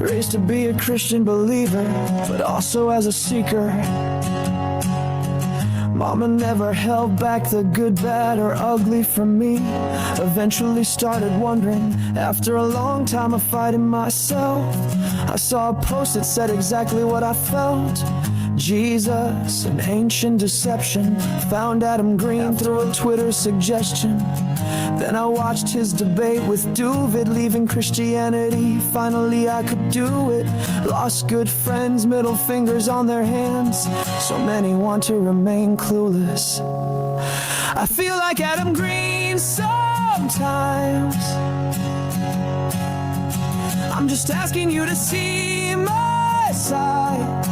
Raised to be a Christian believer, but also as a seeker. Mama never held back the good, bad, or ugly from me. Eventually started wondering, after a long time of fighting myself. I saw a post that said exactly what I felt. Jesus, an ancient deception. Found Adam Green through a Twitter suggestion. Then I watched his debate with Duvid, leaving Christianity. Finally I could do it. Lost good friends, middle fingers on their hands. So many want to remain clueless. I feel like Adam Green sometimes. I'm just asking you to see my side.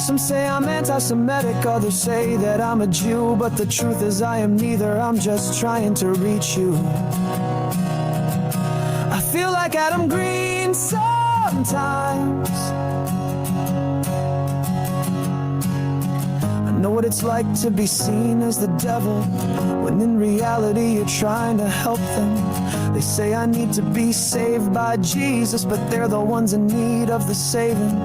Some say I'm anti-Semitic, others say that I'm a Jew, but the truth is I am neither, I'm just trying to reach you. I feel like Adam Green sometimes. I know what it's like to be seen as the devil, when in reality you're trying to help them. They say I need to be saved by Jesus, but they're the ones in need of the saving.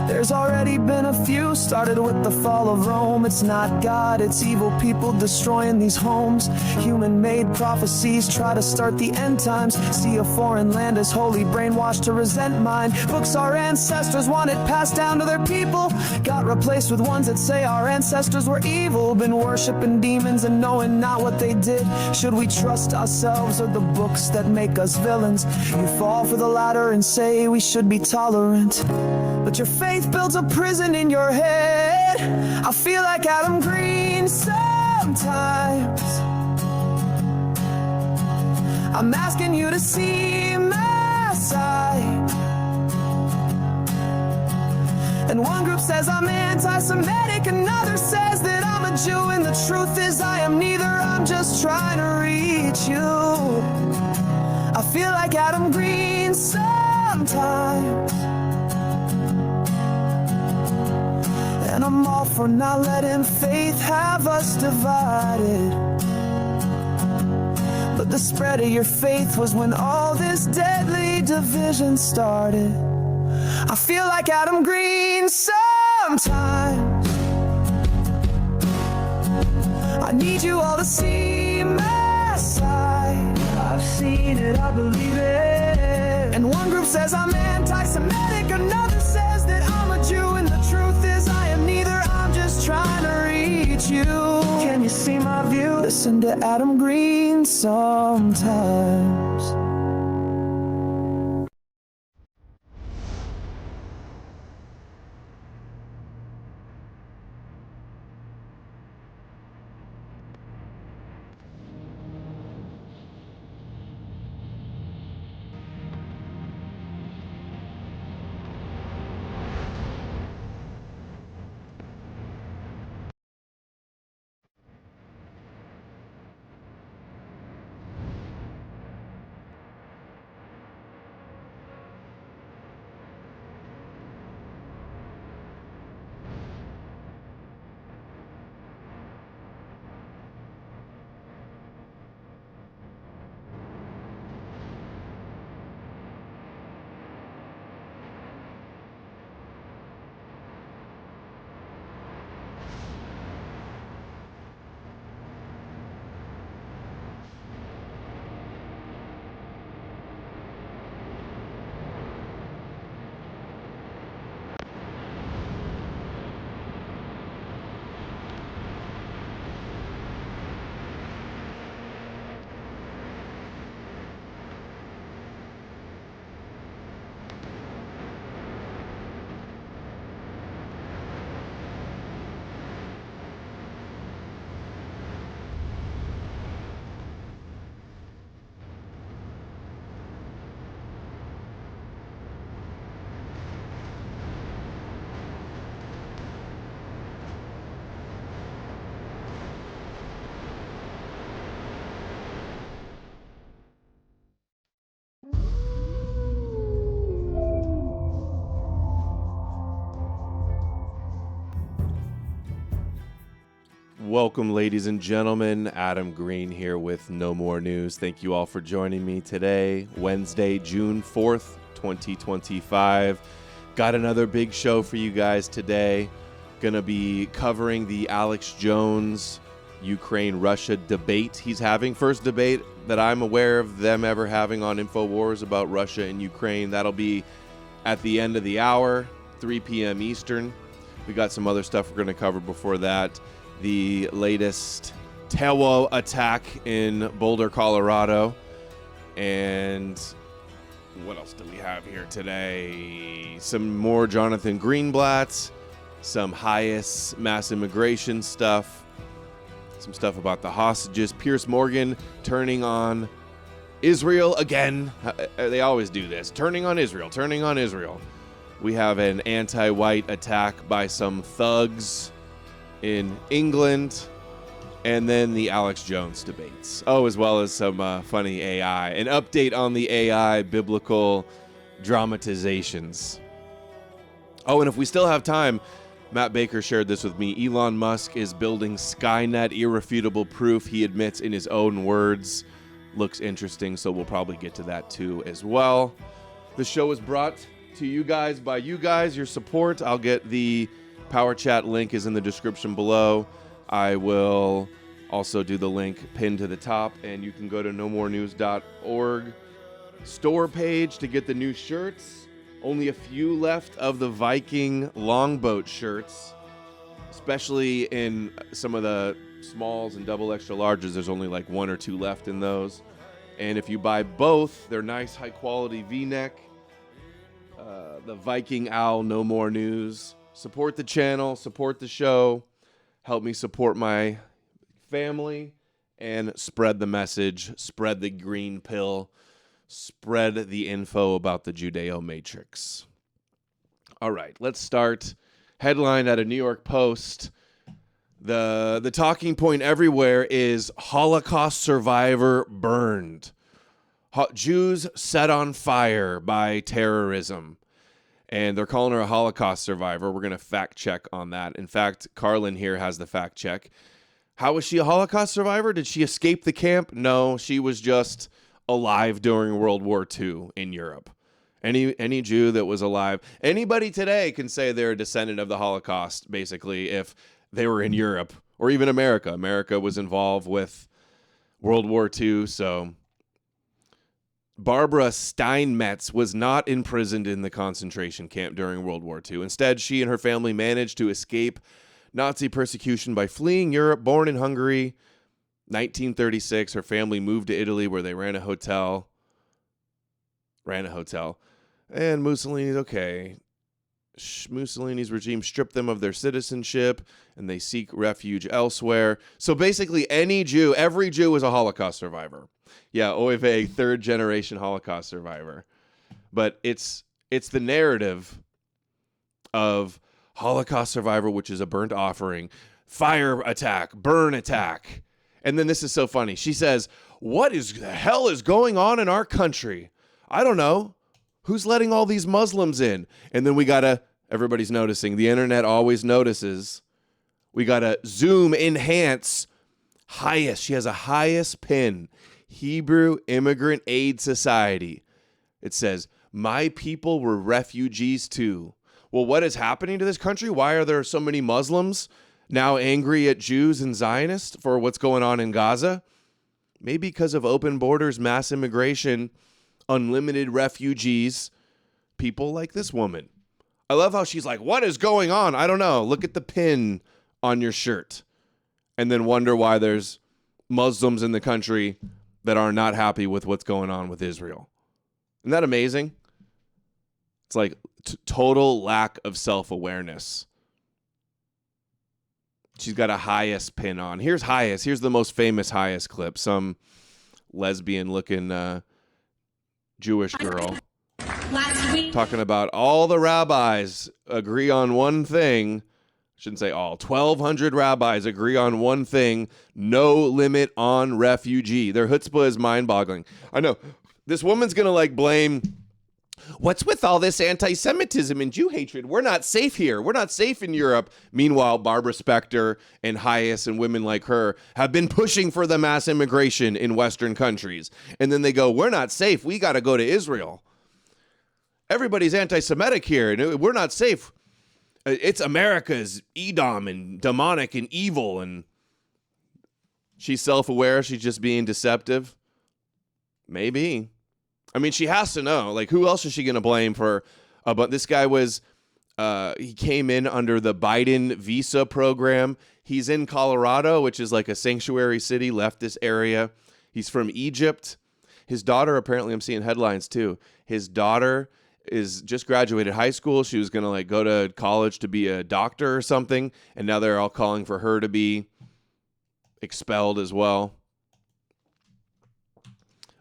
There's already been a few, started with the fall of Rome. It's not God, it's evil people destroying these homes. Human-made prophecies try to start the end times. See a foreign land as holy, brainwashed to resent mine. Books our ancestors wanted passed down to their people got replaced with ones that say our ancestors were evil. Been worshiping demons and knowing not what they did. Should we trust ourselves or the books that make us villains? You fall for the latter and say we should be tolerant, but your faith builds a prison in your head. I feel like Adam Green sometimes. I'm asking you to see my side. And one group says I'm anti-Semitic, another says that I'm a Jew, and the truth is I am neither, I'm just trying to reach you. I feel like Adam Green sometimes. And I'm all for not letting faith have us divided, but the spread of your faith was when all this deadly division started. I feel like Adam Green sometimes. I need you all to see my side. I've seen it, I believe it. And one group says I'm anti-Semitic, another says that I'm a Jew, and the truth is I am neither, I'm just trying to reach you. Can you see my view? Listen to Adam Green sometimes. welcome, ladies and gentlemen. Adam Green here with No More News. Thank you all for joining me today, Wednesday, June 4th, 2025. Got another big show for you guys today. Gonna be covering the Alex Jones Ukraine-Russia debate he's having. First debate that I'm aware of them ever having on InfoWars about Russia and Ukraine. That'll be at the end of the hour, 3 p.m. Eastern. We got some other stuff we're going to cover before that. The latest Tewo attack in Boulder, Colorado. And what else do we have here today? Some more Jonathan Greenblatt, some highest mass immigration stuff, some stuff about the hostages. Piers Morgan turning on Israel again. They always do this. Turning on Israel. We have an anti-white attack by some thugs in England, and then the Alex Jones debates. Oh, as well as some funny AI. An update on the AI biblical dramatizations. Oh, and if we still have time, Matt Baker shared this with me. Elon Musk is building Skynet, irrefutable proof, he admits in his own words. Looks interesting, so we'll probably get to that too as well. The show is brought to you guys by you guys, your support. I'll get the Power Chat link is in the description below. I will also do the link pinned to the top, and you can go to knowmorenews.org store page to get the new shirts. Only a few left of the Viking longboat shirts, especially in some of the smalls and double extra larges. There's only like 1 or 2 left in those. And if you buy both, they're nice high quality V-neck. The Viking Owl, No More News. Support the channel, support the show, help me support my family, and spread the message, spread the green pill, spread the info about the Judeo Matrix. All right, let's start. Headline at a New York Post. The talking point everywhere is Holocaust survivor burned. Jews set on fire by terrorism. And they're calling her a Holocaust survivor. We're going to fact check on that. In fact, Carlin here has the fact check. How was she a Holocaust survivor? Did she escape the camp? No, she was just alive during World War II in Europe. Any Jew that was alive. Anybody today can say they're a descendant of the Holocaust, basically, if they were in Europe or even America. America was involved with World War II, so Barbara Steinmetz was not imprisoned in the concentration camp during World War II. Instead, she and her family managed to escape Nazi persecution by fleeing Europe. Born in Hungary, 1936, her family moved to Italy where they ran a hotel. And Mussolini's regime stripped them of their citizenship, and they seek refuge elsewhere. So basically, every Jew is a Holocaust survivor. Yeah, oy vey, 3rd-generation Holocaust survivor. But it's the narrative of Holocaust survivor, which is a burnt offering, fire attack, burn attack. And then this is so funny. She says, what the hell is going on in our country? I don't know. Who's letting all these Muslims in? And then everybody's noticing. The internet always notices. We got to zoom, enhance, highest. She has a highest pin. Hebrew Immigrant Aid Society. It says, my people were refugees too. Well, what is happening to this country? Why are there so many Muslims now angry at Jews and Zionists for what's going on in Gaza? Maybe because of open borders, mass immigration, unlimited refugees, people like this woman. I love how she's like, what is going on? I don't know. Look at the pin on your shirt. And then wonder why there's Muslims in the country that are not happy with what's going on with Israel. Isn't that amazing? It's like total lack of self-awareness. She's got a highest pin on. Here's highest. Here's the most famous highest clip. Some lesbian-looking Jewish girl Last week, talking about all the rabbis agree on one thing. Shouldn't say all. 1,200 rabbis agree on one thing: no limit on refugee. Their chutzpah is mind-boggling. I know this woman's gonna blame What's with all this anti-Semitism and Jew hatred? We're not safe here. We're not safe in Europe. Meanwhile, Barbara Specter and Hayes and women like her have been pushing for the mass immigration in Western countries. And then they go, we're not safe. We got to go to Israel. Everybody's anti-Semitic here, and we're not safe. It's America's Edom and demonic and evil, and she's self-aware. She's just being deceptive. Maybe. I mean, she has to know. Like, who else is she going to blame for? But this guy was, he came in under the Biden visa program. He's in Colorado, which is like a sanctuary city, leftist area. He's from Egypt. His daughter, apparently, I'm seeing headlines too. His daughter is just graduated high school. She was going to like go to college to be a doctor or something. And now they're all calling for her to be expelled as well.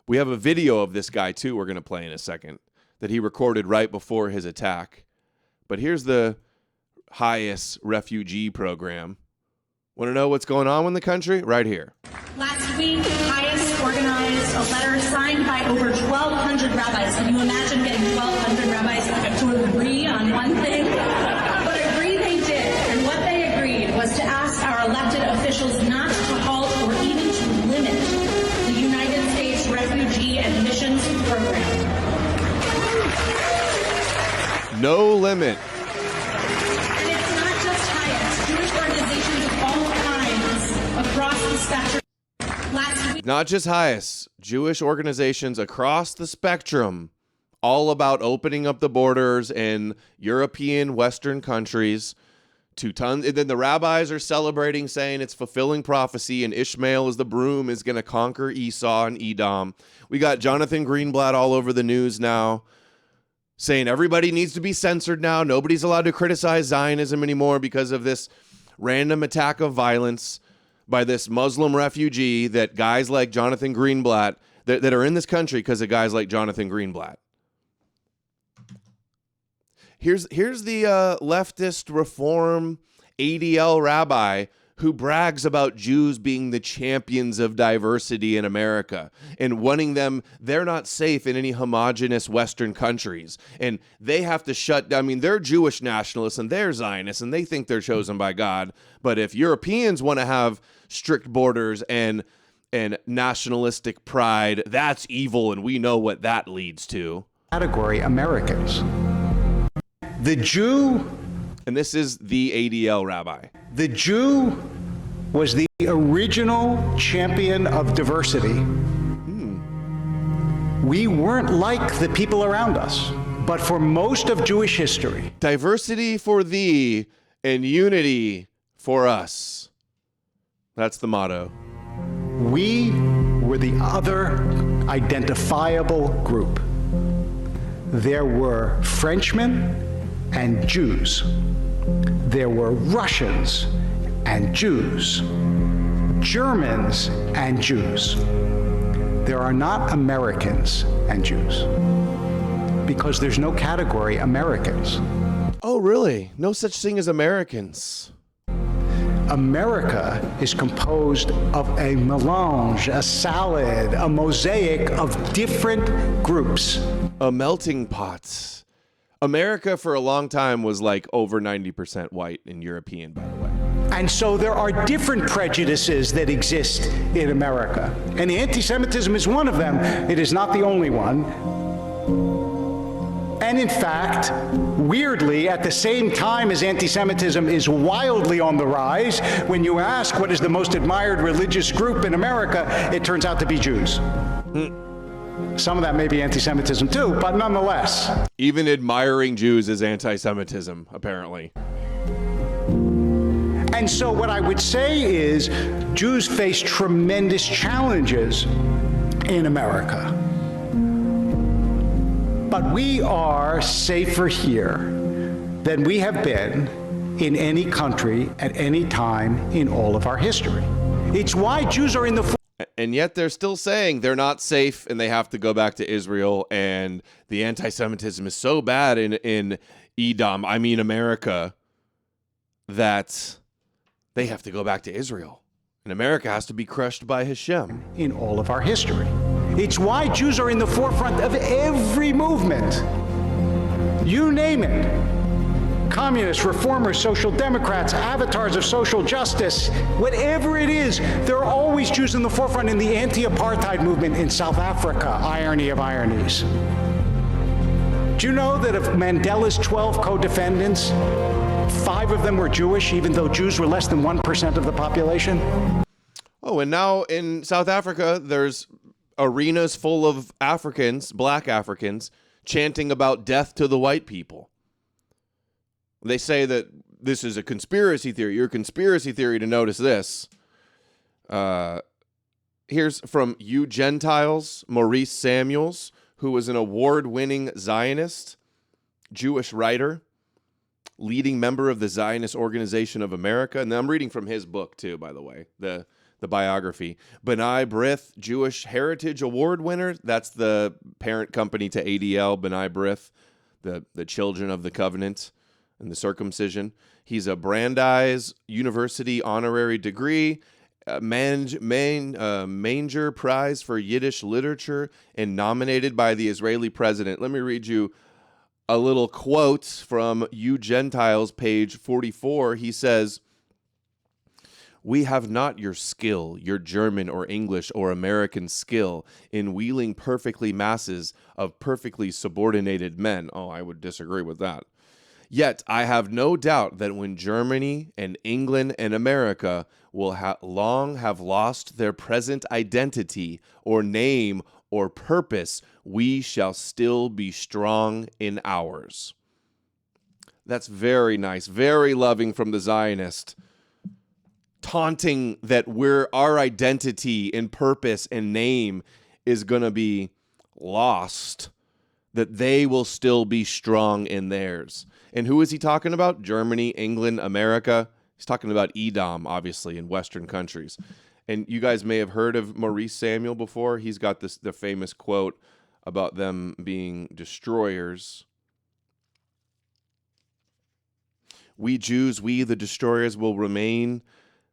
We have a video of this guy, too, we're going to play in a second, that he recorded right before his attack. But here's the Hayes refugee program. Want to know what's going on in the country? Right here. Last week, Hayes organized a letter signed by over 1,200 rabbis. Can you imagine getting 1,200 rabbis to agree on one thing? But agree they did. And what they agreed was to ask our elected officials not to halt or even to limit the United States refugee admissions program. No limit. And it's not just Hayes. Jewish organizations of all kinds across the spectrum. Last week, Not just Hayes. Jewish organizations across the spectrum, all about opening up the borders in European, Western countries to tons. And then the rabbis are celebrating, saying it's fulfilling prophecy, and Ishmael is the broom is going to conquer Esau and Edom. We got Jonathan Greenblatt all over the news now, saying everybody needs to be censored now. Nobody's allowed to criticize Zionism anymore because of this random attack of violence by this Muslim refugee that guys like Jonathan Greenblatt that are in this country because of guys like Jonathan Greenblatt. Here's the leftist reform ADL rabbi who brags about Jews being the champions of diversity in America and wanting them, they're not safe in any homogenous Western countries. And they have to shut down. I mean, they're Jewish nationalists and they're Zionists and they think they're chosen by God. But if Europeans want to have strict borders and nationalistic pride, that's evil, and we know what that leads to. Category Americans. The Jew, And this is the ADL rabbi. the Jew was the original champion of diversity. We weren't like the people around us, but for most of Jewish history, Diversity for thee and unity for us. That's the motto. we were the other identifiable group. There were Frenchmen and Jews. There were Russians and Jews, Germans and Jews. There are not Americans and Jews, because there's no category Americans. Oh, really? No such thing as Americans. America is composed of a melange, a salad, a mosaic of different groups. A melting pot. America for a long time was like over 90% white and European, by the way. And so there are different prejudices that exist in America. And anti-Semitism is one of them. It is not the only one. And in fact, weirdly, at the same time as anti-Semitism is wildly on the rise, when you ask what is the most admired religious group in America, it turns out to be Jews. Some of that may be anti-Semitism too, but nonetheless. Even admiring Jews is anti-Semitism, apparently. And so what I would say is Jews face tremendous challenges in America. But we are safer here than we have been in any country at any time in all of our history. It's why Jews are in the And yet they're still saying they're not safe and they have to go back to Israel. And the anti-Semitism is so bad in Edom, I mean America, that they have to go back to Israel. And America has to be crushed by Hashem. in all of our history. It's why Jews are in the forefront of every movement You name it. Communists, reformers, social democrats, avatars of social justice, whatever it is, there are always Jews in the forefront in the anti-apartheid movement in South Africa. Irony of ironies. Do you know that of Mandela's 12 co-defendants, 5 of them were Jewish, even though Jews were less than 1% of the population? Oh, and now in South Africa, there's arenas full of Africans, black Africans, chanting about death to the white people. They say that this is a conspiracy theory. Your conspiracy theory to notice this. Here's from You Gentiles, Maurice Samuels, who was an award-winning Zionist, Jewish writer, leading member of the Zionist Organization of America. And I'm reading from his book, too, by the way, the biography. B'nai B'rith, Jewish Heritage Award winner. That's the parent company to ADL, B'nai B'rith, the Children of the Covenant and the Circumcision. He's a Brandeis University honorary degree, Manger Prize for Yiddish Literature, and nominated by the Israeli president. Let me read you a little quote from You Gentiles, page 44. He says, "We have not your skill, your German or English or American skill in wheeling perfectly masses of perfectly subordinated men." Oh, I would disagree with that. "Yet I have no doubt that when Germany and England and America will long have lost their present identity or name or purpose, we shall still be strong in ours." That's very nice, very loving from the Zionist, taunting that our identity and purpose and name is going to be lost, that they will still be strong in theirs. And who is he talking about? Germany, England, America. He's talking about Edom, obviously, in Western countries. And you guys may have heard of Maurice Samuel before. He's got the famous quote about them being destroyers. "We Jews, we the destroyers, will remain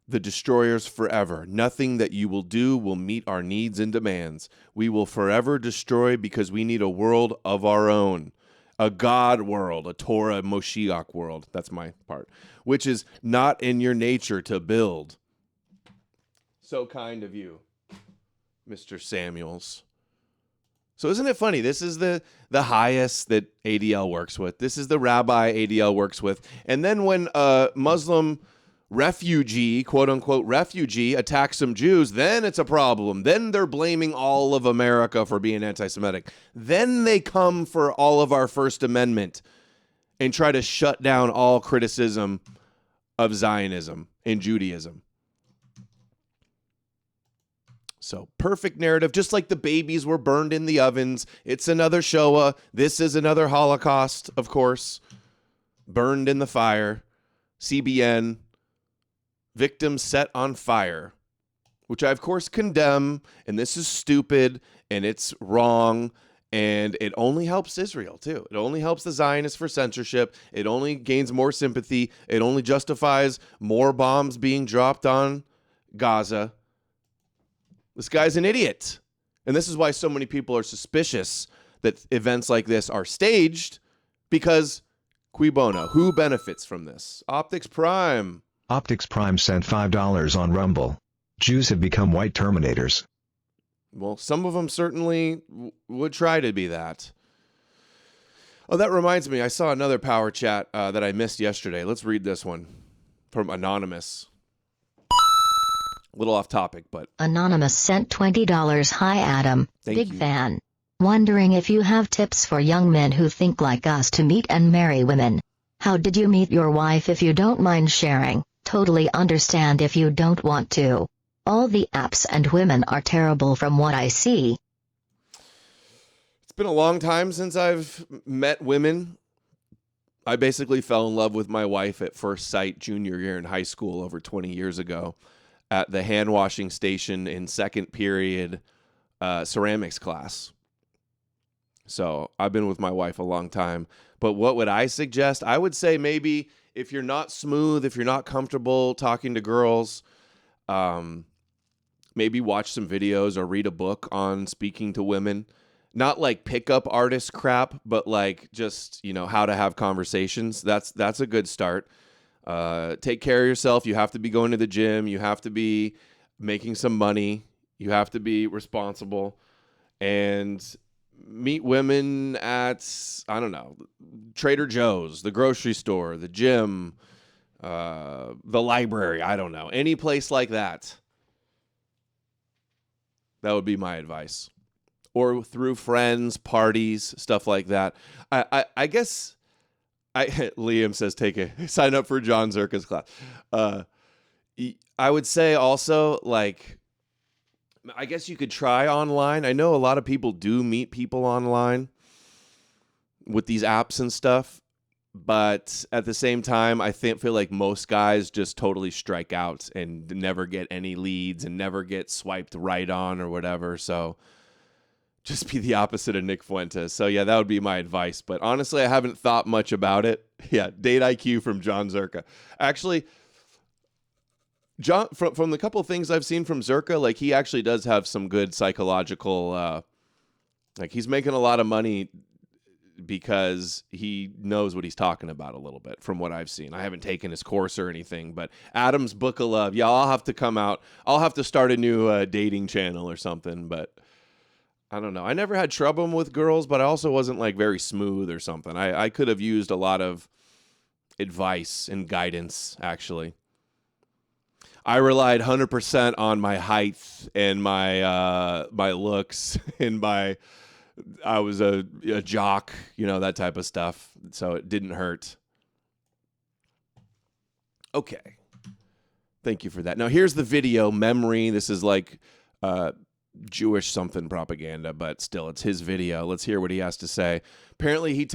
the destroyers forever. Nothing that you will do will meet our needs and demands. We will forever destroy because we need a world of our own. A God world, a Torah Moshiach world." That's my part. "Which is not in your nature to build." So kind of you, Mr. Samuels. So isn't it funny? This is the highest that ADL works with. This is the rabbi ADL works with. And then when a Muslim refugee, quote unquote refugee, attacks some Jews, then it's a problem. Then they're blaming all of America for being anti-Semitic. Then they come for all of our First Amendment and try to shut down all criticism of Zionism and Judaism. So perfect narrative, just like the babies were burned in the ovens. It's another Shoah. This is another Holocaust, of course. Burned in the fire. CBN. Victims set on fire, which I, of course, condemn. And this is stupid and it's wrong. And it only helps Israel, too. It only helps the Zionists for censorship. It only gains more sympathy. It only justifies more bombs being dropped on Gaza. This guy's an idiot. And this is why so many people are suspicious that events like this are staged, because cui bono, who benefits from this? Optics Prime. Optics Prime sent $5 on Rumble. Jews have become white terminators. Well, some of them certainly would try to be that. Oh, that reminds me. I saw another power chat that I missed yesterday. Let's read this one from Anonymous. A little off topic, but... Anonymous sent $20. Hi, Adam. Thank Big you. fan. Wondering if you have tips for young men who think like us to meet and marry women. How did you meet your wife if you don't mind sharing? Totally understand if you don't want to. All the apps and women are terrible from what I see. It's been a long time since I've met women. I basically fell in love with my wife at first sight junior year in high school over 20 years ago at the hand washing station in second period ceramics class. So I've been with my wife a long time. But what would I suggest? I would say maybe if you're not smooth, if you're not comfortable talking to girls, maybe watch some videos or read a book on speaking to women. not like pickup artist crap, but like just, how to have conversations. That's a good start. Take care of yourself. You have to be going to the gym. You have to be making some money. You have to be responsible, and meet women at, I don't know, Trader Joe's, the grocery store, the gym, the library. I don't know, any place like that. That would be my advice. Or through friends, parties, stuff like that. I guess Liam says sign up for John Zerka's class. I would say also, like, I guess you could try online. I know a lot of people do meet people online with these apps and stuff, but at the same time, I feel like most guys just totally strike out and never get any leads and never get swiped right on or whatever. So just be the opposite of Nick Fuentes. So yeah, that would be my advice. But honestly, I haven't thought much about it. Yeah, date IQ from John Zerka. Actually, John, from the couple of things I've seen from Zerka, like, he actually does have some good psychological, like, he's making a lot of money because he knows what he's talking about a little bit from what I've seen. I haven't taken his course or anything, but Adam's Book of Love. Yeah, I'll have to come out. I'll have to start a new dating channel or something, but I don't know. I never had trouble with girls, but I also wasn't like very smooth or something. I could have used a lot of advice and guidance, actually. I relied 100% on my height and my my looks and I was a jock, that type of stuff. So it didn't hurt. Okay. Thank you for that. Now here's the video memory. This is like Jewish something propaganda, but still, it's his video. Let's hear what he has to say. Apparently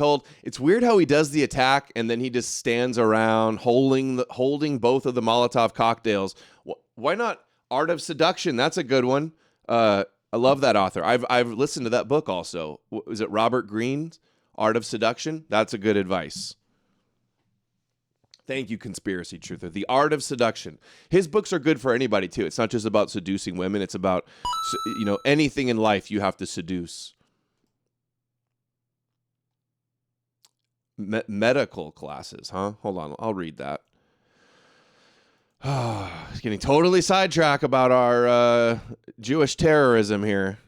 it's weird how he does the attack and then he just stands around holding both of the Molotov cocktails. Why not Art of Seduction? That's a good one. I love that author. I've listened to that book also. Is it Robert Greene's Art of Seduction? That's a good advice. Thank you, Conspiracy Truther. The Art of Seduction. His books are good for anybody, too. It's not just about seducing women. It's about, anything in life you have to seduce. Medical classes, huh? Hold on. I'll read that. It's getting totally sidetracked about our Jewish terrorism here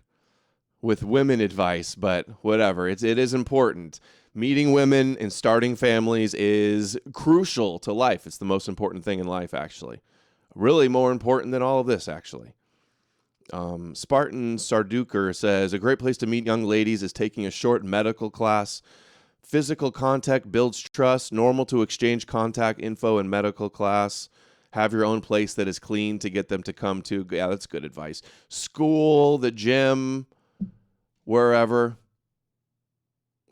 with women advice, but whatever. It is important. Meeting women and starting families is crucial to life. It's the most important thing in life, actually. Really more important than all of this, actually. Spartan Sarduker says, a great place to meet young ladies is taking a short medical class. Physical contact builds trust. Normal to exchange contact info in medical class. Have your own place that is clean to get them to come to. Yeah, that's good advice. School, the gym, wherever.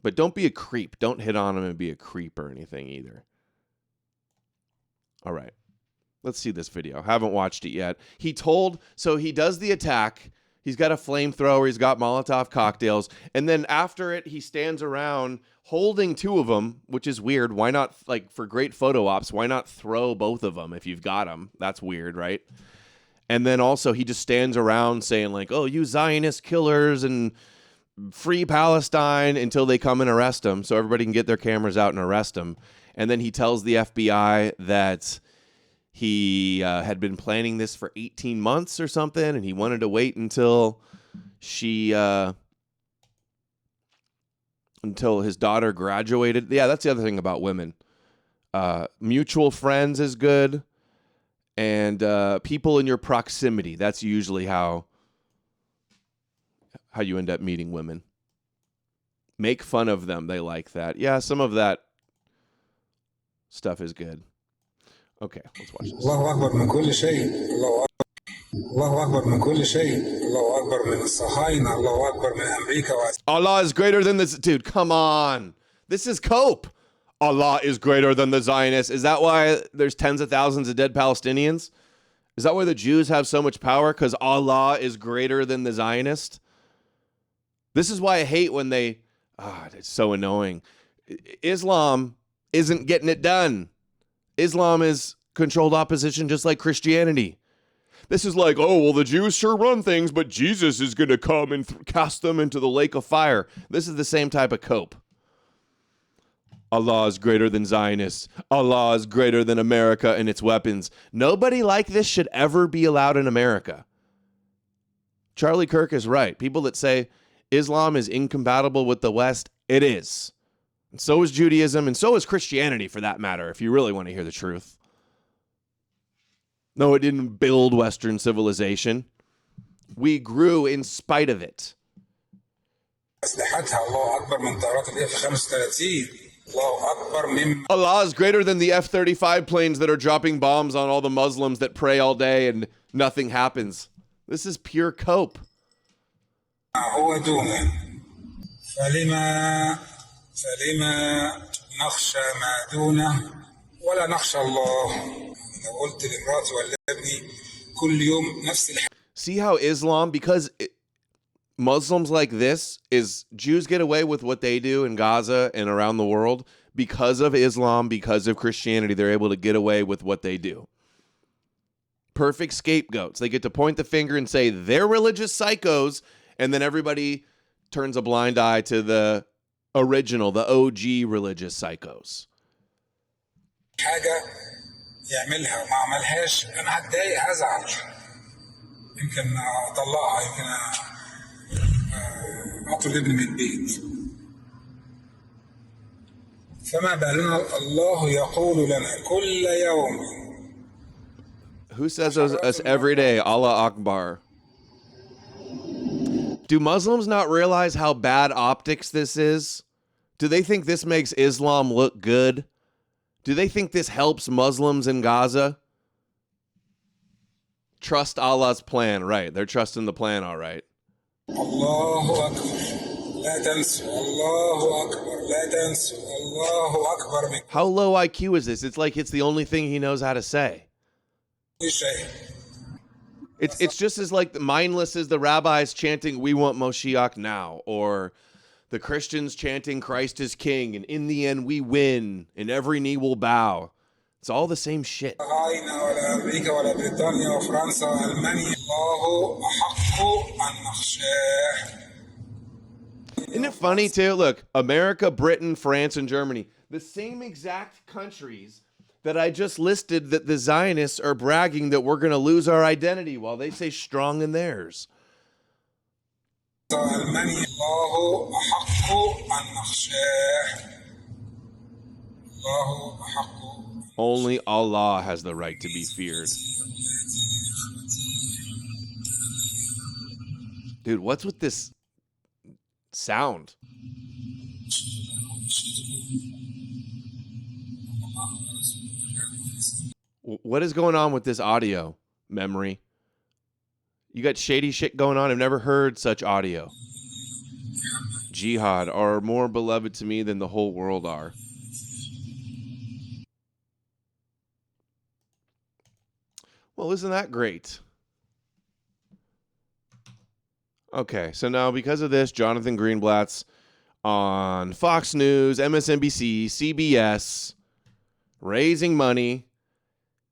But don't be a creep. Don't hit on them and be a creep or anything either. All right. Let's see this video. Haven't watched it yet. He does the attack. He's got a flamethrower. He's got Molotov cocktails. And then after it, he stands around holding two of them, which is weird. Why not, like, for great photo ops, why not throw both of them if you've got them? That's weird, right? And then also he just stands around saying, like, oh, you Zionist killers and free Palestine, until they come and arrest him so everybody can get their cameras out and arrest him. And then he tells the FBI that he had been planning this for 18 months or something, and he wanted to wait until until his daughter graduated. Yeah, that's the other thing about women. Mutual friends is good, and people in your proximity. That's usually how you end up meeting women. Make fun of them. They like that. Yeah, some of that stuff is good. Okay, let's watch this. الله أكبر من كل شيء الله أكبر من كل شيء الله أكبر من الصهاينة الله أكبر من أمريكا. Allah is greater than this. Dude, come on. This is cope. Allah is greater than the Zionists. Is that why there's tens of thousands of dead Palestinians? Is that why the Jews have so much power? Because Allah is greater than the Zionist? This is why I hate when they... it's so annoying. Islam isn't getting it done. Islam is controlled opposition just like Christianity. This is like, oh, well, the Jews sure run things, but Jesus is going to come and cast them into the lake of fire. This is the same type of cope. Allah is greater than Zionists. Allah is greater than America and its weapons. Nobody like this should ever be allowed in America. Charlie Kirk is right. People that say Islam is incompatible with the West, it is. And so is Judaism, and so is Christianity, for that matter, if you really want to hear the truth. No, it didn't build Western civilization. We grew in spite of it. Allah is greater than the F-35 planes that are dropping bombs on all the Muslims that pray all day and nothing happens. This is pure cope. See how Islam, because Muslims like this, is Jews get away with what they do in Gaza and around the world because of Islam, because of Christianity. They're able to get away with what they do. Perfect scapegoats. They get to point the finger and say they're religious psychos, and then everybody turns a blind eye to the original, the OG religious psychos. يعملها وما عملهاش انا هتضايق هزعل يمكن اطلعها يمكن اطرد ابني من البيت فما بالنا الله يقول لنا كل يوم. Who says us every day, Allah Akbar? Do Muslims not realize how bad optics this is? Do they think this makes Islam look good? Do they think this helps Muslims in Gaza? Trust Allah's plan, right? They're trusting the plan, all right. Allahu Akbar. La tansu. Allahu Akbar. La tansu. Allahu Akbar. How low IQ is this? It's like it's the only thing he knows how to say. It's just as like mindless as the rabbis chanting, "We want Moshiach now," or the Christians chanting Christ is king, and in the end we win, and every knee will bow. It's all the same shit. Isn't it funny too? Look, America, Britain, France, and Germany, the same exact countries that I just listed that the Zionists are bragging that we're going to lose our identity while they say strong in theirs. Only Allah has the right to be feared. Dude, what's with this sound? What is going on with this audio, Memory? You got shady shit going on. I've never heard such audio. Jihad are more beloved to me than the whole world are. Well, isn't that great? Okay, so now because of this, Jonathan Greenblatt's on Fox News, MSNBC, CBS, raising money,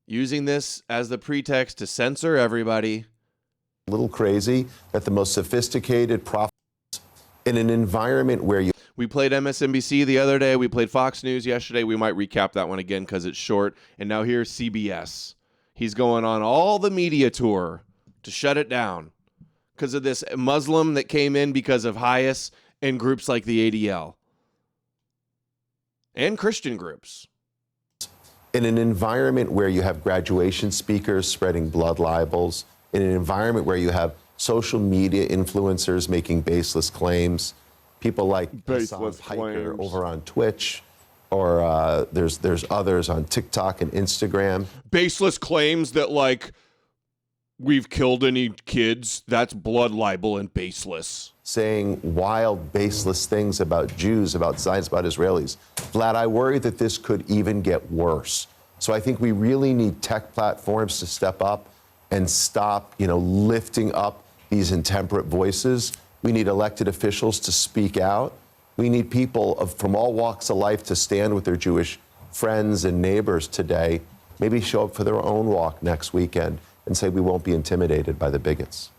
using this as the pretext to censor everybody. A little crazy that the most sophisticated prophets in an environment where you... We played MSNBC the other day. We played Fox News yesterday. We might recap that one again because it's short. And now here's CBS. He's going on all the media tour to shut it down because of this Muslim that came in because of Hayes and groups like the ADL. And Christian groups. In an environment where you have graduation speakers spreading blood libels, in an environment where you have social media influencers making baseless claims, people like Hassan Piker over on Twitch, or there's others on TikTok and Instagram. Baseless claims that, like, we've killed any kids, that's blood libel and baseless. Saying wild, baseless things about Jews, about Zionists, about Israelis. Vlad, I worry that this could even get worse. So I think we really need tech platforms to step up and stop, lifting up these intemperate voices. We need elected officials to speak out. We need people from all walks of life to stand with their Jewish friends and neighbors today, maybe show up for their own walk next weekend and say we won't be intimidated by the bigots.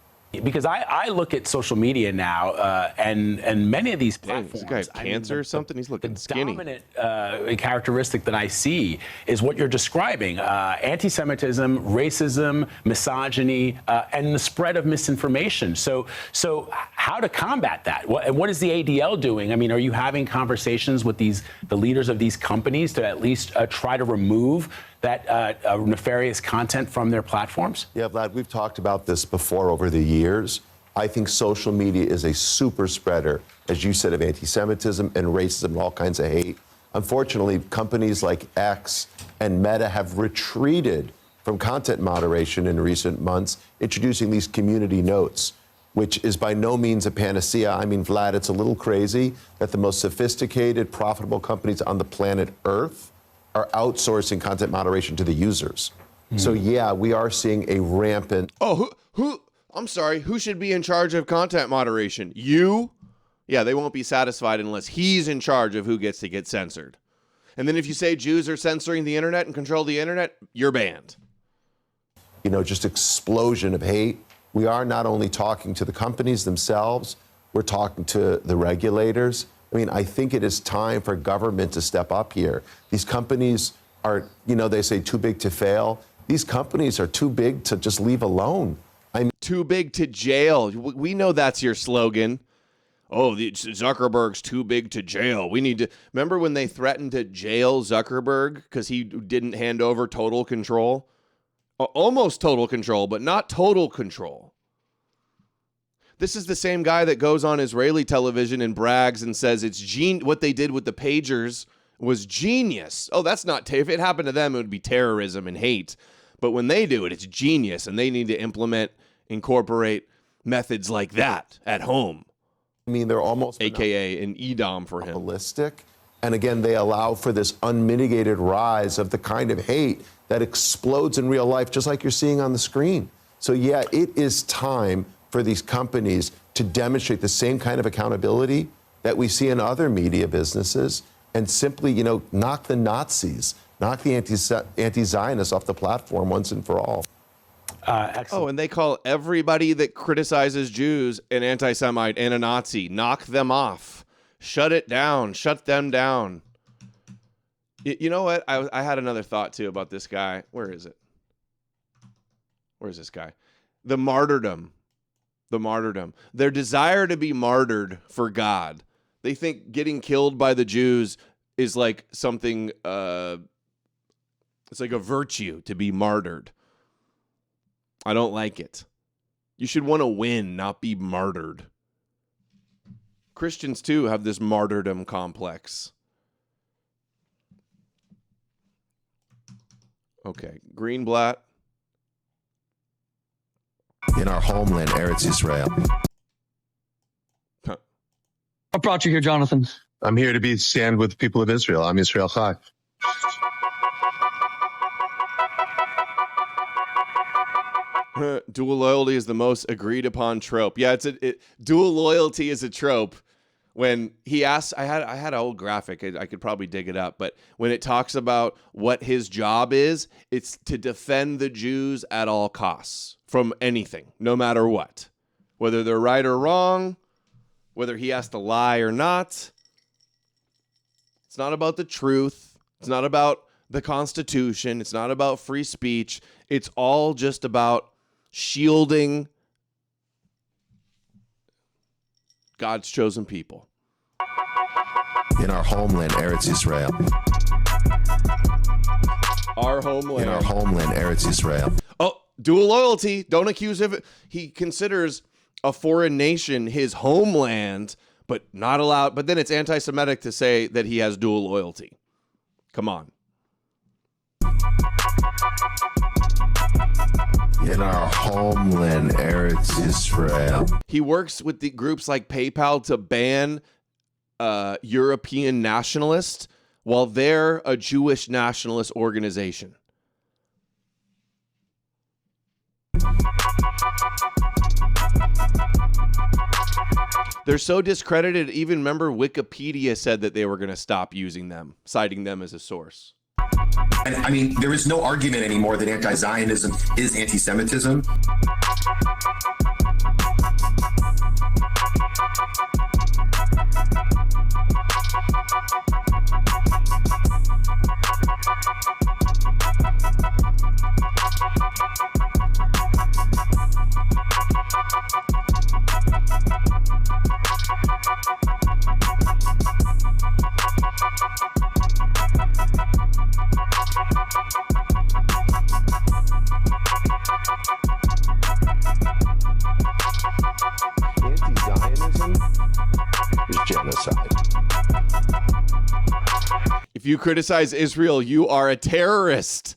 Because I look at social media now, and many of these Dang, platforms. this guy have cancer or something? He's looking skinny. The dominant characteristic that I see is what you're describing: anti-Semitism, racism, misogyny, and the spread of misinformation. So how to combat that? What is the ADL doing? I mean, are you having conversations with the leaders of these companies to at least try to remove that nefarious content from their platforms? Yeah, Vlad, we've talked about this before over the years. I think social media is a super spreader, as you said, of anti-Semitism and racism and all kinds of hate. Unfortunately, companies like X and Meta have retreated from content moderation in recent months, introducing these community notes, which is by no means a panacea. I mean, Vlad, it's a little crazy that the most sophisticated, profitable companies on the planet Earth are outsourcing content moderation to the users. So yeah, we are seeing a rampant. Oh, I'm sorry. Who should be in charge of content moderation? You? Yeah, they won't be satisfied unless he's in charge of who gets to get censored. And then if you say Jews are censoring the internet and control the internet, you're banned. You know, just explosion of hate. We are not only talking to the companies themselves, we're talking to the regulators. I mean, I think it is time for government to step up here. These companies are, you know, they say too big to fail. These companies are too big to just leave alone. I mean, too big to jail. We know that's your slogan. Oh, Zuckerberg's too big to jail. We need to. Remember when they threatened to jail Zuckerberg because he didn't hand over total control? Almost total control, but not total control. This is the same guy that goes on Israeli television and brags and says it's what they did with the pagers was genius. Oh, that's not. If it happened to them, it would be terrorism and hate. But when they do it, it's genius, and they need to incorporate methods like that at home. I mean, they're almost AKA an Edom for him. Ballistic. And again, they allow for this unmitigated rise of the kind of hate that explodes in real life, just like you're seeing on the screen. So yeah, it is time for these companies to demonstrate the same kind of accountability that we see in other media businesses and simply, you know, knock the Nazis, knock the anti-Zionists off the platform once and for all. Oh, and they call everybody that criticizes Jews an anti-Semite and a Nazi. Knock them off. Shut it down. Shut them down. You know what? I had another thought, too, about this guy. Where is it? Where's this guy? The martyrdom. The martyrdom. Their desire to be martyred for God. They think getting killed by the Jews is like something, it's like a virtue to be martyred. I don't like it. You should want to win, not be martyred. Christians, too, have this martyrdom complex. Okay, Greenblatt. In our homeland, Eretz Israel. What brought you here, Jonathan? I'm here to stand with the people of Israel. I'm Israel Chai. Dual loyalty is the most agreed upon trope. Yeah, dual loyalty is a trope. When he asks, I had an old graphic. I could probably dig it up, but when it talks about what his job is, it's to defend the Jews at all costs from anything, no matter what, whether they're right or wrong, whether he has to lie or not. It's not about the truth. It's not about the Constitution. It's not about free speech. It's all just about shielding God's chosen people. In our homeland, Eretz Israel. Our homeland. In our homeland, Eretz Israel. Oh, dual loyalty. Don't accuse him. He considers a foreign nation his homeland, but not allowed. But then it's anti-Semitic to say that he has dual loyalty. Come on. In our homeland, Eretz Israel. He works with the groups like PayPal to ban European nationalists while they're a Jewish nationalist organization. They're so discredited, even remember Wikipedia said that they were going to stop using them, citing them as a source. And I mean, there is no argument anymore that anti-Zionism is anti-Semitism. Anti-Zionism is genocide. If you criticize Israel, you are a terrorist.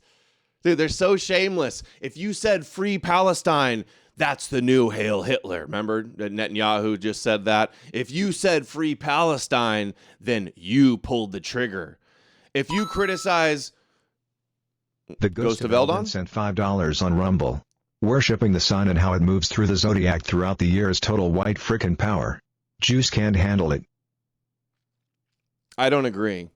Dude, they're so shameless. If you said free Palestine, that's the new Hail Hitler. Remember that Netanyahu just said that? If you said free Palestine, then you pulled the trigger. If you criticize The Ghost of Eldon Eldon sent $5 on Rumble. Worshipping the sun and how it moves through the zodiac throughout the year is total white frickin' power. Jews can't handle it. I don't agree.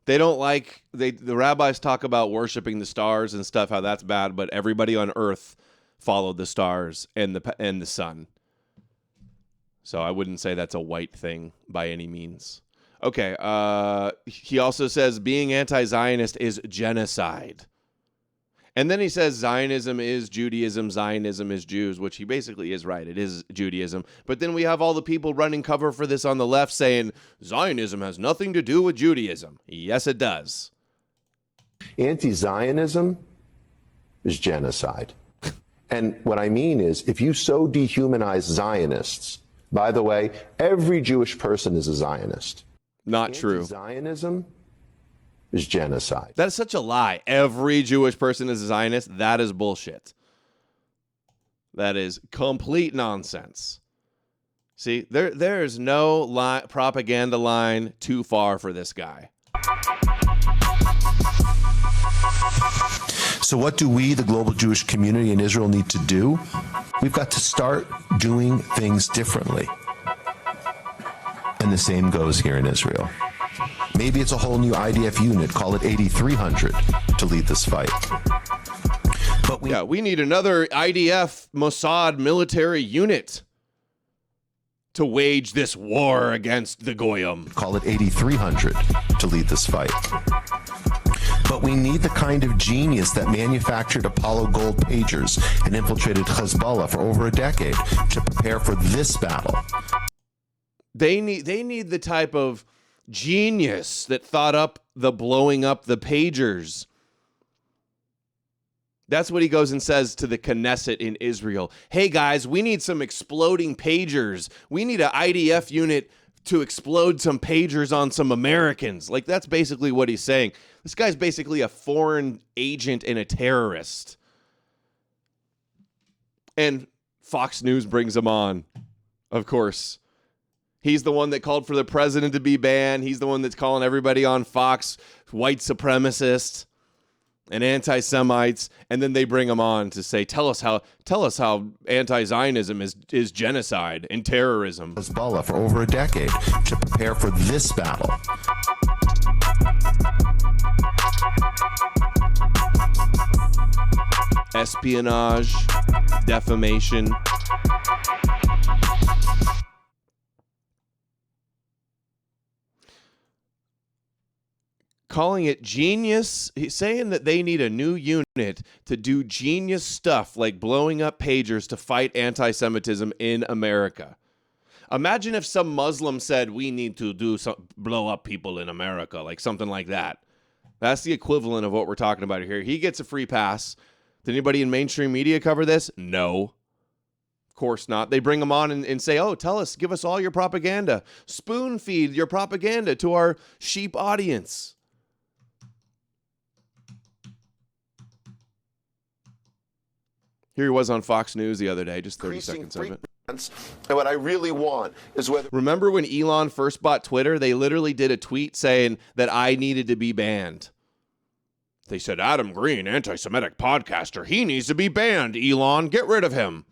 They don't like, the rabbis talk about worshiping the stars and stuff, how that's bad, but everybody on earth followed the stars and the sun. So I wouldn't say that's a white thing by any means. Okay, he also says being anti-Zionist is genocide. And then he says Zionism is Judaism, Zionism is Jews, which he basically is right. It is Judaism. But then we have all the people running cover for this on the left saying Zionism has nothing to do with Judaism. Yes, it does. Anti-Zionism is genocide. And what I mean is, if you so dehumanize Zionists, by the way, every Jewish person is a Zionist. Not true. Zionism is genocide. That is such a lie. Every Jewish person is a Zionist. That is bullshit. That is complete nonsense. See, there is no propaganda line too far for this guy. So what do we, the global Jewish community in Israel, need to do? We've got to start doing things differently. And the same goes here in Israel. Maybe it's a whole new IDF unit, call it 8300, to lead this fight. But we need another IDF Mossad military unit to wage this war against the Goyim. Call it 8300 to lead this fight. But we need the kind of genius that manufactured Apollo gold pagers and infiltrated Hezbollah for over a decade to prepare for this battle. They need the type of genius that thought up the blowing up the pagers. That's what he goes and says to the Knesset in Israel. Hey guys, we need some exploding pagers. We need an IDF unit to explode some pagers on some Americans. Like, that's basically what he's saying. This guy's basically a foreign agent and a terrorist. And Fox News brings him on, of course. He's the one that called for the president to be banned. He's the one that's calling everybody on Fox white supremacists and anti-Semites, and then they bring him on to say, tell us how anti-Zionism is genocide and terrorism. Hezbollah for over a decade to prepare for this battle. Espionage, defamation. Calling it genius. He's saying that they need a new unit to do genius stuff like blowing up pagers to fight anti-Semitism in America. Imagine if some Muslim said we need to blow up people in America, like something like that. That's the equivalent of what we're talking about here. He gets a free pass. Did anybody in mainstream media cover this? No. Of course not. They bring him on and say, oh, tell us, give us all your propaganda. Spoon feed your propaganda to our sheep audience. Here he was on Fox News the other day, just 30 seconds of it. And what I really want is whether... Remember when Elon first bought Twitter? They literally did a tweet saying that I needed to be banned. They said, Adam Green, anti-Semitic podcaster, he needs to be banned, Elon, get rid of him.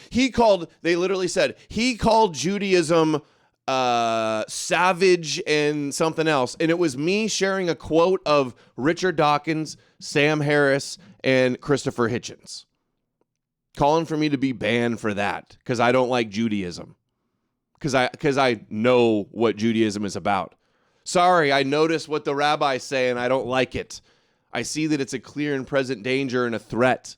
They literally said, he called Judaism Savage and something else. And it was me sharing a quote of Richard Dawkins, Sam Harris, and Christopher Hitchens. Calling for me to be banned for that because I don't like Judaism. Because I know what Judaism is about. Sorry, I noticed what the rabbis say and I don't like it. I see that it's a clear and present danger and a threat.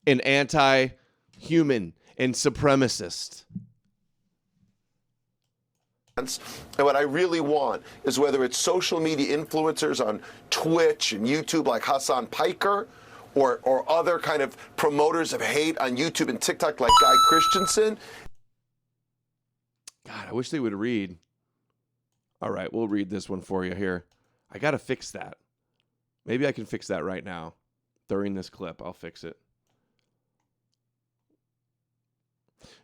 An anti-human and supremacist. And what I really want is whether it's social media influencers on Twitch and YouTube like Hassan Piker or other kind of promoters of hate on YouTube and TikTok like Guy Christensen. God, I wish they would read. All right, we'll read this one for you here. I got to fix that. Maybe I can fix that right now. During this clip, I'll fix it.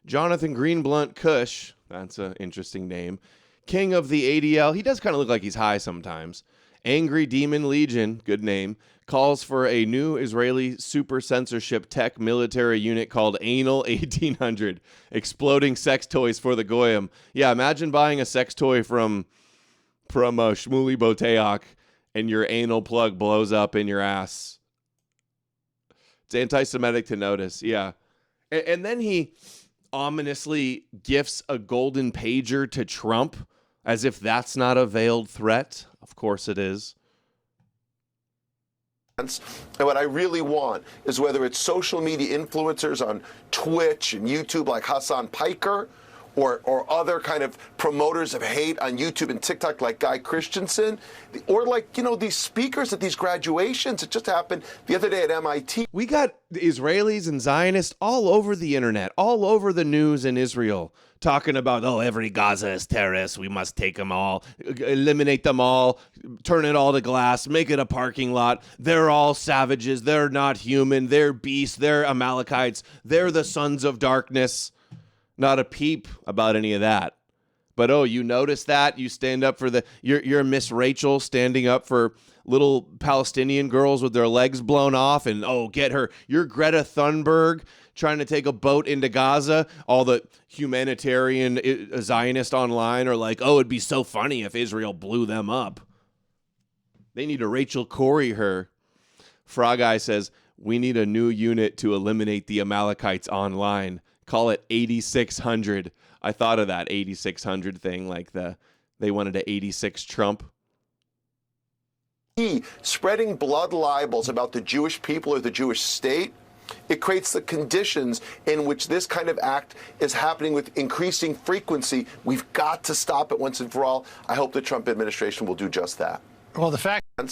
Jonathan Greenblunt Cush, that's an interesting name. King of the ADL, he does kind of look like he's high sometimes. Angry Demon Legion, good name, calls for a new Israeli super censorship tech military unit called Anal 1800, exploding sex toys for the Goyim. Yeah, imagine buying a sex toy from Shmuley Boteach and your anal plug blows up in your ass. It's anti-Semitic to notice, yeah. And then he ominously gifts a golden pager to Trump as if that's not a veiled threat. Of course it is. And what I really want is whether it's social media influencers on Twitch and YouTube like Hassan Piker or other kind of promoters of hate on YouTube and TikTok like Guy Christensen, or like, these speakers at these graduations. It just happened the other day at MIT. We got Israelis and Zionists all over the internet, all over the news in Israel, talking about, every Gaza is terrorists. We must take them all, eliminate them all, turn it all to glass, make it a parking lot. They're all savages. They're not human. They're beasts. They're Amalekites. They're the sons of darkness. Not a peep about any of that. But, you notice that? You stand up for you're Miss Rachel standing up for little Palestinian girls with their legs blown off and, get her. You're Greta Thunberg trying to take a boat into Gaza. All the humanitarian Zionists online are like, it'd be so funny if Israel blew them up. They need to Rachel Corrie her. Frog Eye says, we need a new unit to eliminate the Amalekites online. Call it 8600. I thought of that 8600 thing, like they wanted to 86 Trump. Spreading blood libels about the Jewish people or the Jewish state, it creates the conditions in which this kind of act is happening with increasing frequency. We've got to stop it once and for all. I hope the Trump administration will do just that. Well, the fact. And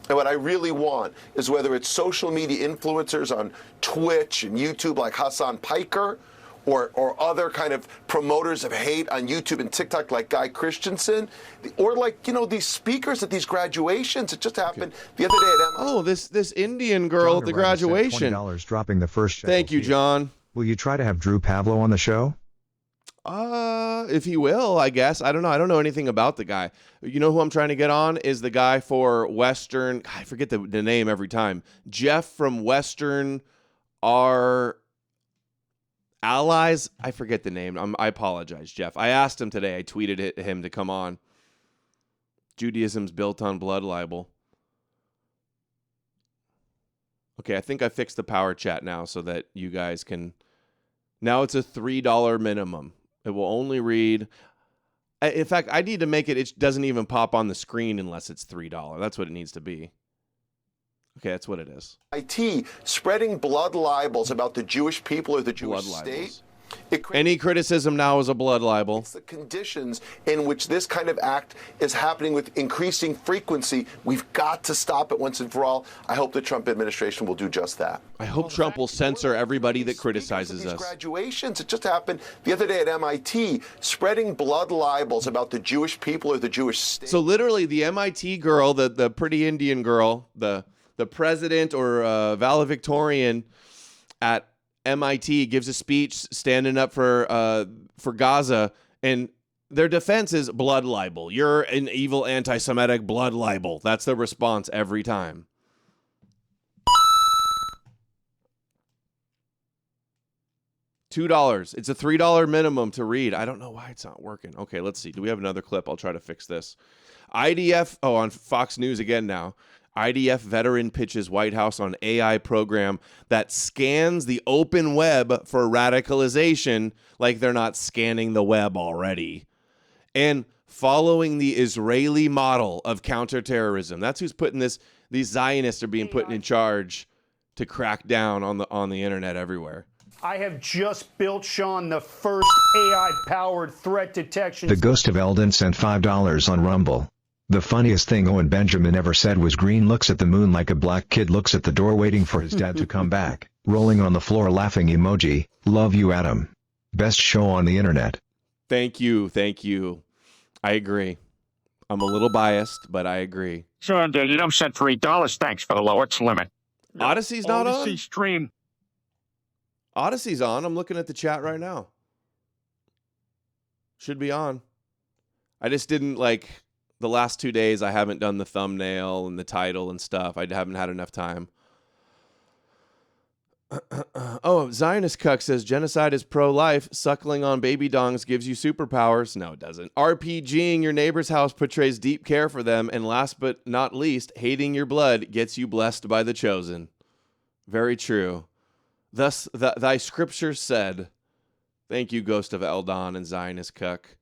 what I really want is whether it's social media influencers on Twitch and YouTube like Hassan Piker or other kind of promoters of hate on YouTube and TikTok like Guy Christensen, or like, these speakers at these graduations. It just happened the other day at this Indian girl at the graduation. $20 dropping the first shekel. Thank you, John. Will you try to have Drew Pavlo on the show? If he will, I guess. I don't know. I don't know anything about the guy. You know who I'm trying to get on is the guy for Western. I forget the name every time. Jeff from Western Allies, I forget the name. I apologize, Jeff. I asked him today. I tweeted him to come on. Judaism's built on blood libel. Okay, I think I fixed the power chat now so that you guys can... Now it's a $3 minimum. It will only read... In fact, I need to make it doesn't even pop on the screen unless it's $3. That's what it needs to be. Okay, that's what it is. MIT, spreading blood libels about the Jewish people or the Jewish state. Any criticism now is a blood libel. It's the conditions in which this kind of act is happening with increasing frequency. We've got to stop it once and for all. I hope the Trump administration will do just that. I hope Trump will censor everybody that criticizes us. Graduations. It just happened the other day at MIT, spreading blood libels about the Jewish people or the Jewish state. So literally the MIT girl, the pretty Indian girl, the president or valedictorian at MIT gives a speech standing up for Gaza, and their defense is blood libel. You're an evil anti-Semitic blood libel. That's the response every time. $2. It's a $3 minimum to read. I don't know why it's not working. Okay, let's see. Do we have another clip? I'll try to fix this. IDF, on Fox News again now. IDF veteran pitches White House on AI program that scans the open web for radicalization, like they're not scanning the web already. And following the Israeli model of counterterrorism. That's who's putting this. These Zionists are being put in charge to crack down on the internet everywhere. I have just built, Sean, the first AI-powered threat detection. The ghost of Eldon sent $5 on Rumble. The funniest thing Owen Benjamin ever said was Green looks at the moon like a black kid looks at the door waiting for his dad to come back. Rolling on the floor laughing emoji. Love you, Adam. Best show on the internet. Thank you. Thank you. I agree. I'm a little biased, but I agree. Sure, dude. You don't send $3. Thanks for the lowest limit. Odyssee's not on? Odysee stream. Odyssee's on. I'm looking at the chat right now. Should be on. I just didn't the last 2 days. I haven't done the thumbnail and the title and stuff. I haven't had enough time. Oh, Zionist Cuck says genocide is pro-life. Suckling on baby dongs gives you superpowers. No, it doesn't. RPGing your neighbor's house portrays deep care for them. And last but not least, hating your blood gets you blessed by the chosen. Very true. Thus, thy scripture said. Thank you, Ghost of Eldon and Zionist Cuck.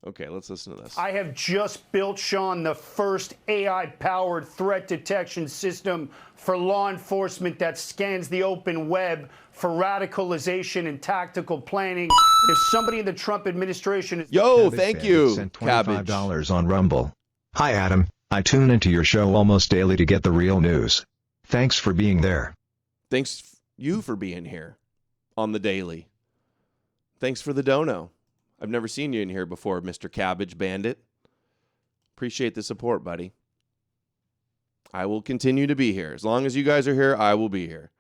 Okay, let's listen to this. I have just built, Sean, the first AI-powered threat detection system for law enforcement that scans the open web for radicalization and tactical planning. If somebody in the Trump administration is... Yo, thank you, Sent $25 on Rumble. Hi, Adam. I tune into your show almost daily to get the real news. Thanks for being there. Thanks you for being here on the daily. Thanks for the dono. I've never seen you in here before, Mr. Cabbage Bandit. Appreciate the support, buddy. I will continue to be here. As long as you guys are here, I will be here.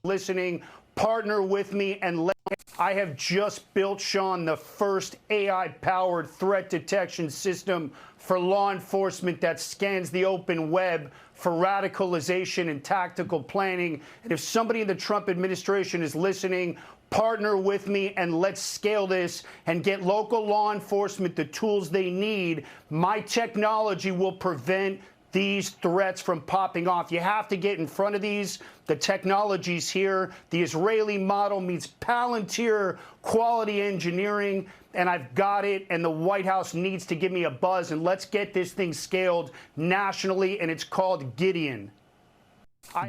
Listening, partner with me and I have just built, Sean, the first AI-powered threat detection system for law enforcement that scans the open web for radicalization and tactical planning. And if somebody in the Trump administration is listening, partner with me and let's scale this and get local law enforcement the tools they need. My technology will prevent these threats from popping off. You have to get in front of these. The technology's here. The Israeli model meets Palantir quality engineering, and I've got it, and the White House needs to give me a buzz, and let's get this thing scaled nationally, and it's called Gideon.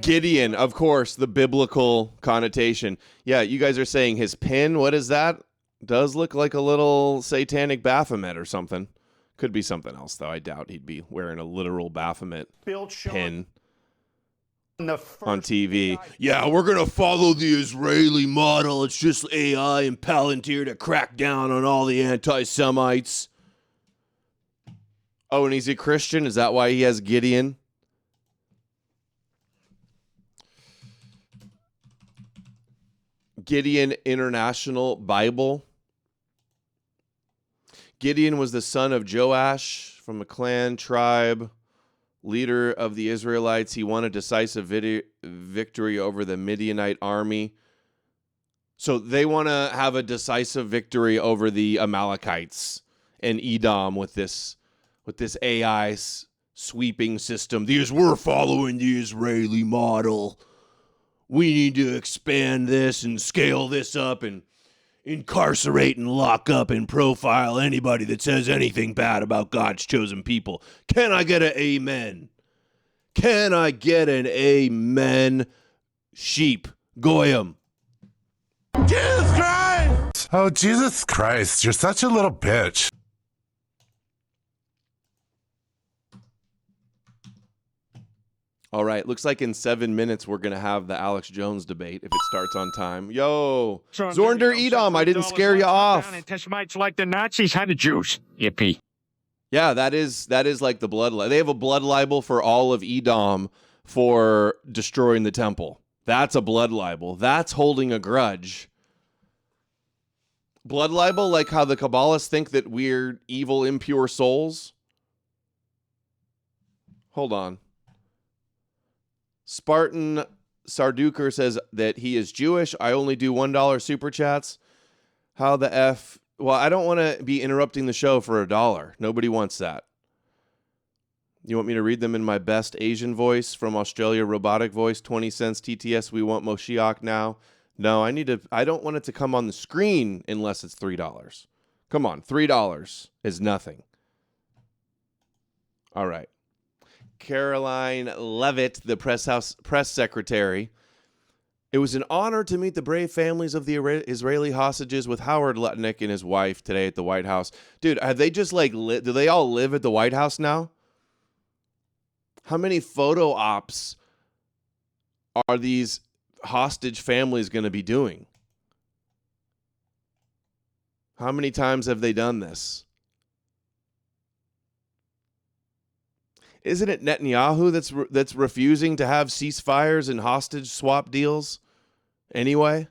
Gideon, of course, the biblical connotation. Yeah, you guys are saying his pin, what is that? Does look like a little satanic Baphomet or something. Could be something else, though. I doubt he'd be wearing a literal Baphomet pin on TV. Yeah, we're going to follow the Israeli model. It's just AI and Palantir to crack down on all the anti-Semites. Oh, and he's a Christian? Is that why he has Gideon? Gideon International Bible. Gideon was the son of Joash from a clan tribe, leader of the Israelites. He won a decisive victory over the Midianite army. So they want to have a decisive victory over the Amalekites and Edom with this AI sweeping system. We're following the Israeli model. We need to expand this and scale this up and incarcerate and lock up and profile anybody that says anything bad about God's chosen people. Can I get an amen? Can I get an amen? Sheep. Goyim. Jesus Christ! Oh, Jesus Christ, you're such a little bitch. All right, looks like in 7 minutes we're going to have the Alex Jones debate if it starts on time. Yo, Zornder Edom, I didn't scare you off. Anti-Semites like the Nazis had the Jews. Yippee. Yeah, that is like the blood libel. They have a blood libel for all of Edom for destroying the temple. That's a blood libel. That's holding a grudge. Blood libel, like how the Kabbalists think that we're evil, impure souls. Hold on. Spartan Sarduker says that he is Jewish. I only do $1 super chats. How the F? Well, I don't want to be interrupting the show for $1. Nobody wants that. You want me to read them in my best Asian voice from Australia, robotic voice, 20 cents TTS, we want Moshiach now. No, I don't want it to come on the screen unless it's $3. Come on, $3 is nothing. All right. Caroline Levitt, the press secretary. It was an honor to meet the brave families of the Israeli hostages with Howard Lutnick and his wife today at the White House. Dude, have they just do they all live at the White House now? How many photo ops are these hostage families going to be doing? How many times have they done this? Isn't it Netanyahu that's refusing to have ceasefires and hostage swap deals anyway?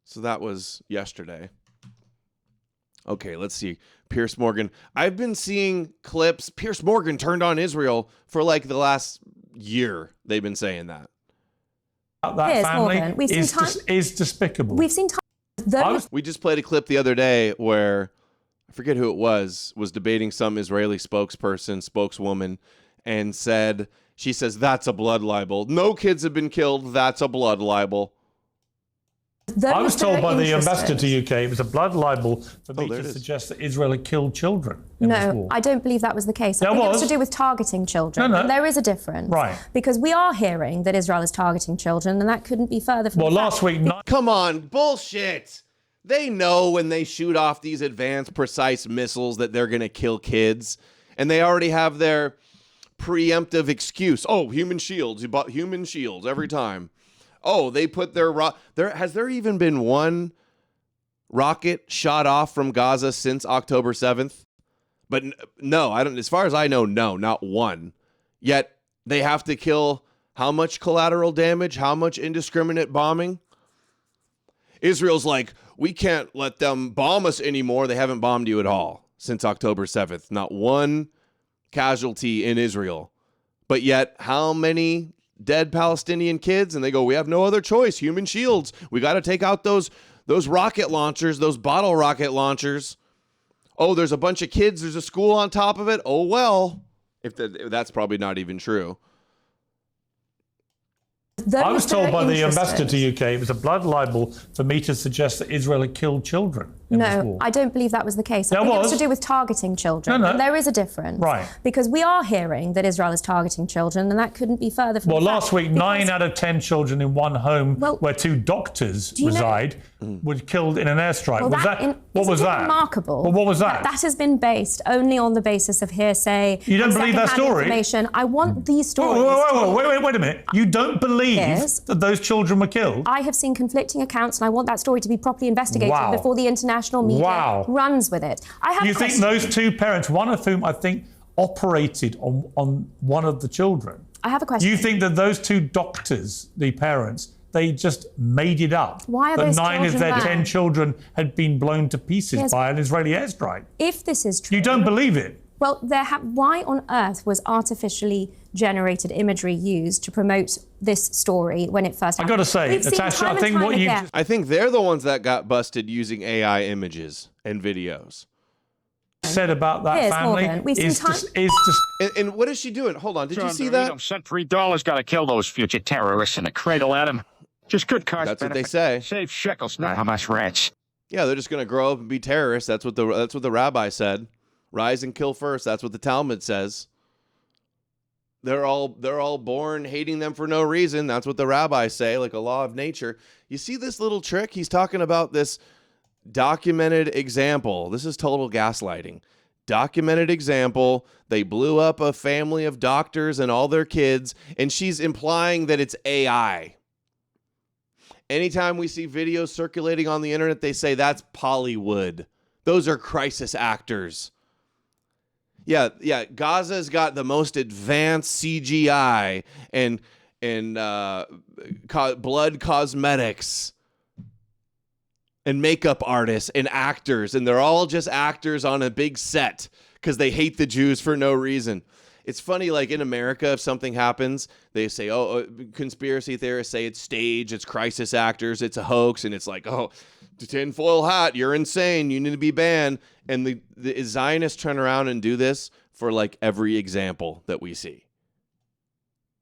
So that was yesterday. Okay, let's see. Piers Morgan. I've been seeing clips. Piers Morgan turned on Israel for like the last year. They've been saying that. That Piers family Morgan. We've is despicable. We've seen We just played a clip the other day where, I forget who it was debating some Israeli spokeswoman, and she says, that's a blood libel. No kids have been killed. That's a blood libel. I was told by the ambassador to UK it was a blood libel for me to suggest that Israel had killed children in this war. No, I don't believe that was the case. I There think it was was. to do with targeting children. No. And there is a difference. Right. Because we are hearing that Israel is targeting children, and that couldn't be further from Well, the last fact. week... Come on, bullshit. They know when they shoot off these advanced, precise missiles that they're going to kill kids. And they already have their preemptive excuse. Oh, human shields. You bought human shields every time. Oh, they put has there even been one rocket shot off from Gaza since October 7th? But no, I don't. As far as I know, no, not one. Yet they have to kill how much collateral damage? How much indiscriminate bombing? Israel's like, we can't let them bomb us anymore. They haven't bombed you at all since October 7th. Not one casualty in Israel. But yet, how many dead Palestinian kids? And they go, we have no other choice. Human shields. We got to take out those rocket launchers, those bottle rocket launchers. Oh, there's a bunch of kids. There's a school on top of it. Oh, well, if that's probably not even true. I was told by the ambassador to UK it was a blood libel for me to suggest that Israel had killed children in this war. No, I don't believe that was the case. I There think it was. was to do with targeting children. No. And there is a difference. Right. Because we are hearing that Israel is targeting children, and that couldn't be further from Well, the last fact. week, 9 out of 10 children in one home where 2 doctors Do you know- reside were killed in an airstrike. Well, What was isn't it that? remarkable? Well, what was that? That has been based only on the basis of hearsay. You don't and believe that secondhand story? Information. I want these stories. Wait a minute. You don't believe Yes. that those children were killed? I have seen conflicting accounts, and I want that story to be properly investigated Wow. before the international media Wow. runs with it. I have You a think question. those 2 parents, one of whom I think operated on one of the children, I have a question. you think that those 2 doctors, the parents, they just made it up? Why are that those 9 of children their there? 10 children had been blown to pieces Yes. by an Israeli airstrike? If this is true, You don't believe it? well, why on earth was artificially generated imagery used to promote this story when it first I happened? gotta say, We've seen Natasha, time I and think time what you again. I think they're the ones that got busted using AI images and videos. Said about that Piers family Morgan, we've is seen just is just. And what is she doing? Hold on, did you John, see the that? freedom sent $3 got to kill those future terrorists in a cradle, Adam. Just good cause. That's what they benefit. say. Save shekels, not Hamas rats. Yeah, they're just gonna grow up and be terrorists. That's what the rabbi said. Rise and kill first. That's what the Talmud says. They're all born hating them for no reason. That's what the rabbis say, like a law of nature. You see this little trick? He's talking about this documented example. This is total gaslighting. Documented example. They blew up a family of doctors and all their kids, and she's implying that it's AI. Anytime we see videos circulating on the internet, they say that's Pollywood. Those are crisis actors. Yeah. Gaza's got the most advanced CGI and blood cosmetics. and makeup artists and actors, and they're all just actors on a big set because they hate the Jews for no reason. It's funny, like in America, if something happens, they say, oh, conspiracy theorists say it's staged, it's crisis actors, it's a hoax, and it's like, oh, the tinfoil hat, you're insane, you need to be banned. And the Zionists turn around and do this for like every example that we see.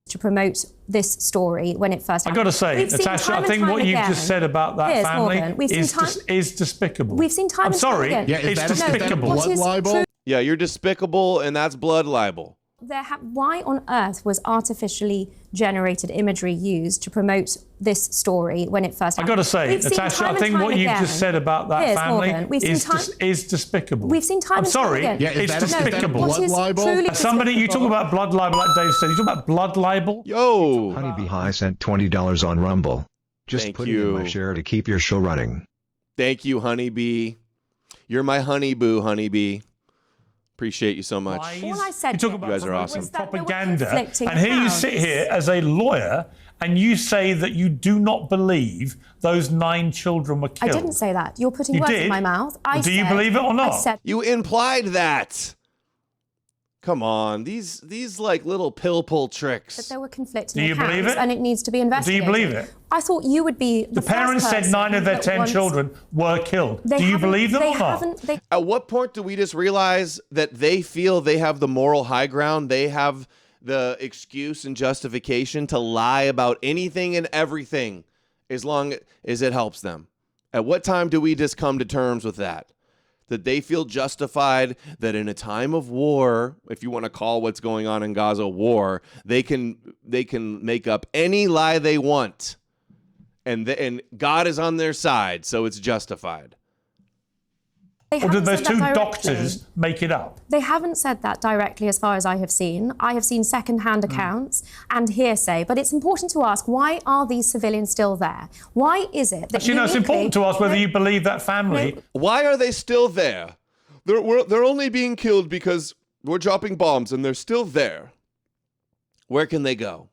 To promote this story when it first happened. I got to say, Natasha, I think what you've just said about that family is despicable. We've seen time I'm and sorry, time again. it's despicable. Blood libel? Yeah, you're despicable, and that's blood libel. Why on earth was artificially generated imagery used to promote this story when it first happened? I got to say, Natasha, I think what you've just said about that family is despicable. We've seen time I'm and sorry, time again. it's despicable. Blood libel? Somebody, you talk about blood libel, like Dave said. You talk about blood libel? Yo! Honeybee High sent $20 on Rumble. Just put it in my share to keep your show running. Thank you, Honeybee. You're my honey boo, Honeybee. Appreciate you so much. All I said, you talk about you guys are awesome. Propaganda, and here you sit here as a lawyer and you say that you do not believe those 9 children were killed. I didn't say that. You're putting words in my mouth. Do you believe it or not? You implied that. Come on, these like little pill pull tricks. But there were conflicting Do you accounts, believe it? and it needs to be investigated. Do you believe it? I thought you would be the parents said 9 of their 10 children were killed. Do you believe them or not? At what point do we just realize that they feel they have the moral high ground? They have the excuse and justification to lie about anything and everything as long as it helps them. At what time do we just come to terms with that? That they feel justified that in a time of war, if you want to call what's going on in Gaza war, they can make up any lie they want. And God is on their side, so it's justified. Or did those 2 doctors make it up? They haven't said that directly as far as I have seen. I have seen second-hand accounts and hearsay. But it's important to ask, why are these civilians still there? Why is it that it's important to ask whether you believe that family. Why are they still there? They're only being killed because we're dropping bombs and they're still there. Where can they go?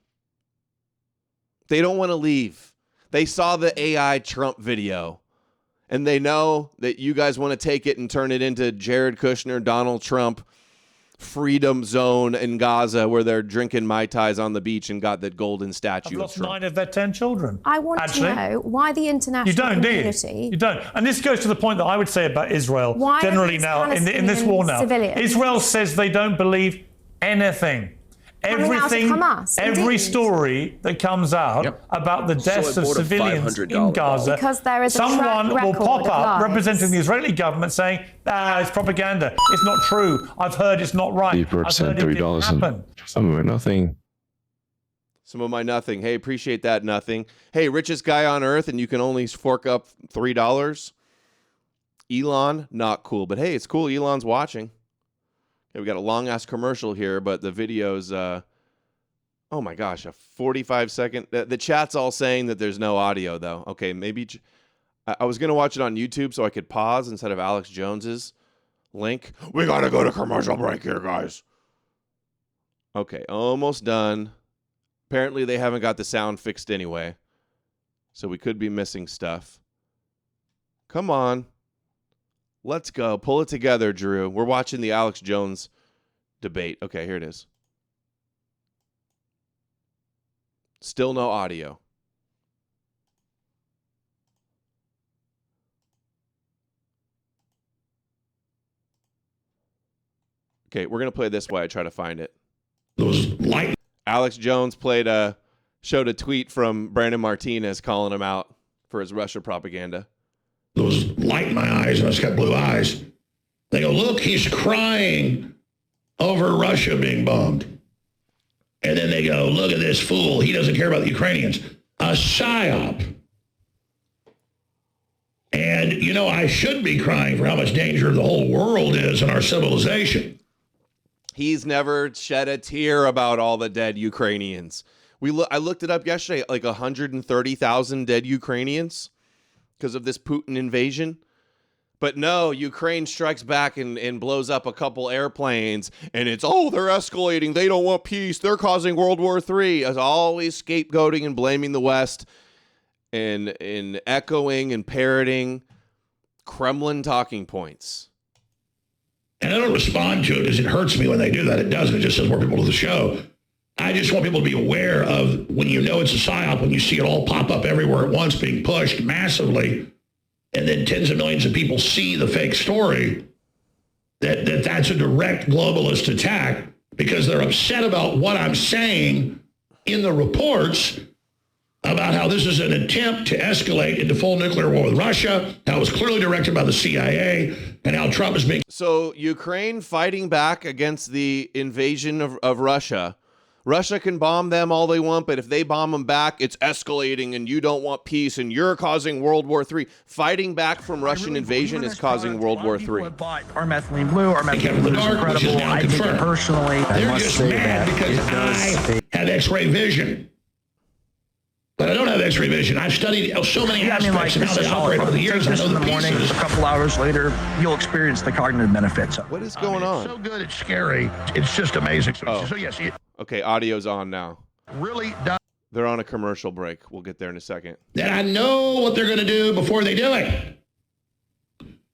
They don't want to leave. They saw the AI Trump video. And they know that you guys want to take it and turn it into Jared Kushner, Donald Trump, freedom zone in Gaza where they're drinking Mai Tais on the beach and got that golden statue I've lost of Trump. 9 of their 10 children. I want to know why the international community... You don't. And this goes to the point that I would say about Israel Why generally now, in this war now. Civilians? Israel says they don't believe anything. Every story that comes out about the deaths of civilians in Gaza, because there is someone will pop up lies. representing the Israeli government saying, it's propaganda, it's not true, I've heard it's not right, People I've sent heard it didn't $3 happen. Some of it nothing. Some of my nothing. Hey, appreciate that nothing. Hey, richest guy on earth and you can only fork up $3. Elon, not cool. But hey, it's cool Elon's watching. Okay, we got a long-ass commercial here, but the video's, oh my gosh, a 45-second. The chat's all saying that there's no audio, though. Okay, maybe I was going to watch it on YouTube so I could pause instead of Alex Jones's link. We got to go to commercial break here, guys. Okay, almost done. Apparently, they haven't got the sound fixed anyway, so we could be missing stuff. Come on. Let's go. Pull it together, Drew. We're watching the Alex Jones debate. Okay, here it is. Still no audio. Okay, we're going to play this while I try to find it. Alex Jones showed a tweet from Brandon Martinez calling him out for his Russia propaganda. Those light in my eyes, and it's got blue eyes. They go, look, he's crying over Russia being bombed. And then they go, look at this fool. He doesn't care about the Ukrainians. A psyop. And, you know, I should be crying for how much danger the whole world is in our civilization. He's never shed a tear about all the dead Ukrainians. I looked it up yesterday, like 130,000 dead Ukrainians because of this Putin invasion. But no, Ukraine strikes back and blows up a couple airplanes, and it's, oh, they're escalating. They don't want peace. They're causing World War III. As always, scapegoating and blaming the West and echoing and parroting Kremlin talking points. And I don't respond to it because it hurts me when they do that. It doesn't. It just says more people to the show. I just want people to be aware of when you know it's a psyop, when you see it all pop up everywhere at once being pushed massively, and then tens of millions of people see the fake story, that's a direct globalist attack because they're upset about what I'm saying in the reports about how this is an attempt to escalate into full nuclear war with Russia, how it was clearly directed by the CIA, and how Trump is being... So Ukraine fighting back against the invasion of Russia. Russia can bomb them all they want, but if they bomb them back, it's escalating and you don't want peace and you're causing World War III. Fighting back from Russian invasion is causing World War III. Our methylene blue, our methylene blue is incredible. I think it personally, they're just mad because I have X-ray vision. But I don't have X-ray vision. I've studied so many aspects and how they operate over the years. I know in the the morning, pieces. a couple hours later, you'll experience the cognitive benefits. What is going on? It's so good, it's scary. It's just amazing. So yes, it Okay, audio's on now. really does. They're on a commercial break. We'll get there in a second. That I know what they're going to do before they do it.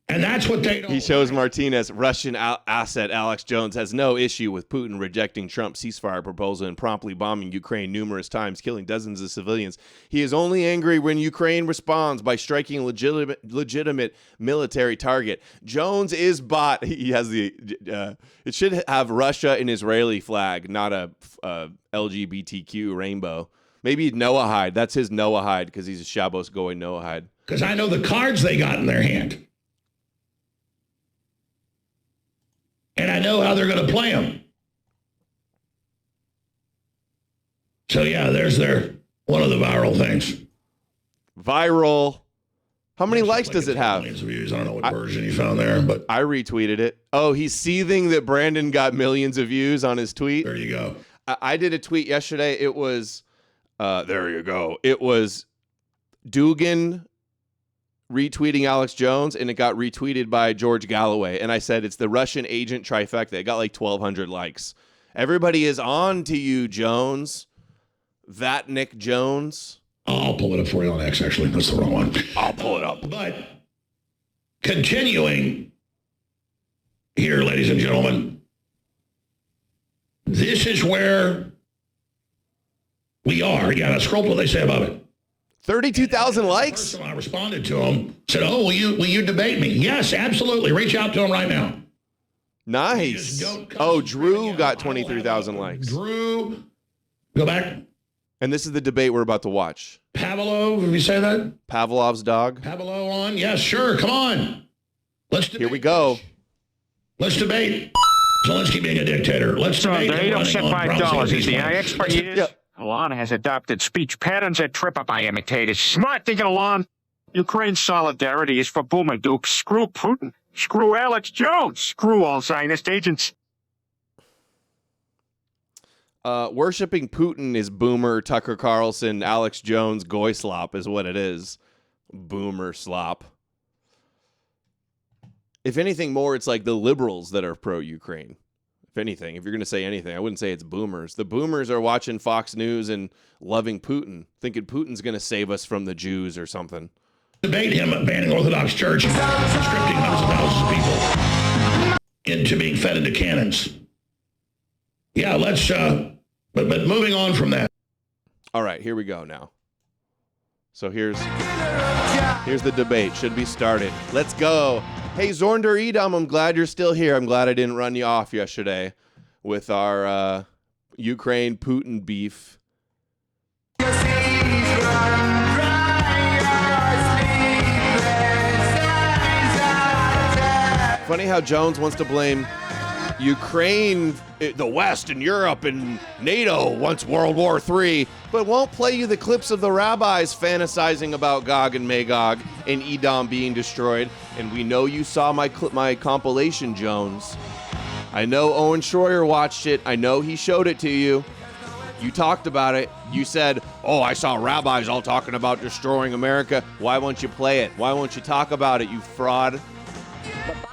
And that's what they don't. He shows Martinez, Russian asset Alex Jones has no issue with Putin rejecting Trump's ceasefire proposal and promptly bombing Ukraine numerous times, killing dozens of civilians. He is only angry when Ukraine responds by striking a legitimate military target. Jones is bot. He has the. It should have Russia and Israeli flag, not a LGBTQ rainbow. Maybe Noahide. That's his Noahide because he's a Shabbos going Noahide. Because I know the cards they got in their hand. And I know how they're going to play them. So, yeah, there's one of the viral things. Viral. How many likes does it have? Millions of views. I don't know what version you found there, but I retweeted it. Oh, he's seething that Brandon got millions of views on his tweet. There you go. I did a tweet yesterday. It was, there you go. It was Dugan retweeting Alex Jones, and it got retweeted by George Galloway. And I said, it's the Russian agent trifecta. It got like 1,200 likes. Everybody is on to you, Jones. That Nick Jones. I'll pull it up for you on X, actually. That's the wrong one. I'll pull it up. But continuing here, ladies and gentlemen, this is where we are. Yeah, now scroll to what they say about it. 32,000 likes? The person I responded to him said, oh, will you debate me? Yes, absolutely. Reach out to him right now. Nice. Oh, Drew got 23,000 likes. Drew, go back. And this is the debate we're about to watch. Pavlov, if you say that? Pavlov's dog. Pavlov on? Yes, sure. Come on. Let's debate. Here we go. Let's debate Zelensky being a dictator. Let's debate him running on $5 is the Brownsville. expert is. Alon has adopted speech patterns that trip up our imitators. Smart thinking, Alon. Ukraine's solidarity is for Boomer Duke. Screw Putin. Screw Alex Jones. Screw all Zionist agents. Worshipping Putin is Boomer, Tucker Carlson, Alex Jones, Goy slop is what it is. Boomer slop. If anything more, it's like the liberals that are pro-Ukraine. If anything, if you're going to say anything, I wouldn't say it's boomers. The boomers are watching Fox News and loving Putin, thinking Putin's going to save us from the Jews or something. Debate him banning Orthodox Church and conscripting hundreds of thousands of people into being fed into cannons. Yeah, let's, but moving on from that. All right, here we go now. So here's the debate. Should be started. Let's go. Hey, Zornder Edom, I'm glad you're still here. I'm glad I didn't run you off yesterday with our Ukraine-Putin beef. Funny how Jones wants to blame Ukraine, the West, and Europe, and NATO once World War III, but won't play you the clips of the rabbis fantasizing about Gog and Magog and Edom being destroyed. And we know you saw my compilation, Jones. I know Owen Schroyer watched it. I know he showed it to you. You talked about it. You said, oh, I saw rabbis all talking about destroying America. Why won't you play it? Why won't you talk about it, you fraud?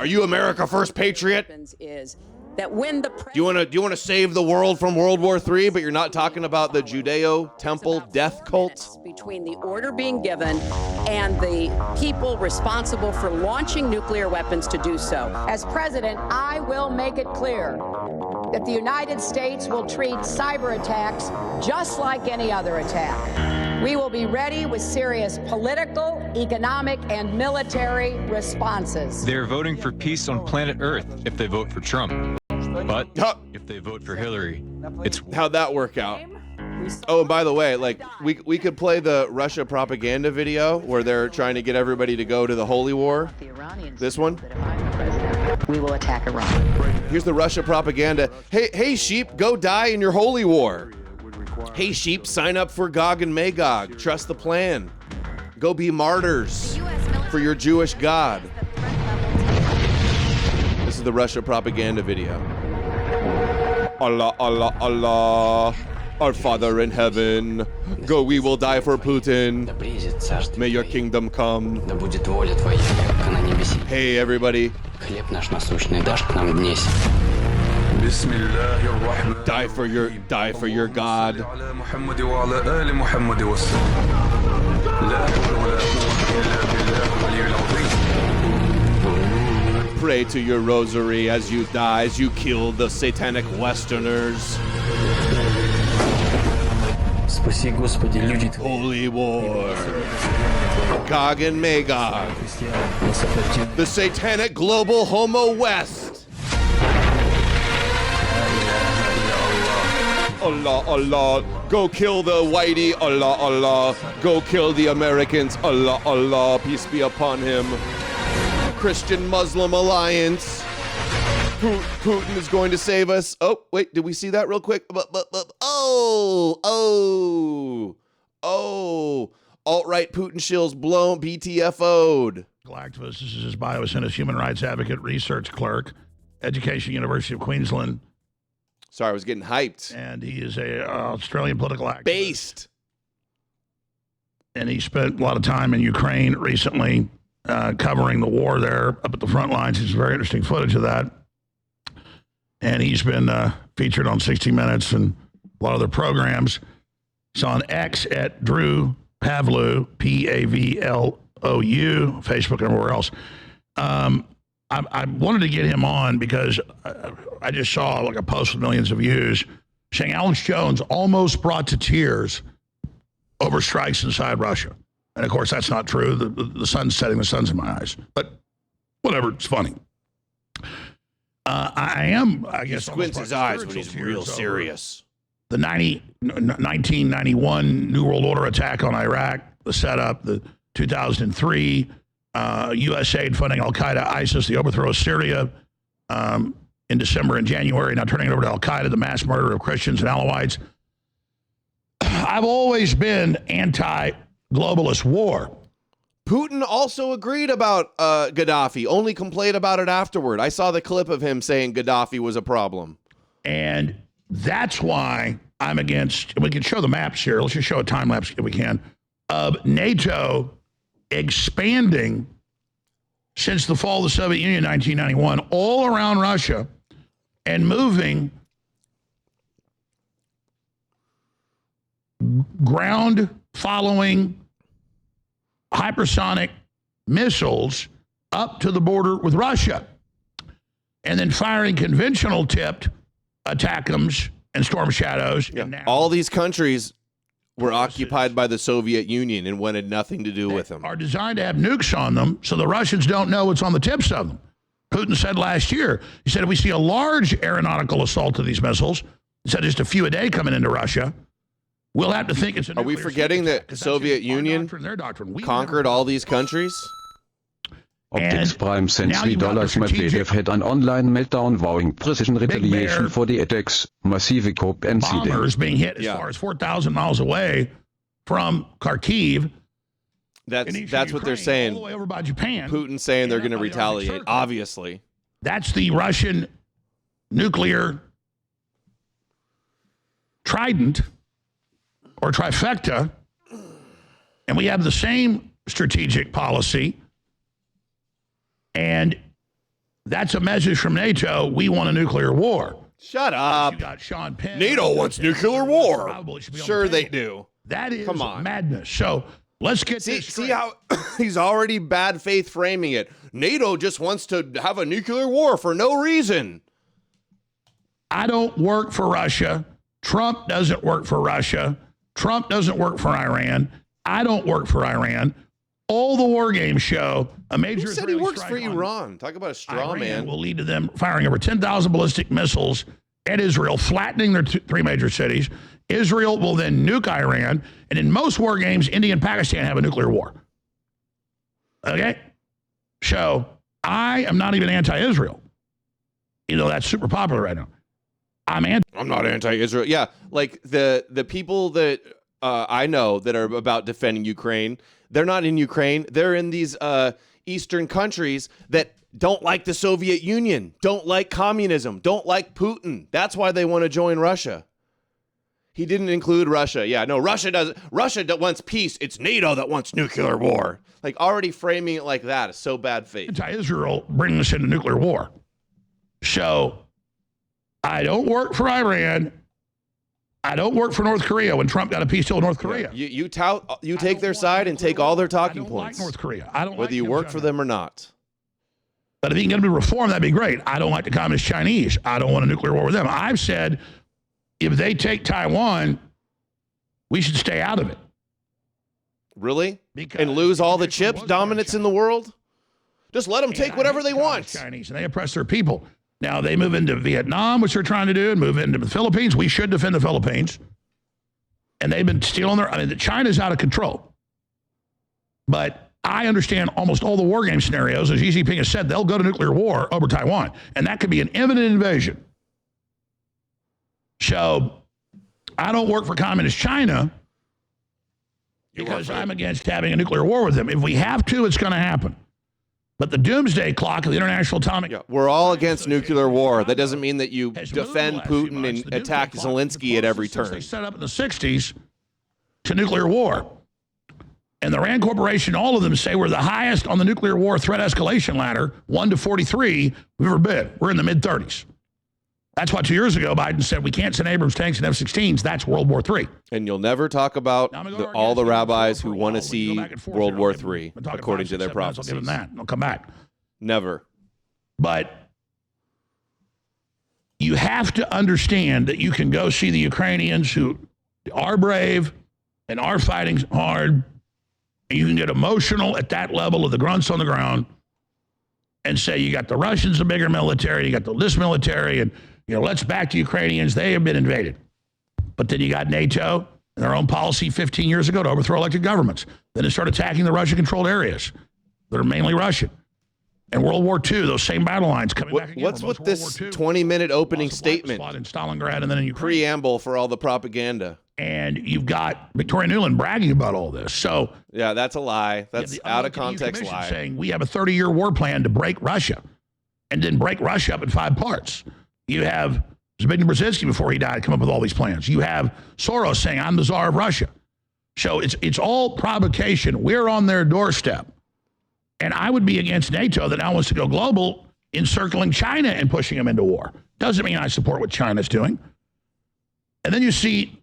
Are you America First Patriot? Is that when the Do you want to save the world from World War III, but you're not talking about the Judeo temple death cult? between the order being given and the people responsible for launching nuclear weapons to do so. As president, I will make it clear that the United States will treat cyber attacks just like any other attack. We will be ready with serious political, economic, and military responses. They're voting for peace on planet Earth if they vote for Trump. But if they vote for Hillary, it's... How'd that work out? Oh, and by the way, like, we could play the Russia propaganda video where they're trying to get everybody to go to the holy war. This one. We will attack Iran. Here's the Russia propaganda. Hey, sheep, go die in your holy war. Hey, sheep, sign up for Gog and Magog. Trust the plan. Go be martyrs for your Jewish God. This is the Russia propaganda video. Allah, Allah, Allah. Our Father in heaven, go, we will die for Putin. May your kingdom come. Hey, everybody. Die for your God. Pray to your rosary as you die, as you kill the satanic Westerners. Holy war. Gog and Magog. The satanic global homo west. Allah, Allah. Go kill the whitey. Allah, Allah. Go kill the Americans. Allah, Allah. Peace be upon him. Christian-Muslim alliance. Putin is going to save us. Oh, wait, did we see that real quick? Alt-right Putin shills blown, BTFO'd. Activist, this is his bio, is human rights advocate, research clerk, Education, University of Queensland. Sorry, I was getting hyped. And he is a Australian political activist. Based. And he spent a lot of time in Ukraine recently covering the war there up at the front lines. It's very interesting footage of that. And he's been featured on 60 Minutes and a lot of other programs. He's on X at Drew Pavlou, Pavlou, Facebook and everywhere else. I wanted to get him on because I just saw like a post with millions of views saying Alex Jones almost brought to tears over strikes inside Russia. And, of course, that's not true. The sun's setting, the sun's in my eyes. But whatever, it's funny. I guess, he squints his eyes when he's real serious. The 1991 New World Order attack on Iraq, the setup, the 2003 U.S. aid funding Al-Qaeda, ISIS, the overthrow of Syria in December and January, now turning it over to Al-Qaeda, the mass murder of Christians and Alawites. I've always been anti-globalist war. Putin also agreed about Gaddafi, only complained about it afterward. I saw the clip of him saying Gaddafi was a problem. And that's why I'm against, we can show the maps here. Let's just show a time lapse if we can, of NATO expanding since the fall of the Soviet Union in 1991 all around Russia and moving ground following hypersonic missiles up to the border with Russia and then firing conventional tipped ATACMS and Storm Shadows. Yeah. All these countries were occupied by the Soviet Union and wanted nothing to do with them. Are designed to have nukes on them so the Russians don't know what's on the tips of them. Putin said last year, he said if we see a large aeronautical assault of these missiles, he said just a few a day coming into Russia, we'll have to think it's a Are we forgetting that the Soviet Union conquered all these countries? Optics Prime sends $3 Medvedev had an online meltdown vowing precision retaliation for the attacks. Massive Cope and bombers being hit as far as 4,000 miles away from Kharkiv. That's what they're saying. All the way over by Japan. Putin's saying they're going to retaliate, obviously. That's the Russian nuclear trident or trifecta. And we have the same strategic policy. And That's a message from NATO. We want a nuclear war. Shut up. You got Sean Penn. NATO wants nuclear war. Sure they do. That is madness. So let's get this straight. See how he's already bad faith framing it. NATO just wants to have a nuclear war for no reason. I don't work for Russia. Trump doesn't work for Russia. Trump doesn't work for Iran. I don't work for Iran. All the war games show a major. Who said he works for Iran? Talk about a straw man. Will lead to them firing over 10,000 ballistic missiles at Israel, flattening their three major cities. Israel will then nuke Iran, and in most war games, India and Pakistan have a nuclear war. Okay? So I am not even anti-Israel. You know, that's super popular right now. I'm not anti-Israel. Yeah, like the people that I know that are about defending Ukraine, they're not in Ukraine. They're in these Eastern countries that don't like the Soviet Union, don't like communism, don't like Putin. That's why they want to join Russia. He didn't include Russia. Yeah, no, Russia doesn't. Russia wants peace. It's NATO that wants nuclear war. Like, already framing it like that is so bad faith. Anti-Israel bringing us into nuclear war. So I don't work for Iran. I don't work for North Korea when Trump got a peace deal with North Korea. Yeah, you take their side and take all their talking points. Like North Korea. I don't whether you work for them or not. But if he can get them to reform, that'd be great. I don't like the communist Chinese. I don't want a nuclear war with them. I've said if they take Taiwan, we should stay out of it. Really? And lose all the chips dominance in the world? Just let them take whatever they want. Chinese, and they oppress their people. Now, they move into Vietnam, which they're trying to do, and move into the Philippines. We should defend the Philippines. And they've been stealing China's out of control. But I understand almost all the war game scenarios. As Xi Jinping has said, they'll go to nuclear war over Taiwan. And that could be an imminent invasion. So I don't work for communist China because I'm against having a nuclear war with them. If we have to, it's going to happen. But the doomsday clock of the International Atomic... Yeah, we're all against nuclear war. That doesn't mean that you defend Putin and attack Zelensky at every turn. They set up in the 60s to nuclear war. And the RAND Corporation, all of them say we're the highest on the nuclear war threat escalation ladder, 1 to 43, we've ever been. We're in the mid-30s. That's why 2 years ago Biden said we can't send Abrams tanks and F-16s. That's World War III. And you'll never talk about all the rabbis who want to see World War III, according to their prophecies. I'll give them that. I'll come back. Never. But you have to understand that you can go see the Ukrainians who are brave and are fighting hard, and you can get emotional at that level of the grunts on the ground and say you got the Russians a bigger military, you got this military, and let's back the Ukrainians. They have been invaded. But then you got NATO and their own policy 15 years ago to overthrow elected governments. Then they start attacking the Russian-controlled areas that are mainly Russian. And World War II, those same battle lines coming back again. What's with this 20-minute opening statement? In Stalingrad and then in Ukraine. Preamble for all the propaganda. And you've got Victoria Nuland bragging about all this. So yeah, that's a lie. That's out of context lie. Saying we have a 30-year war plan to break Russia and then break Russia up in 5 parts. You have Zbigniew Brzezinski before he died come up with all these plans. You have Soros saying I'm the Tsar of Russia. So it's all provocation. We're on their doorstep. And I would be against NATO that now wants to go global, encircling China and pushing them into war. Doesn't mean I support what China's doing. And then you see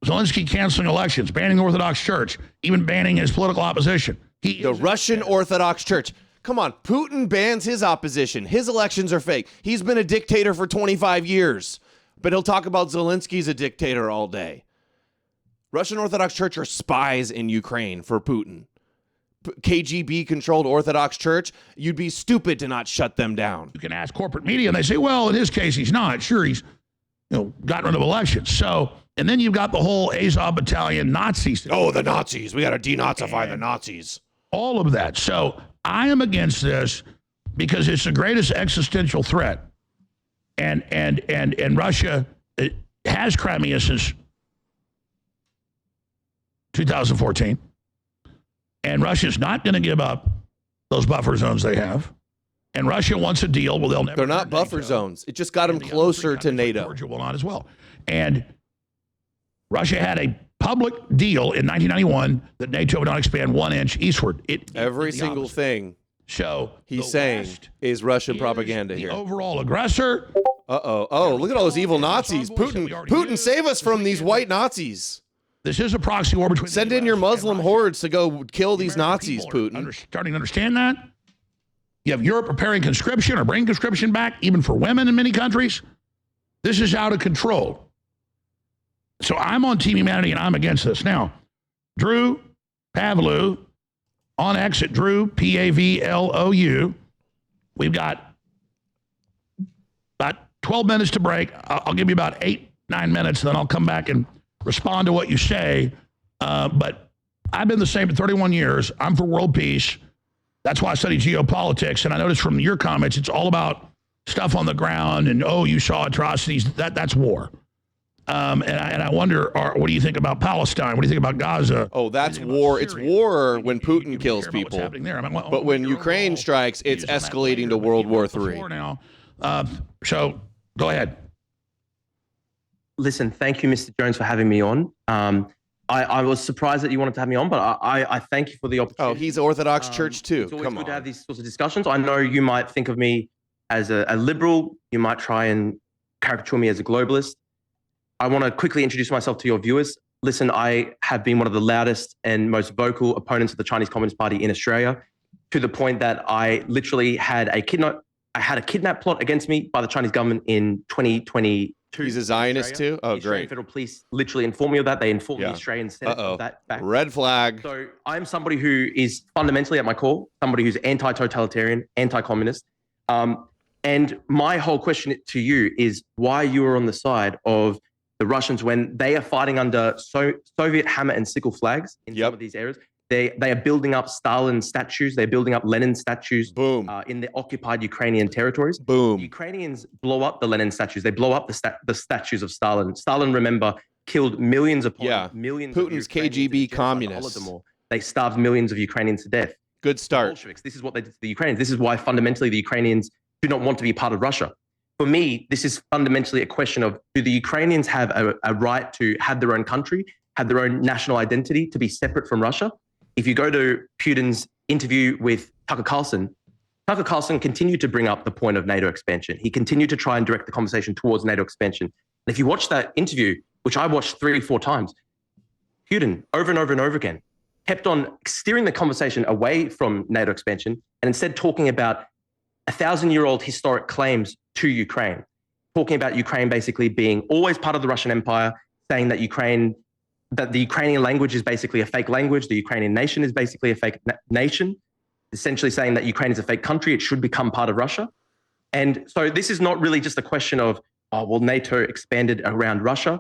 Zelensky canceling elections, banning the Orthodox Church, even banning his political opposition. The Russian Orthodox Church. Come on, Putin bans his opposition. His elections are fake. He's been a dictator for 25 years. But he'll talk about Zelensky's a dictator all day. Russian Orthodox Church are spies in Ukraine for Putin. KGB-controlled Orthodox Church, you'd be stupid to not shut them down. You can ask corporate media, and they say, well, in his case, he's not. Sure, he's gotten rid of elections. So, and then you've got the whole Azov Battalion Nazis. Oh, the Nazis. We got to denazify the Nazis. All of that. So I am against this because it's the greatest existential threat. And Russia has Crimea since 2014. And Russia's not going to give up those buffer zones they have. And Russia wants a deal. Well, they'll never. They're not buffer zones. It just got them closer to NATO. Georgia will not as well. And Russia had a public deal in 1991 that NATO would not expand 1 inch eastward. Every single thing. So he's saying is Russian propaganda here. Overall aggressor. Oh, look at all those evil Nazis. Putin, save us from these white Nazis. This is a proxy war between. Send in your Muslim hordes to go kill these Nazis, Putin. Starting to understand that. You have Europe preparing conscription or bringing conscription back, even for women in many countries. This is out of control. So I'm on Team Humanity and I'm against this. Now, Drew Pavlou on X at Drew, Pavlou. We've got about 12 minutes to break. I'll give you about 8-9 minutes, then I'll come back and respond to what you say. But I've been the same for 31 years. I'm for world peace. That's why I study geopolitics. And I noticed from your comments, it's all about stuff on the ground and, oh, you saw atrocities. That's war. And I wonder, what do you think about Palestine? What do you think about Gaza? Oh, that's war. It's war when Putin kills people. But when Ukraine strikes, it's escalating to World War III. Now. So go ahead. Listen, thank you, Mr. Jones, for having me on. I was surprised that you wanted to have me on, but I thank you for the opportunity. Oh, he's Orthodox Church too. It's always good to have these sorts of discussions. I know you might think of me as a liberal. You might try and caricature me as a globalist. I want to quickly introduce myself to your viewers. Listen, I have been one of the loudest and most vocal opponents of the Chinese Communist Party in Australia, to the point that I literally had a kidnap plot against me by the Chinese government in 2022. He's a Zionist too? Oh, the Australian great. Federal Police literally informed me of that. They informed the Australian Senate of that fact. Red flag. So I'm somebody who is fundamentally at my core, somebody who's anti-totalitarian, anti-communist. And my whole question to you is why you are on the side of the Russians when they are fighting under Soviet hammer and sickle flags in some of these areas. They are building up Stalin statues. They're building up Lenin statues. Boom. In the occupied Ukrainian territories. Boom. The Ukrainians blow up the Lenin statues. They blow up the statues of Stalin. Stalin, remember, killed millions upon millions Putin's of Ukrainians. KGB communists. They starved millions of Ukrainians to death. Good start. Bolsheviks. This is what they did to the Ukrainians. This is why fundamentally the Ukrainians do not want to be part of Russia. For me, this is fundamentally a question of, do the Ukrainians have a right to have their own country, have their own national identity, to be separate from Russia? If you go to Putin's interview with Tucker Carlson continued to bring up the point of NATO expansion. He continued to try and direct the conversation towards NATO expansion. And if you watch that interview, which I watched 3 or 4 times, Putin, over and over and over again, kept on steering the conversation away from NATO expansion and instead talking about 1,000-year-old historic claims to Ukraine, talking about Ukraine basically being always part of the Russian Empire, saying that the Ukrainian language is basically a fake language, the Ukrainian nation is basically a fake nation, essentially saying that Ukraine is a fake country, it should become part of Russia. And so this is not really just a question of, oh, well, NATO expanded around Russia.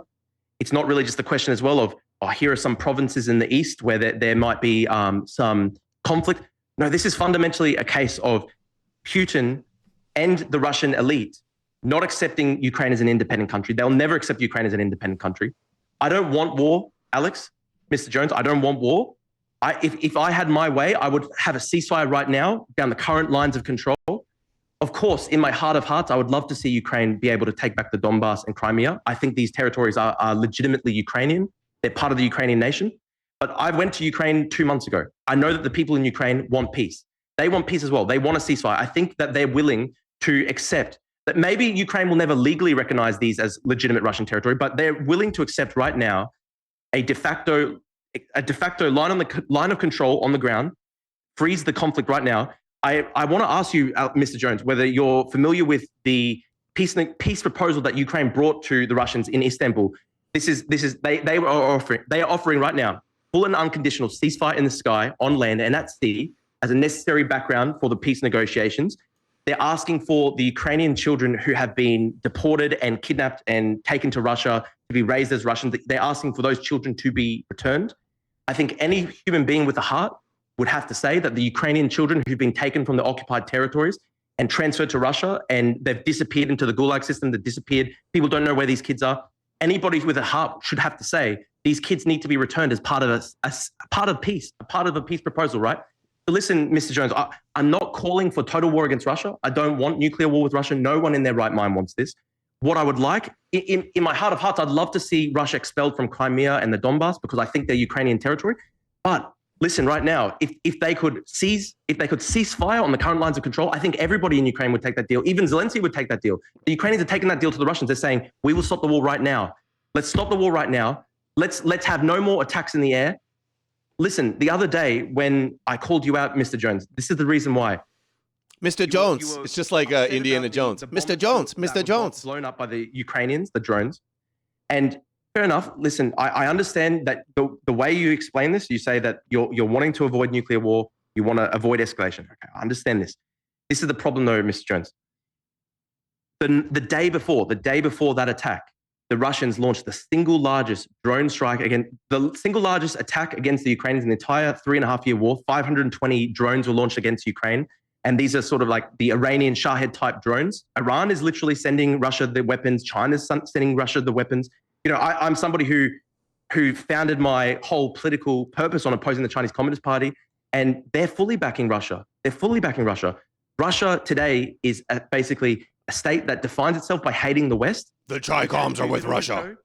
It's not really just the question as well of, oh, here are some provinces in the east where there might be some conflict. No, this is fundamentally a case of Putin and the Russian elite not accepting Ukraine as an independent country. They'll never accept Ukraine as an independent country. I don't want war, Alex, Mr. Jones. I don't want war. If I had my way, I would have a ceasefire right now down the current lines of control. Of course, in my heart of hearts, I would love to see Ukraine be able to take back the Donbass and Crimea. I think these territories are legitimately Ukrainian. They're part of the Ukrainian nation. But I went to Ukraine 2 months ago. I know that the people in Ukraine want peace. They want peace as well. They want a ceasefire. I think that they're willing to accept that maybe Ukraine will never legally recognize these as legitimate Russian territory, but they're willing to accept right now a de facto line of control on the ground, freeze the conflict right now. I want to ask you, Mr. Jones, whether you're familiar with the peace proposal that Ukraine brought to the Russians in Istanbul. They are offering right now full and unconditional ceasefire in the sky, on land, and at sea as a necessary background for the peace negotiations. They're asking for the Ukrainian children who have been deported and kidnapped and taken to Russia to be raised as Russians. They're asking for those children to be returned. I think any human being with a heart would have to say that the Ukrainian children who've been taken from the occupied territories and transferred to Russia, and they've disappeared into the Gulag system, they've disappeared. People don't know where these kids are. Anybody with a heart should have to say these kids need to be returned as part of a peace proposal, right? So listen, Mr. Jones, I'm not calling for total war against Russia. I don't want nuclear war with Russia. No one in their right mind wants this. What I would like, in my heart of hearts, I'd love to see Russia expelled from Crimea and the Donbass because I think they're Ukrainian territory. But listen, right now, if they could cease fire on the current lines of control, I think everybody in Ukraine would take that deal. Even Zelensky would take that deal. The Ukrainians are taking that deal to the Russians. They're saying, we will stop the war right now. Let's stop the war right now. Let's have no more attacks in the air. Listen, the other day when I called you out, Mr. Jones, this is the reason why. Mr. Jones, it's just like Indiana Jones. Mr. Jones, Mr. Jones. Blown up by the Ukrainians, the drones. And fair enough. Listen, I understand that the way you explain this, you say that you're wanting to avoid nuclear war. You want to avoid escalation. Okay, I understand this. This is the problem though, Mr. Jones. The day before that attack, the Russians launched the single largest drone strike the single largest attack against the Ukrainians in the entire 3.5-year war. 520 drones were launched against Ukraine. And these are sort of like the Iranian Shahed type drones. Iran is literally sending Russia the weapons. China's sending Russia the weapons. You know, I'm somebody who founded my whole political purpose on opposing the Chinese Communist Party, and they're fully backing Russia. They're fully backing Russia. Russia today is basically a state that defines itself by hating the West. The Chi-Coms are with Russia.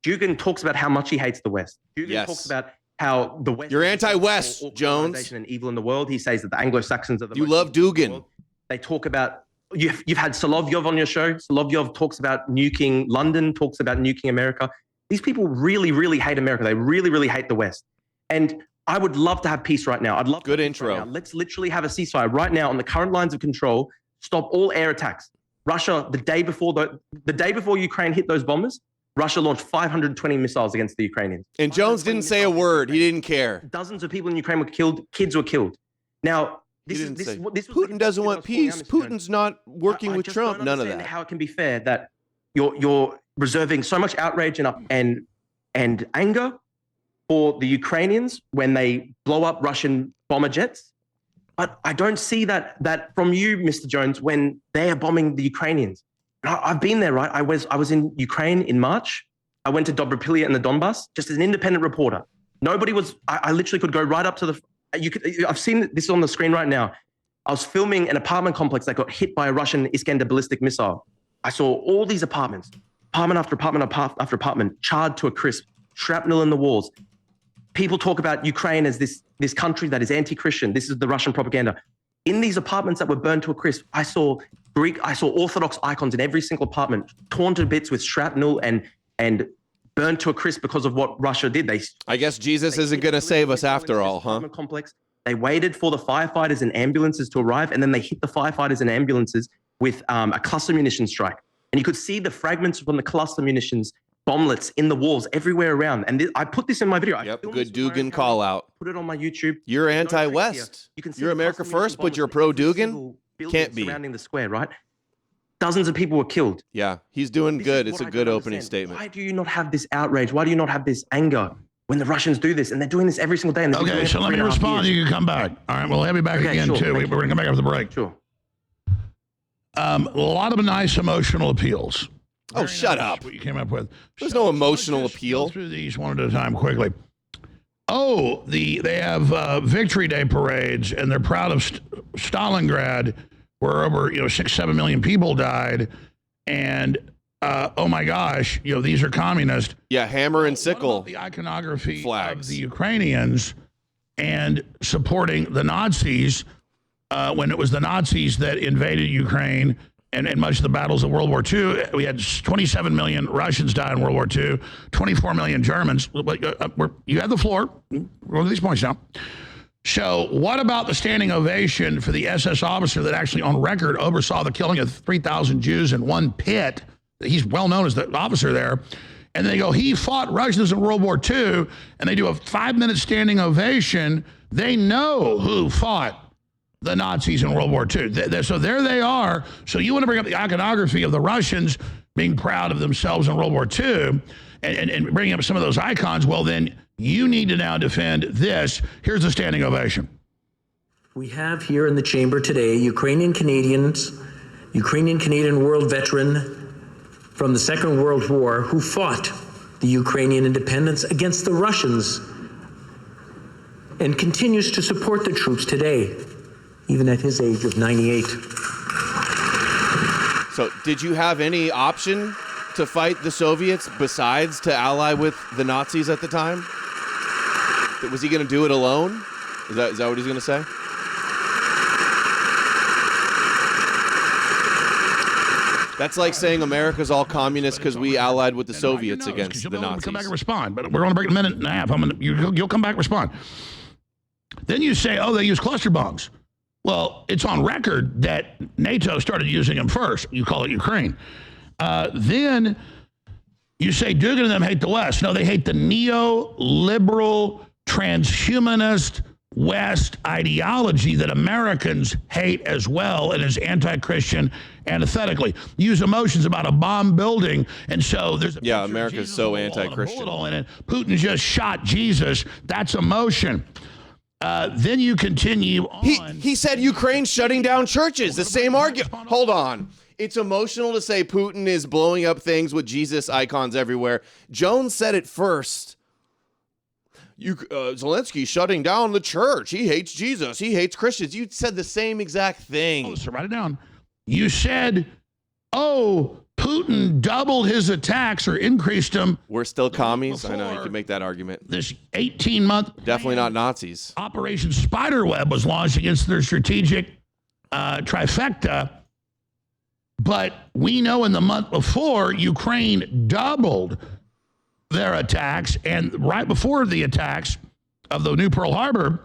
Dugin talks about how much he hates the West. Dugin talks about how the West... You're anti-West, Jones. ...and evil in the world. He says that the Anglo-Saxons are the... You love Dugin. They talk about... You've had Solovyov on your show. Solovyov talks about nuking London, talks about nuking America. These people really, really hate America. They really, really hate the West. And I would love to have peace right now. I'd love good intro. Right now. Let's literally have a ceasefire right now on the current lines of control. Stop all air attacks. Russia, the day before Ukraine hit those bombers, Russia launched 520 missiles against the Ukrainians. And Jones didn't say a word. He didn't care. Dozens of people in Ukraine were killed. Kids were killed. Now, Putin doesn't want peace. Putin's not working with Trump. None of that. How it can be fair that you're reserving so much outrage and anger for the Ukrainians when they blow up Russian bomber jets, but I don't see that from you, Mr. Jones, when they are bombing the Ukrainians. I've been there, right? I was in Ukraine in March. I went to Dobropilya in the Donbass just as an independent reporter. Nobody was. I literally could go right up to the. I've seen this on the screen right now. I was filming an apartment complex that got hit by a Russian Iskander ballistic missile. I saw all these apartments, apartment after apartment after apartment, charred to a crisp, shrapnel in the walls. People talk about Ukraine as this country that is anti-Christian. This is the Russian propaganda. In these apartments that were burned to a crisp, I saw Orthodox icons in every single apartment, torn to bits with shrapnel and burned to a crisp because of what Russia did. I guess Jesus isn't going to save us after all, huh? Complex. They waited for the firefighters and ambulances to arrive, and then they hit the firefighters and ambulances with a cluster munitions strike. And you could see the fragments from the cluster munitions bomblets in the walls everywhere around. And I put this in my video. Yep, good Dugin call out. Put it on my YouTube. You're anti-West. You're America first, but you're pro-Dugin? Can't be. Surrounding the square, right? Dozens of people were killed. Yeah, he's doing good. It's a good opening statement. Why do you not have this outrage? Why do you not have this anger when the Russians do this? And they're doing this every single day. And okay, so let me respond. You can come back. All right, we'll have you back again, too. We're going to come back after the break. Sure. A lot of nice emotional appeals. Oh, shut up. What you came up with. There's no emotional appeal. Go through these one at a time quickly. Oh, they have Victory Day parades, and they're proud of Stalingrad, where over 6-7 million people died, and oh my gosh, these are communist. Yeah, hammer and sickle. The iconography flags of the Ukrainians and supporting the Nazis when it was the Nazis that invaded Ukraine. And in much of the battles of World War II, we had 27 million Russians die in World War II, 24 million Germans. You have the floor. Roll these points down. So what about the standing ovation for the SS officer that actually on record oversaw the killing of 3,000 Jews in one pit? He's well known as the officer there. And they go, he fought Russians in World War II, and they do a 5-minute standing ovation. They know who fought the Nazis in World War II. So there they are. So you want to bring up the iconography of the Russians being proud of themselves in World War II and bring up some of those icons. Well, then you need to now defend this. Here's a standing ovation. We have here in the chamber today Ukrainian-Canadian world veteran from the Second World War who fought the Ukrainian independence against the Russians and continues to support the troops today, even at his age of 98. So did you have any option to fight the Soviets besides to ally with the Nazis at the time? Was he going to do it alone? Is that what he's going to say? That's like saying America's all communist because we allied with the Soviets against the Nazis. Come back and respond, but we're going to break a minute and a half. You'll come back and respond. Then you say, oh, they use cluster bombs. Well, it's on record that NATO started using them first. You call it Ukraine. Then you say Dugan and them hate the West. No, they hate the neoliberal, transhumanist West ideology that Americans hate as well and is anti-Christian antithetically. Use emotions about a bomb building, and so there's a America's so anti-Christian. Putin just shot Jesus. That's emotion. Then you continue on. He said Ukraine's shutting down churches. The same argument. Hold on. It's emotional to say Putin is blowing up things with Jesus icons everywhere. Jones said it first. Zelensky's shutting down the church. He hates Jesus. He hates Christians. You said the same exact thing. Oh, so write it down. You said, Putin doubled his attacks or increased them. We're still commies. I know you can make that argument. This 18-month definitely not Nazis. Operation Spiderweb was launched against their strategic trifecta. But we know in the month before, Ukraine doubled their attacks, and right before the attacks of the new Pearl Harbor,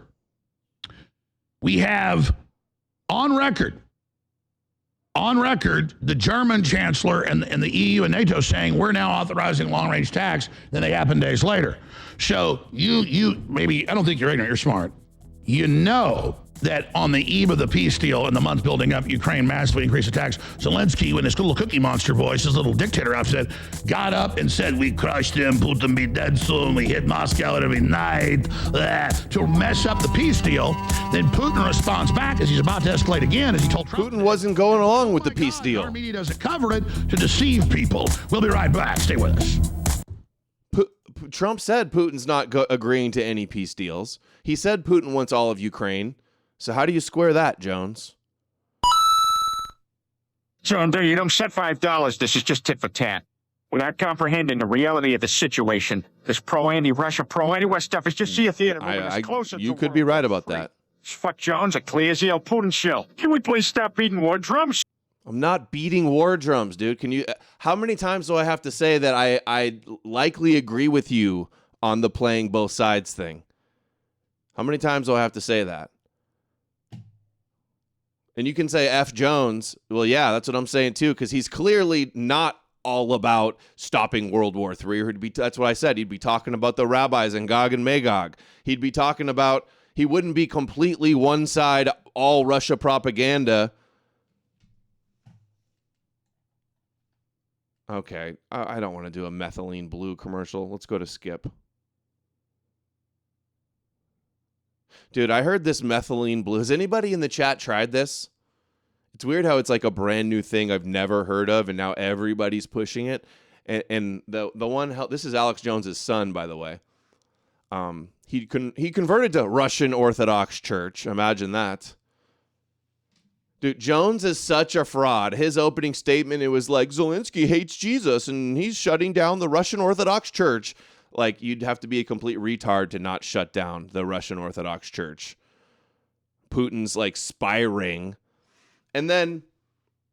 we have on record, the German chancellor and the EU and NATO saying we're now authorizing long-range attacks. Then they happen days later. So you maybe, I don't think you're ignorant, you're smart. You know that on the eve of the peace deal and the months building up, Ukraine massively increased attacks. Zelensky, in his little cookie monster voice, his little dictator outfit, got up and said, we crushed him, Putin be dead soon, we hit Moscow every night, to mess up the peace deal. Then Putin responds back as he's about to escalate again, as he told Trump. Putin wasn't going along with the peace deal. Our media doesn't cover it to deceive people. We'll be right back. Stay with us. Trump said Putin's not agreeing to any peace deals. He said Putin wants all of Ukraine. So how do you square that, Jones? John, there you don't set $5. This is just tit for tat. Without comprehending the reality of the situation, this pro-anti-Russia, pro-anti-West stuff is just see a theater moving us closer. You could be right about that. Fuck Jones, a clear as yell Putin shill. Can we please stop beating war drums? I'm not beating war drums, dude. Can you? How many times do I have to say that I likely agree with you on the playing both sides thing? How many times do I have to say that? And you can say F Jones. Well, yeah, that's what I'm saying too, because he's clearly not all about stopping World War III. Or that's what I said. He'd be talking about the rabbis and Gog and Magog. He'd be talking about, he wouldn't be completely one side, all Russia propaganda. Okay, I don't want to do a methylene blue commercial. Let's go to Skip. Dude, I heard this methylene blue. Has anybody in the chat tried this? It's weird how it's like a brand new thing I've never heard of, and now everybody's pushing it. And the one, this is Alex Jones's son, by the way. He converted to Russian Orthodox Church. Imagine that. Dude, Jones is such a fraud. His opening statement, it was like, Zelensky hates Jesus, and he's shutting down the Russian Orthodox Church. Like, you'd have to be a complete retard to not shut down the Russian Orthodox Church. Putin's, like, spiring. And then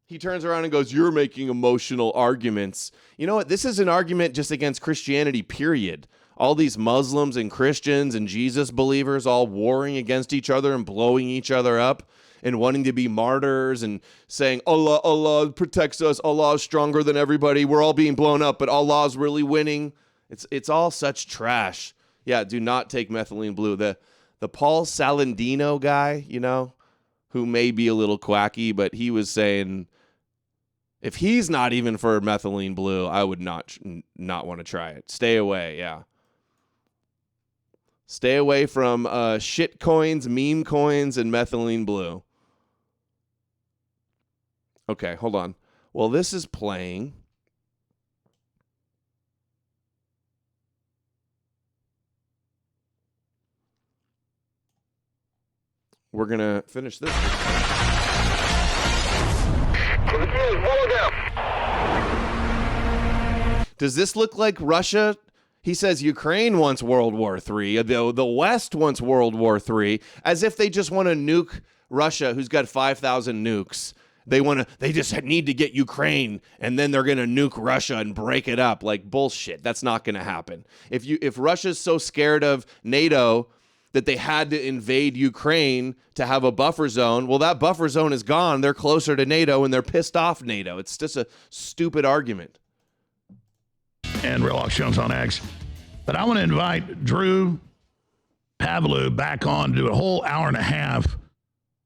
he turns around and goes, you're making emotional arguments. You know what? This is an argument just against Christianity, period. All these Muslims and Christians and Jesus believers all warring against each other and blowing each other up and wanting to be martyrs and saying, Allah protects us. Allah is stronger than everybody. We're all being blown up, but Allah's really winning. It's all such trash. Yeah, do not take methylene blue. The Paul Salandino guy, you know, who may be a little quacky, but he was saying if he's not even for methylene blue, I would not want to try it. Stay away, yeah. Stay away from shit coins, meme coins, and methylene blue. Okay, hold on. Well, this is playing. We're going to finish this. Does this look like Russia He says Ukraine wants World War III, the West wants World War III, as if they just want to nuke Russia, who's got 5,000 nukes. They just need to get Ukraine, and then they're going to nuke Russia and break it up. Like, bullshit. That's not going to happen. If Russia's so scared of NATO that they had to invade Ukraine to have a buffer zone, well, that buffer zone is gone. They're closer to NATO, and they're pissed off NATO. It's just a stupid argument. And Real Jones on X. But I want to invite Drew Pavlou back on to do a whole hour and a half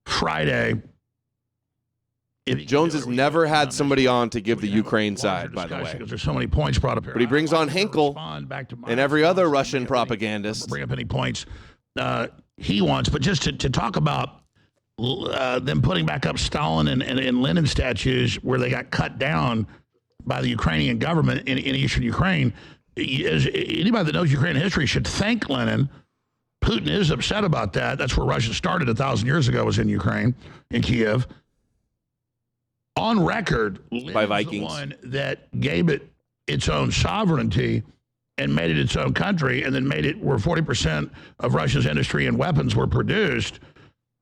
Friday. Jones has never had somebody on to give the Ukraine side, by the way. Because there's so many points brought up here. But he brings on Hinkle and every other Russian propagandist. Bring up any points he wants. But just to talk about them putting back up Stalin and Lenin statues where they got cut down by the Ukrainian government in eastern Ukraine. Anybody that knows Ukrainian history should thank Lenin. Putin is upset about that. That's where Russia started 1,000 years ago, was in Ukraine, in Kiev. On record, by Vikings, the one that gave it its own sovereignty and made it its own country, and then made it where 40% of Russia's industry and weapons were produced,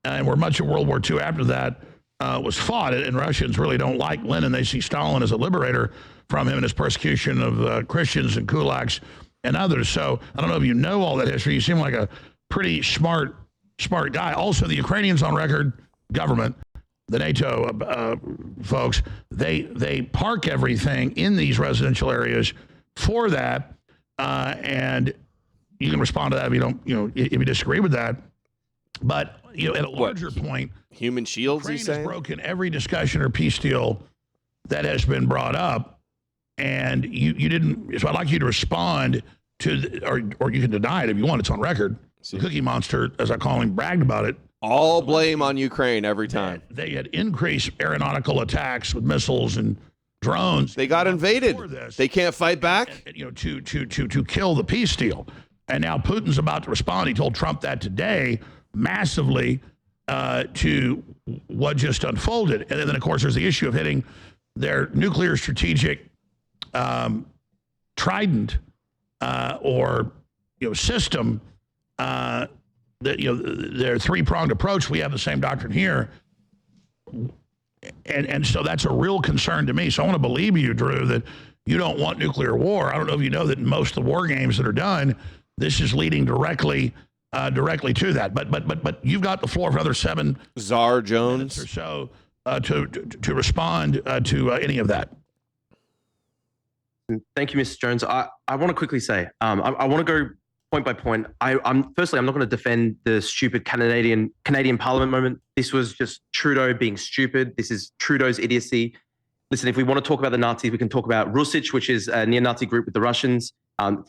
and where much of World War II after that was fought. And Russians really don't like Lenin. They see Stalin as a liberator from him and his persecution of Christians and kulaks and others. So I don't know if you know all that history. You seem like a pretty smart guy. Also, the Ukrainians on record, government, the NATO folks, they park everything in these residential areas for that, and you can respond to that if you don't, if you disagree with that. But at a larger point, human shields. Ukraine has broken every discussion or peace deal that has been brought up, and you didn't. So I'd like you to respond to, or you can deny it if you want. It's on record. The Cookie Monster, as I call him, bragged about it. All blame on Ukraine every time. They had increased aeronautical attacks with missiles and drones. They got invaded. They can't fight back. To kill the peace deal. And now Putin's about to respond. He told Trump that today, massively, to what just unfolded. And then, of course, there's the issue of hitting their nuclear strategic trident or system. Their three-pronged approach. We have the same doctrine here. And so that's a real concern to me. So I want to believe you, Drew, that you don't want nuclear war. I don't know if you know that in most of the war games that are done, this is leading directly to that. But you've got the floor for another 7 Czar Jones or so to respond to any of that. Thank you, Mr. Jones. I want to quickly say, I want to go point by point. Firstly, I'm not going to defend the stupid Canadian Parliament moment. This was just Trudeau being stupid. This is Trudeau's idiocy. Listen, if we want to talk about the Nazis, we can talk about Rusich, which is a neo-Nazi group with the Russians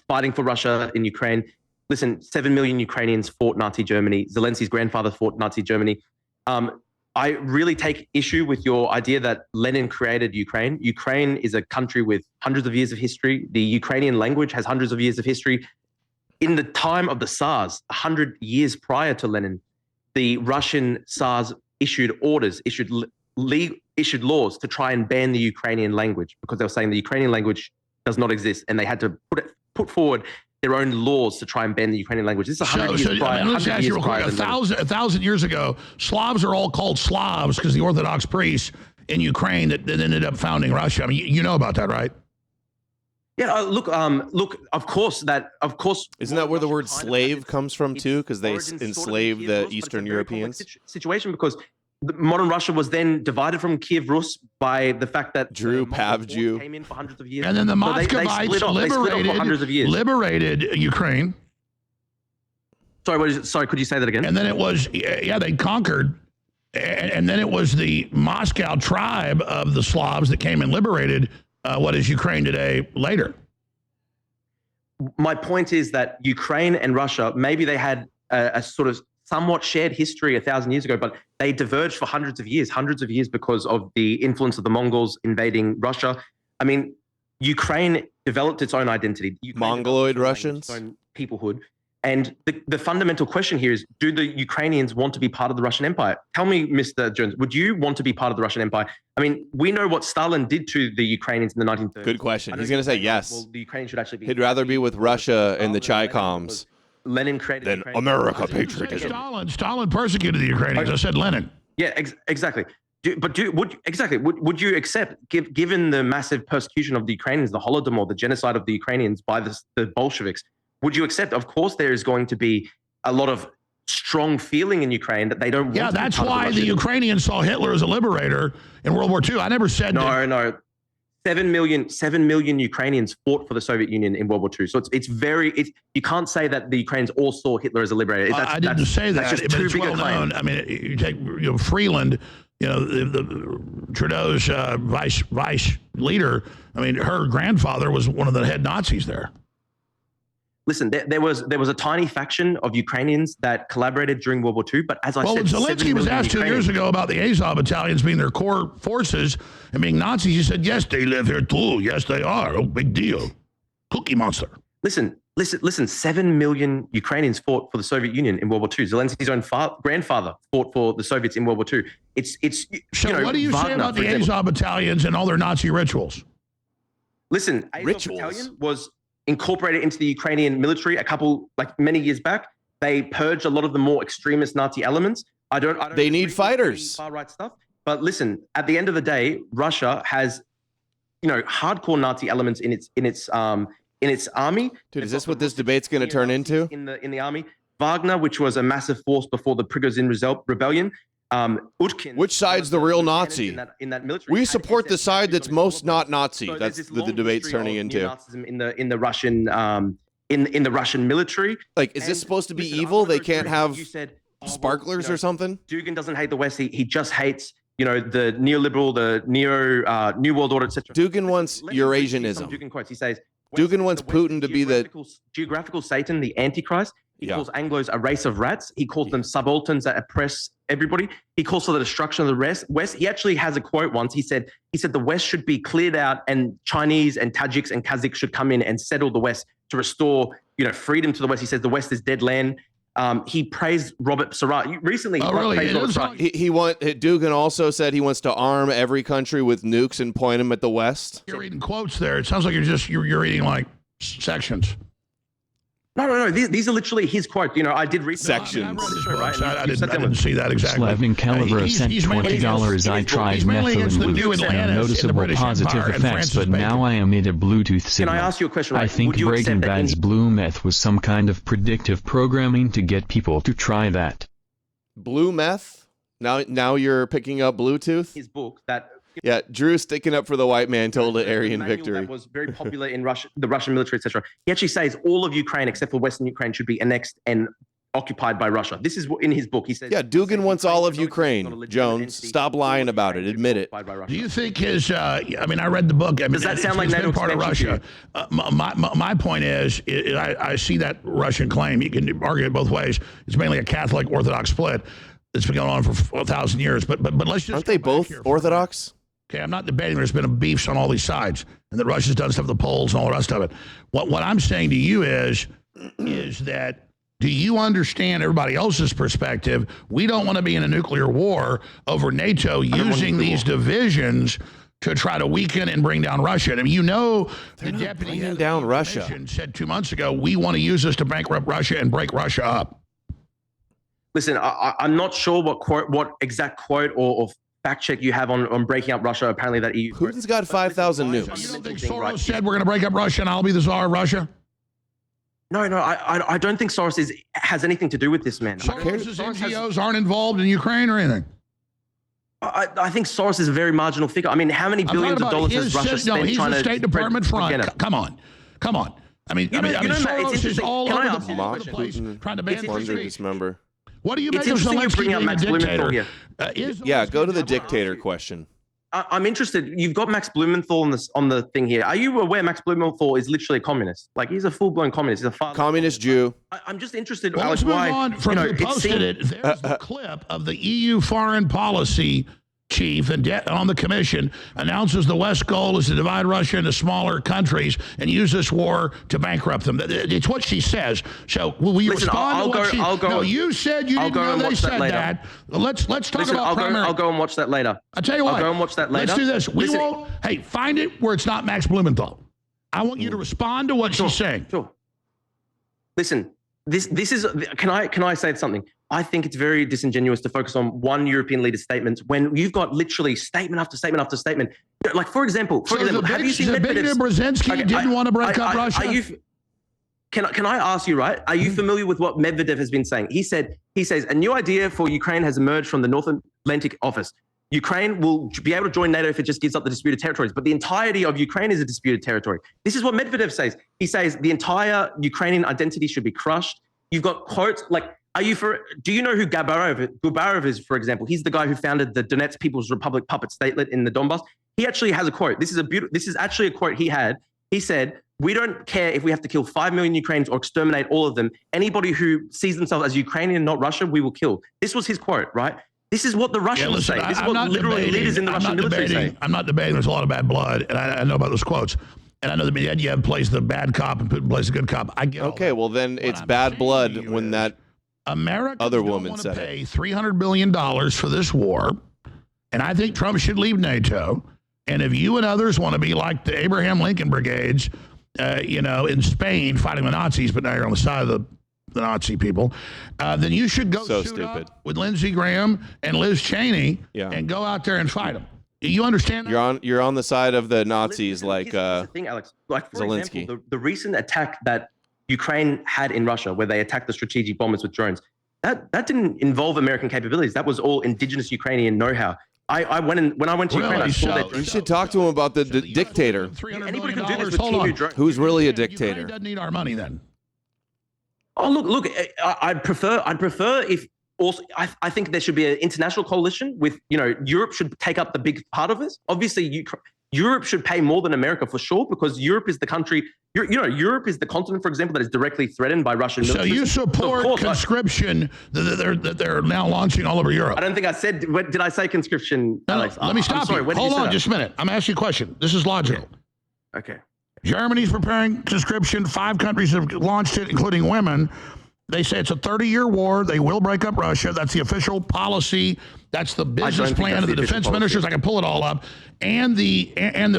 fighting for Russia in Ukraine. Listen, 7 million Ukrainians fought Nazi Germany. Zelensky's grandfather fought Nazi Germany. I really take issue with your idea that Lenin created Ukraine. Ukraine is a country with hundreds of years of history. The Ukrainian language has hundreds of years of history. In the time of the Tsars, 100 years prior to Lenin, the Russian Tsars issued orders, issued laws to try and ban the Ukrainian language because they were saying the Ukrainian language does not exist, and they had to put forward their own laws to try and ban the Ukrainian language. This is 100 years prior. Let's ask you real quick. 1,000 years ago, Slavs are all called Slavs because the Orthodox priests in Ukraine that ended up founding Russia. I mean, you know about that, right? Yeah, look. Of course. Isn't that where the word slave comes from too? Because they enslaved the Eastern Europeans. Situation because modern Russia was then divided from Kiev Rus by the fact that Drew Pavlou came in for hundreds of years, and then the Muscovites liberated Ukraine. Sorry, could you say that again? And then it was they conquered, and then it was the Moscow tribe of the Slavs that came and liberated what is Ukraine today later. My point is that Ukraine and Russia, maybe they had a sort of somewhat shared history 1,000 years ago, but they diverged for hundreds of years because of the influence of the Mongols invading Russia. I mean, Ukraine developed its own identity. Mongoloid Russians? Its own peoplehood. And the fundamental question here is, do the Ukrainians want to be part of the Russian Empire? Tell me, Mr. Jones, would you want to be part of the Russian Empire? I mean, we know what Stalin did to the Ukrainians in the 1930s. Good question. He's going to say yes. Well, the Ukrainians should actually be. He'd rather be with Russia and the Chi-Coms Lenin created than America patriotism. Stalin persecuted the Ukrainians. I said Lenin. Yeah, exactly. Would you accept, given the massive persecution of the Ukrainians, the Holodomor, the genocide of the Ukrainians by the Bolsheviks, would you accept? Of course, there is going to be a lot of strong feeling in Ukraine that they don't want. Yeah, that's why the Ukrainians saw Hitler as a liberator in World War II. I never said that. No. 7 million Ukrainians fought for the Soviet Union in World War II. So you can't say that the Ukrainians all saw Hitler as a liberator. I didn't say that. That's just too big a claim. I mean, you take Freeland, the Trudeau's vice leader. I mean, her grandfather was one of the head Nazis there. Listen, there was a tiny faction of Ukrainians that collaborated during World War II, but as I said, Zelensky was asked 2 years ago about the Azov battalions being their core forces and being Nazis. He said, yes, they live here too. Yes, they are. Oh, big deal. Cookie Monster. Listen. 7 million Ukrainians fought for the Soviet Union in World War II. Zelensky's own grandfather fought for the Soviets in World War II. So what do you say about the Azov battalions and all their Nazi rituals? Listen, Azov battalion was incorporated into the Ukrainian military many years back. They purged a lot of the more extremist Nazi elements. I don't they need fighters. Far right stuff. But listen, at the end of the day, Russia has, hardcore Nazi elements in its army. Dude, is this what this debate's going to turn into? In the army, Wagner, which was a massive force before the Prigozhin rebellion. Utkin, which side's the real Nazi? In that military, we support the side that's most not Nazi. So that's the debate's turning into. Neo-Nazism in the Russian in the Russian military. Like, is this supposed to be evil? They can't have sparklers or something? Dugin doesn't hate the West. He just hates the neoliberal, the New World Order, etc. Dugin wants Eurasianism. Dugin quotes. He says Dugin wants Putin to be the geographical Satan, the Antichrist. He calls Anglos a race of rats. He calls them subalterns that oppress everybody. He calls for the destruction of the West. He actually has a quote once. He said the West should be cleared out and Chinese and Tajiks and Kazakhs should come in and settle the West to restore, freedom to the West. He says the West is dead land. He praised Robert Surratt. Recently, Dugin also said he wants to arm every country with nukes and point them at the West. You're reading quotes there. It sounds like you're reading like sections. No. These are literally his quotes. I did read sections. I didn't see that exactly. Slevin Calibra sent $20. I tried methylene with noticeable positive effects, but now I emit a Bluetooth signal. Can I ask you a question? I think Breaking Bad's blue meth was some kind of predictive programming to get people to try that. Blue meth? Now you're picking up Bluetooth? His book that. Yeah, Drew sticking up for the white man told the Aryan victory. That was very popular in Russia, the Russian military, etc. He actually says all of Ukraine except for Western Ukraine should be annexed and occupied by Russia. This is in his book. He says. Yeah, Dugin wants all of Ukraine. Jones, stop lying about it. Admit it. Do you think his? I read the book. Does that sound like NATO part of Russia? My point is, I see that Russian claim. You can argue it both ways. It's mainly a Catholic Orthodox split. It's been going on for 1,000 years. But let's just. Aren't they both Orthodox? Okay, I'm not debating there's been beefs on all these sides and that Russia's done stuff with the Poles and all the rest of it. What I'm saying to you is that do you understand everybody else's perspective? We don't want to be in a nuclear war over NATO using these divisions to try to weaken and bring down Russia. I mean, the deputy head down Russia said 2 months ago, we want to use this to bankrupt Russia and break Russia up. Listen, I'm not sure what exact quote or fact check you have on breaking up Russia. Apparently that EU. Putin's got 5,000 nukes. You don't think Soros said we're going to break up Russia and I'll be the czar of Russia? No, I don't think Soros has anything to do with this, man. Soros's NGOs aren't involved in Ukraine or anything. I think Soros is a very marginal figure. I mean, how many billions of dollars has Russia spent he's trying the to State Department front. Come on. I mean, Soros is all over the place trying to ban this member. What do you make of Zelensky being a dictator? Yeah, go to the dictator question. I'm interested. You've got Max Blumenthal on the thing here. Are you aware Max Blumenthal is literally a communist? Like, he's a full-blown communist. He's a communist Jew. I'm just interested. Let's move on from who posted it. There's the clip of the EU foreign policy chief and on the commission announces the West's goal is to divide Russia into smaller countries and use this war to bankrupt them. It's what she says. So will you respond to what she... No, you said you didn't know they said that. Let's talk about primary... I'll go and watch that later. I'll tell you what. I'll go and watch that later. Let's do this. We won't... Hey, find it where it's not Max Blumenthal. I want you to respond to what she's saying. Sure. Listen, this is... Can I say something? I think it's very disingenuous to focus on one European leader's statements when you've got literally statement after statement after statement. Like, for example, have you seen Medvedev's... Brzezinski didn't want to break up Russia? Can I ask you, right? Are you familiar with what Medvedev has been saying? He says, a new idea for Ukraine has emerged from the North Atlantic Office. Ukraine will be able to join NATO if it just gives up the disputed territories, but the entirety of Ukraine is a disputed territory. This is what Medvedev says. He says the entire Ukrainian identity should be crushed. You've got quotes like, do you know who Gubarov is, for example? He's the guy who founded the Donetsk People's Republic puppet statelet in the Donbass. He actually has a quote. This is actually a quote he had. He said, "We don't care if we have to kill 5 million Ukrainians or exterminate all of them. Anybody who sees themselves as Ukrainian, not Russian, we will kill." This was his quote, right? This is what the Russians say. This is what literally leaders in the Russian military say. I'm not debating. There's a lot of bad blood, and I know about those quotes. And I know that Medvedev plays the bad cop and Putin plays the good cop. I get okay, well then it's bad blood when that other woman said pay $300 billion for this war, and I think Trump should leave NATO. And if you and others want to be like the Abraham Lincoln brigades, in Spain fighting the Nazis, but now you're on the side of the Nazi people, then you should go suit up with Lindsey Graham and Liz Cheney and go out there and fight them. You understand that? You're on the side of the Nazis, like the thing, Alex. Like, for Zelensky. Example, the recent attack that Ukraine had in Russia, where they attacked the strategic bombers with drones, that didn't involve American capabilities. That was all indigenous Ukrainian know-how. When I went to Ukraine, I saw that. You should talk to him about the dictator. Anybody could do this with Timu drones. Who's really a dictator? Ukraine doesn't need our money then. Oh, look, I'd prefer if also, I think there should be an international coalition with, Europe should take up the big part of this. Obviously, Europe should pay more than America for sure, because Europe is the country, Europe is the continent, for example, that is directly threatened by Russian military. So you support conscription that they're now launching all over Europe? I don't think I said, did I say conscription, Alex? Let me stop you. Hold on just a minute. I'm asking you a question. This is logical. Okay. Germany's preparing conscription. 5 countries have launched it, including women. They say it's a 30-year war. They will break up Russia. That's the official policy. That's the business plan of the defense ministers. I can pull it all up, and the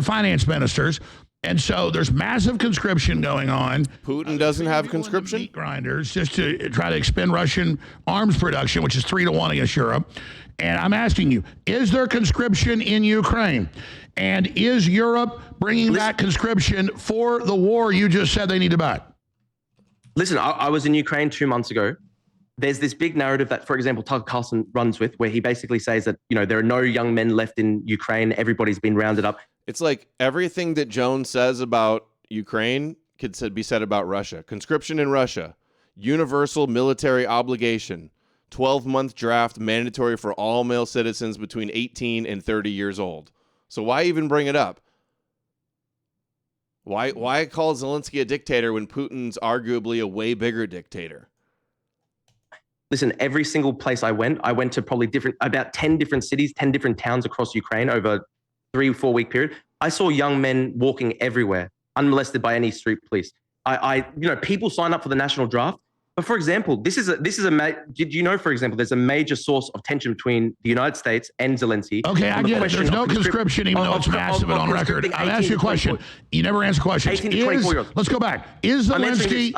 finance ministers. And so there's massive conscription going on. Putin doesn't have conscription? Meat grinders, just to try to expend Russian arms production, which is 3-1 against Europe. And I'm asking you, is there conscription in Ukraine? And is Europe bringing back conscription for the war you just said they need to buy? Listen, I was in Ukraine 2 months ago. There's this big narrative that, for example, Tucker Carlson runs with, where he basically says that, there are no young men left in Ukraine. Everybody's been rounded up. It's like everything that Jones says about Ukraine could be said about Russia. Conscription in Russia, universal military obligation, 12-month draft mandatory for all male citizens between 18 and 30 years old. So why even bring it up? Why call Zelensky a dictator when Putin's arguably a way bigger dictator? Listen, every single place I went to probably about 10 different cities, 10 different towns across Ukraine over 3-4 week period. I saw young men walking everywhere, unmolested by any street police. People sign up for the national draft. But for example, did you know, for example, there's a major source of tension between the United States and Zelensky. Okay, I get it. There's no conscription, even though it's massive and on record. I'll ask you a question. You never answer questions. 18 to 24-year-olds. Let's go back. Is Zelensky?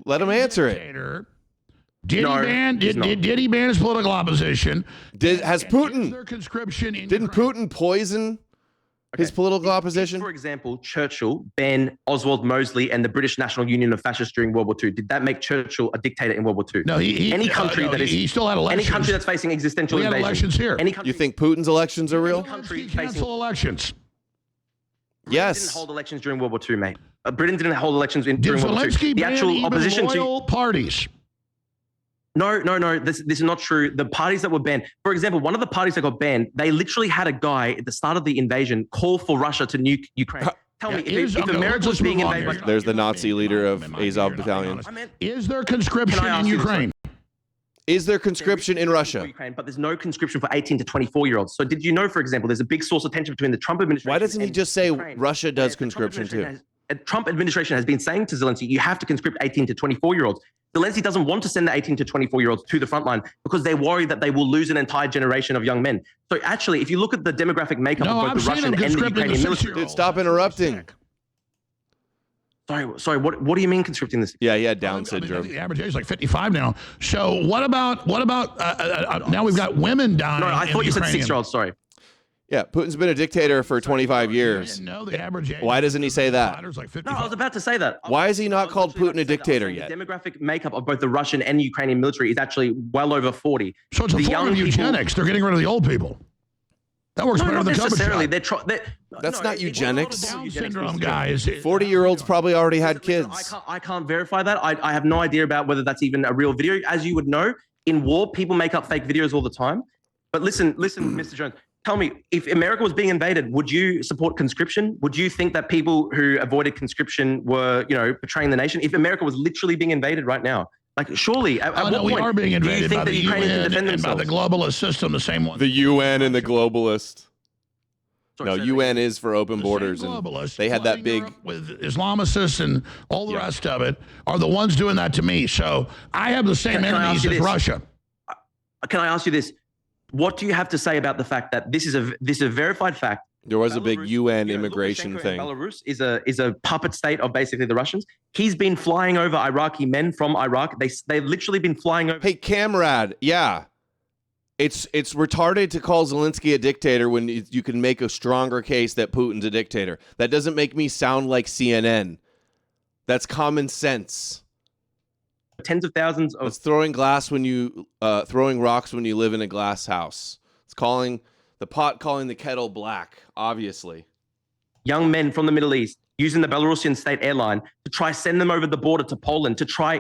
Let him answer it. Did he ban his political opposition? Has Putin? Is there conscription in Didn't Putin poison his political opposition? For example, Churchill banned Oswald Mosley and the British National Union of Fascists during World War II. Did that make Churchill a dictator in World War II? No, he still had elections. Any country that's facing existential invasion. Elections here. You think Putin's elections are real? Cancel elections. Yes. Britain didn't hold elections during World War II, mate. Britain didn't hold elections during World War II. The actual opposition to parties. No. This is not true. The parties that were banned, for example, one of the parties that got banned, they literally had a guy at the start of the invasion call for Russia to nuke Ukraine. Tell me, if America was being invaded, there's the Nazi leader of Azov Battalion. Is there conscription in Ukraine? Is there conscription in Russia? Ukraine, but there's no conscription for 18 to 24-year-olds. So did you know, for example, there's a big source of tension between the Trump administration. Why doesn't he just say Ukraine, Russia does conscription too? Trump administration has been saying to Zelensky, you have to conscript 18 to 24-year-olds. Zelensky doesn't want to send the 18 to 24-year-olds to the front line because they worry that they will lose an entire generation of young men. So actually, if you look at the demographic makeup of both the Russian and the Ukrainian military... Dude, stop interrupting. Sorry. What do you mean conscripting this? Yeah, he had Down syndrome. The average age is like 55 now. So what about now we've got women dying? No, I thought you said 6-year-olds. Sorry. Yeah, Putin's been a dictator for 25 years. No, the average age. Why doesn't he say that? Like no, I was about to say that. Why is he not called Putin a dictator yet? The demographic makeup of both the Russian and Ukrainian military is actually well over 40. So it's a form of eugenics. They're getting rid of the old people. That works better than necessarily. That's not eugenics. Down syndrome guys. 40-year-olds probably already had kids. I can't verify that. I have no idea about whether that's even a real video. As you would know, in war, people make up fake videos all the time. But listen, Mr. Jones. Tell me, if America was being invaded, would you support conscription? Would you think that people who avoided conscription were, betraying the nation? If America was literally being invaded right now, like surely, at what point we are being invaded by the Ukrainians UN and by the globalist system, the same one. The UN and the globalist. No, UN is for open borders, and they had that big with Islamicists and all the rest of it are the ones doing that to me. So I have the same enemies as Russia. Can I ask you this? What do you have to say about the fact that this is a verified fact? There was a big UN immigration thing. Belarus is a puppet state of basically the Russians. He's been flying over Iraqi men from Iraq. They've literally been flying over. Hey, Kamrad, yeah. It's retarded to call Zelensky a dictator when you can make a stronger case that Putin's a dictator. That doesn't make me sound like CNN. That's common sense. Tens of thousands of throwing rocks when you live in a glass house. It's calling the kettle black, obviously. Young men from the Middle East using the Belarusian state airline to try send them over the border to Poland to try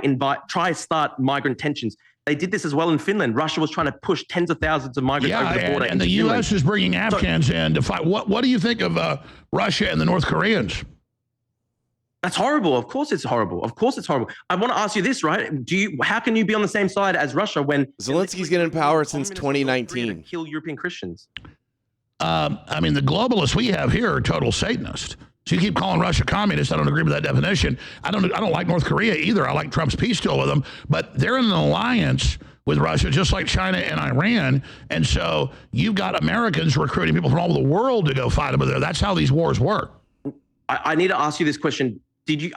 start migrant tensions. They did this as well in Finland. Russia was trying to push tens of thousands of migrants over the border. And the U.S. is bringing Afghans in to fight. What do you think of Russia and the North Koreans? That's horrible. Of course it's horrible. I want to ask you this, right? How can you be on the same side as Russia when Zelensky's been in power since 2019? Kill European Christians. I mean, the globalists we have here are total Satanists. So you keep calling Russia communist. I don't agree with that definition. I don't like North Korea either. I like Trump's peace deal with them, but they're in an alliance with Russia, just like China and Iran. And so you've got Americans recruiting people from all over the world to go fight over there. That's how these wars work. I need to ask you this question.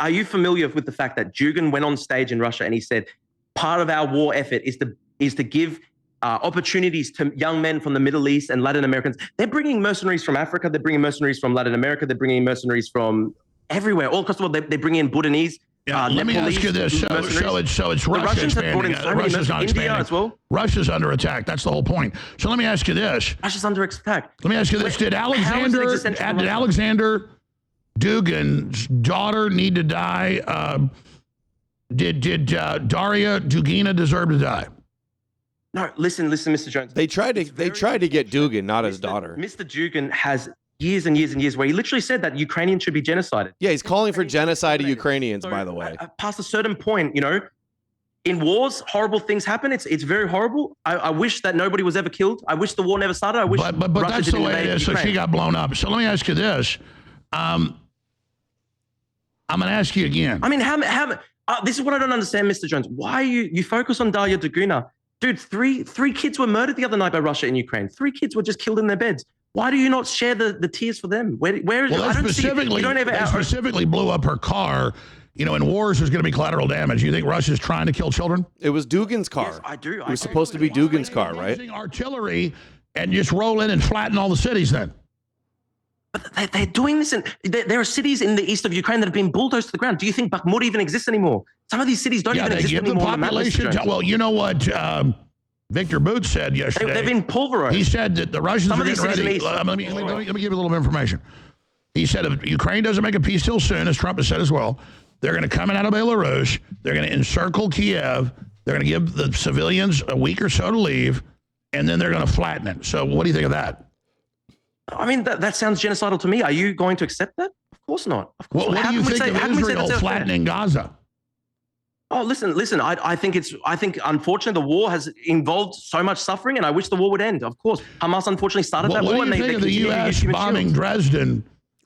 Are you familiar with the fact that Dugin went on stage in Russia and he said, part of our war effort is to give opportunities to young men from the Middle East and Latin Americans. They're bringing mercenaries from Africa. They're bringing mercenaries from Latin America. They're bringing mercenaries from everywhere, all across the world. They bring in Bhutanese. Let me ask you this. So it's Russia expanding. Russia's not expanding. As well. Russia's under attack. That's the whole point. So let me ask you this. Russia's under attack. Let me ask you this. Did Alexander Dugin's daughter need to die? Did Daria Dugina deserve to die? No, listen, Mr. Jones. They tried to get Dugin, not his daughter. Mr. Dugin has years and years and years where he literally said that Ukrainians should be genocided. Yeah, he's calling for genocide of Ukrainians, by the way. Past a certain point, in wars, horrible things happen. It's very horrible. I wish that nobody was ever killed. I wish the war never started. I wish but Russia that's didn't the way it is. So she got blown up. So let me ask you this. I'm going to ask you again. I mean, this is what I don't understand, Mr. Jones. Why you focus on Daria Dugina? Dude, three kids were murdered the other night by Russia in Ukraine. 3 kids were just killed in their beds. Why do you not share the tears for them? Where is it? They specifically blew up her car. In wars, there's going to be collateral damage. You think Russia's trying to kill children? It was Dugin's car. Yes, I do. It was supposed to be Dugin's car, right? Using artillery and just roll in and flatten all the cities then. But they're doing this. There are cities in the east of Ukraine that have been bulldozed to the ground. Do you think Bakhmut even exists anymore? Some of these cities don't even exist anymore. The population. Well, you know what Victor Booth said yesterday? They've been pulverized. He said that the Russians are getting ready. Let me give you a little information. He said if Ukraine doesn't make a peace deal soon, as Trump has said as well, they're going to come in out of Belarus. They're going to encircle Kiev. They're going to give the civilians a week or so to leave, and then they're going to flatten it. So what do you think of that? I mean, that sounds genocidal to me. Are you going to accept that? Of course not. Of course what do you think of Israel flattening Gaza? Oh, listen. I think unfortunately the war has involved so much suffering, and I wish the war would end. Of course, Hamas unfortunately started that war. What do you think of the U.S. bombing Dresden?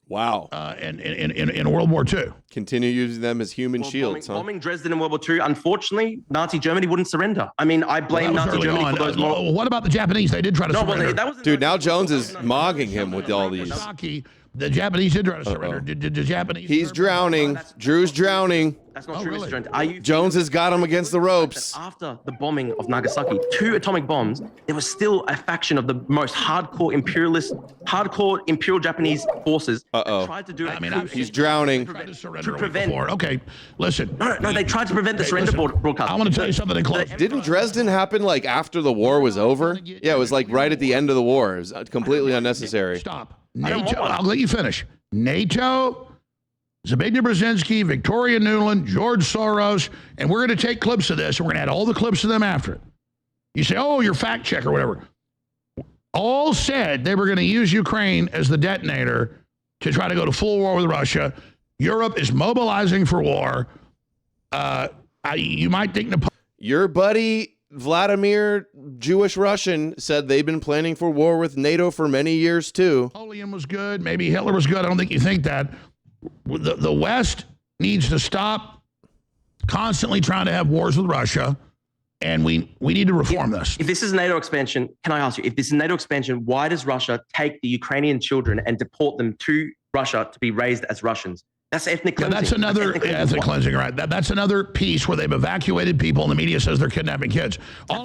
Wow. In World War II. Continue using them as human shields, bombing Dresden in World War II. Unfortunately, Nazi Germany wouldn't surrender. I mean, I blame Nazi Germany for those moral... What about the Japanese? They did try to surrender. Dude, now Jones is mogging him with all these. The Japanese did try to surrender. Did the Japanese? He's drowning. Drew's drowning. That's not true, Mr. Jones. Jones has got him against the ropes. After the bombing of Nagasaki, 2 atomic bombs, there was still a faction of the most hardcore imperial Japanese forces that tried to do he's drowning. To prevent. Okay, listen. No, they tried to prevent the surrender broadcast. I want to tell you something in close. Didn't Dresden happen like after the war was over? Yeah, it was like right at the end of the war. It was completely unnecessary. Stop. NATO, I'll let you finish. NATO, Zbigniew Brzezinski, Victoria Nuland, George Soros, and we're going to take clips of this, and we're going to add all the clips of them after it. You say, oh, you're fact check or whatever. All said they were going to use Ukraine as the detonator to try to go to full war with Russia. Europe is mobilizing for war. You might think your buddy Vladimir, Jewish Russian, said they've been planning for war with NATO for many years too. Napoleon was good. Maybe Hitler was good. I don't think you think that. The West needs to stop constantly trying to have wars with Russia, and we need to reform this. If this is NATO expansion, can I ask you, if this is NATO expansion, why does Russia take the Ukrainian children and deport them to Russia to be raised as Russians? That's ethnic cleansing. That's another ethnic cleansing, right? That's another piece where they've evacuated people and the media says they're kidnapping kids.